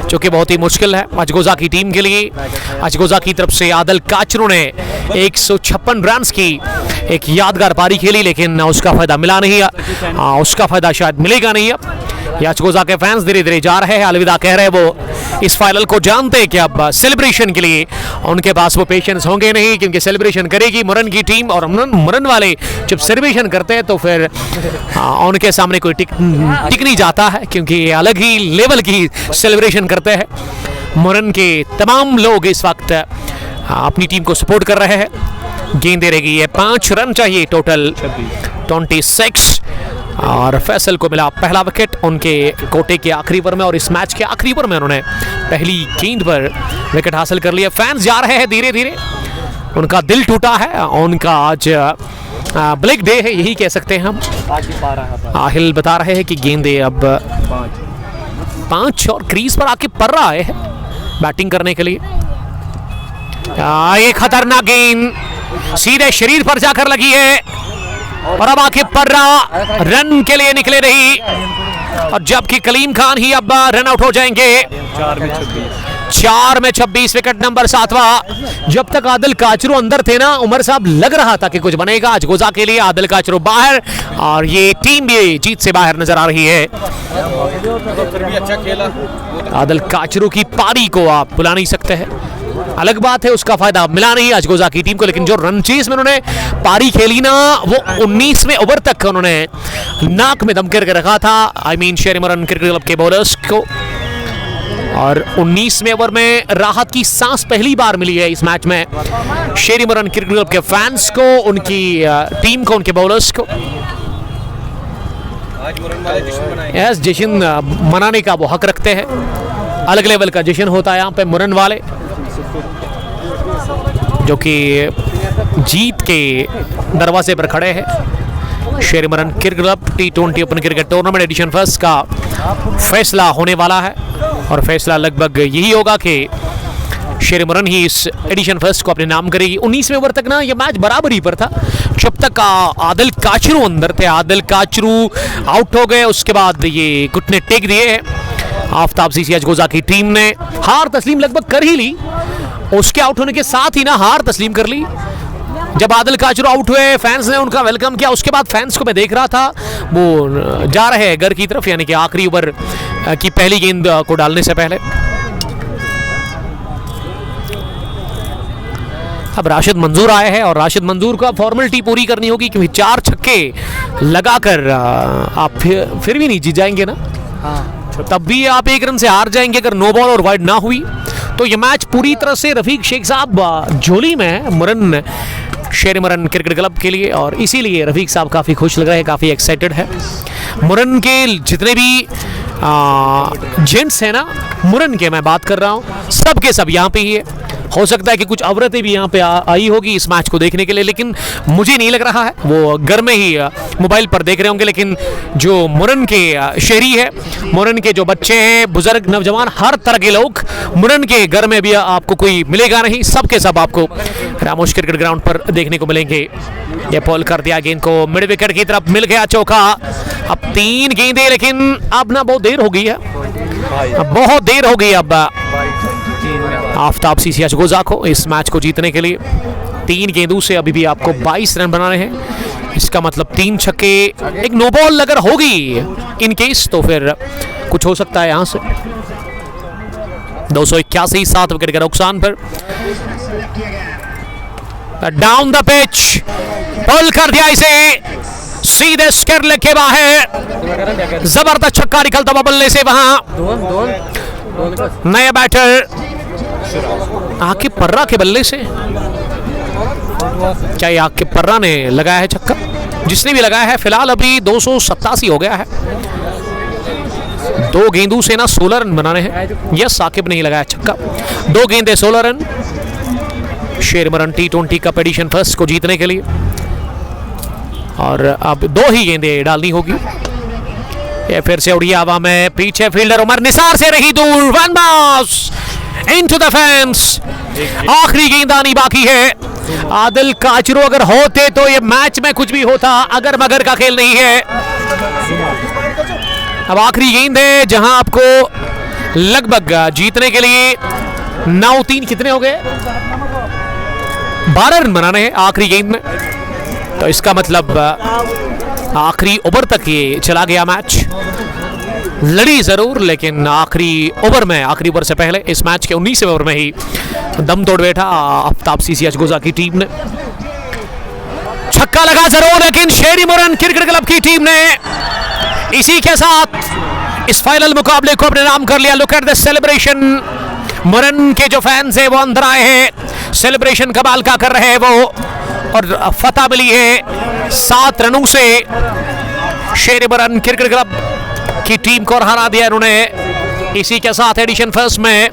जो कि बहुत ही मुश्किल है अचगोजा की टीम के लिए। अचगोजा की तरफ से आदिल काचरू ने 156 रन की एक यादगार पारी खेली, लेकिन उसका फायदा मिला नहीं, उसका फायदा शायद मिलेगा नहीं। अब अचगोजा के फैंस धीरे धीरे जा रहे हैं, अलविदा कह रहे हैं। वो इस फाइनल को जानते हैं कि अब सेलिब्रेशन के लिए उनके पास वो पेशेंस होंगे नहीं, क्योंकि सेलिब्रेशन करेगी मुरन की टीम, और मुरन वाले जब सेलिब्रेशन करते हैं तो फिर उनके सामने कोई टिक नहीं जाता है, क्योंकि अलग ही लेवल की सेलिब्रेशन करते हैं। मुरन के तमाम लोग इस वक्त अपनी टीम को सपोर्ट कर रहे हैं। गेंद दे रहेगी है 5 रन चाहिए टोटल 26, और फैसल को मिला पहला विकेट उनके कोटे के आखिरी ओवर में, और इस मैच के आखिरी ओवर में उन्होंने पहली गेंद पर विकेट हासिल कर लिया। फैंस जा रहे हैं धीरे धीरे, उनका दिल टूटा है, उनका आज ब्लैक डे है यही कह सकते हैं हम। आहिल बता रहे हैं कि गेंदे अब 5 और क्रीज पर आके पर रहा है बैटिंग करने के लिए। ये खतरनाक गेंद सीधे शरीर पर जाकर लगी है, और अब आके पर्रा रन के लिए निकले नहीं, और जबकि कलीम खान ही अब रन आउट हो जाएंगे। 4 में 26 विकेट नंबर 7वां। जब तक आदिल काचरू अंदर थे ना, उमर साहब लग रहा था कि कुछ बनेगा अचगोजा के लिए। आदिल काचरू बाहर, और ये टीम भी जीत से बाहर नजर आ रही है। अच्छा खेला। आदिल काचरू की पारी को आप बुला नहीं सकते हैं, अलग बात है उसका फायदा मिला नहीं अचगोजा की टीम को, लेकिन जो रन चेस में उन्होंने पारी खेली ना, वो 19वें ओवर तक उन्होंने नाक में दम करके रखा था। आई मीन शेरिमरन क्रिकेट क्लब के बॉलर्स को, और 19वें ओवर में राहत की सांस पहली बार मिली है इस मैच में शेरिमरन क्रिकेट क्लब के फैंस को, उनकी टीम को, उनके बॉलर्स को। यस, जश्न मनाने का वो हक रखते हैं, अलग लेवल का जश्न होता है यहाँ पे। मुरन वाले जो कि जीत के दरवाजे पर खड़े हैं। Sherimaran cricket club T20 open cricket tournament edition first का फैसला होने वाला है, और फैसला लगभग यही होगा कि शेरिमरन ही इस एडिशन फर्स्ट को अपने नाम करेगी। 19वें ओवर तक ना ये मैच बराबरी पर था, जब तक आदिल काचरू अंदर थे। आदिल काचरू आउट हो गए, उसके बाद ये घुटने टेक दिए हैं। आफ्ताब सीसी अचगोजा की टीम ने हार तस्लीम लगभग कर ही ली, उसके आउट होने के साथ ही ना हार तस्लीम कर ली। जब आदिल काचरू आउट हुए, फैंस ने उनका वेलकम किया। उसके बाद फैंस को मैं देख रहा था, वो जा रहे हैं घर की तरफ, यानी कि आखिरी ओवर की पहली गेंद को डालने से पहले। अब राशिद मंजूर आए हैं, और राशिद मंजूर का फॉर्मेलिटी पूरी करनी होगी, क्योंकि 4 छक्के लगाकर आप फिर भी नहीं जीत जाएंगे ना। तब भी आप 1 रन से हार जाएंगे अगर नो बॉल और वाइड ना हुई। तो ये मैच पूरी तरह से रफीक शेख साहब झोली में है मुरन शेरिमरन क्रिकेट क्लब के लिए, और इसीलिए रफीक साहब काफ़ी खुश लग रहे हैं, काफ़ी एक्साइटेड है। मुरन के जितने भी जेंट्स हैं ना, मुरन के मैं बात कर रहा हूँ, सब के सब यहाँ पे ही है। हो सकता है कि कुछ औरतें भी यहाँ पे आई होगी इस मैच को देखने के लिए, लेकिन मुझे नहीं लग रहा है, वो घर में ही मोबाइल पर देख रहे होंगे। लेकिन जो मुरन के शहरी है, मुरन के जो बच्चे हैं, बुजुर्ग, नौजवान, हर तरह के लोग मुरन के घर में भी आपको कोई मिलेगा नहीं, सब के सब आपको रामोश क्रिकेट ग्राउंड पर देखने को मिलेंगे। ये बॉल कर दिया गेंद को मिड विकेट की तरफ, मिल गया चौका। अब 3 गेंदें, लेकिन अब ना बहुत देर हो गई है, बहुत देर हो गई अब आफ्ताब सीसी अचगोजा को इस मैच को जीतने के लिए। 3 गेंदों से अभी भी आपको 22 रन बनाने हैं। इसका मतलब 3 छक्के, एक नो बॉल अगर होगी इन केस तो फिर कुछ हो सकता है यहाँ से। 281, 7 विकेट के नुकसान पर। डाउन द पिच, पुल कर दिया इसे सीधे स्क्वायर लेग के बाहर। जबरदस्त छक्का निकलता हुआ बल्ले से वहां। नया बैटर आके पर्रा के बल्ले से, क्या ये आके पर्रा ने लगाया है छक्का? जिसने भी लगाया है फिलहाल अभी 287 हो गया है। 2 गेंदों से ना 16 रन बनाने हैं। यस, साकिब ने ही लगाया छक्का। 2 गेंदे 16 run Sherimaran T20 cup edition first को जीतने के लिए। और अब 2 ही गेंदे डालनी होगी। ये फिर से उड़ी हवा में, पीछे फील्डर उमर निसार से रही दूर, one bounce into the fence. आखिरी गेंद आनी बाकी है। आदिल काचरू अगर होते तो ये मैच में कुछ भी होता, अगर मगर का खेल नहीं है। अब आखिरी गेंद है जहां आपको लगभग जीतने के लिए 9-3 कितने हो गए, 12 रन बनाने हैं आखिरी गेंद में। तो इसका मतलब आखिरी ओवर तक ये चला गया मैच। लड़ी जरूर, लेकिन आखिरी ओवर में, आखिरी ओवर से पहले इस मैच के 19वें ओवर में ही दम तोड़ बैठा आफ्ताब सीसी अचगोजा की टीम ने। छक्का लगा जरूर, लेकिन शेरी मुरन क्रिकेट क्लब की टीम ने इसी के साथ इस फाइनल मुकाबले को अपने नाम कर लिया। Look at the celebration. Muran के जो फैंस हैं वो अंदर आए हैं, सेलिब्रेशन कमाल का कर रहे हैं वो, और फतह मिली है 7 रनों से शेर मुरन क्रिकेट क्लब की टीम को हरा दिया इन्होंने। इसी के साथ एडिशन फर्स्ट में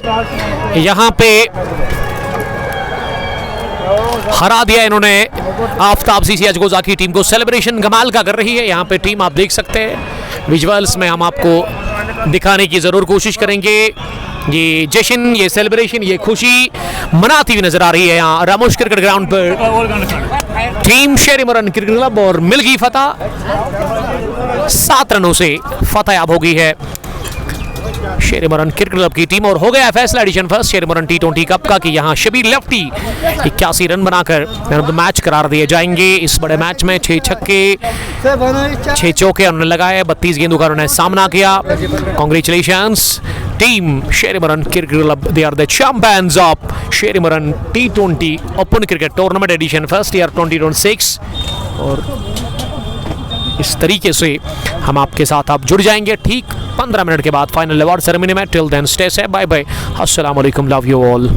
यहां पे हरा दिया इन्होंने आफ्ताब सीसी अचगोजा की टीम को। सेलिब्रेशन कमाल का कर रही है यहाँ पे टीम, आप देख सकते हैं विजुअल्स में, हम आपको दिखाने की जरूर कोशिश करेंगे। ये जश्न, ये सेलिब्रेशन, ये खुशी मनाती हुई नजर आ रही है यहाँ रामोश क्रिकेट ग्राउंड पर team Sher Muran cricket club, और मिल गई फतह। 7 रनों से फतह याब हो गई है शेर मुरन क्रिकेट क्लब की टीम, और हो गया फैसला एडिशन फर्स्ट शेर मुरन T20 कप का कि यहाँ शबीर लेफ्टी 81 रन बनाकर मैन ऑफ द मैच करार दिए जाएंगे। इस बड़े मैच में 6 छक्के 6 चौके उन्होंने लगाए, 32 गेंदों का उन्होंने सामना किया। Congratulations team Sher Muran cricket club, they are the champions of Sher Muran T20 open cricket tournament edition first year 2026। और इस तरीके से हम आपके साथ आप जुड़ जाएंगे ठीक 15 मिनट के बाद फाइनल अवार्ड सेरेमनी में। Till then stay safe, bye bye, अस्सलाम वालेकुम, लव यू ऑल।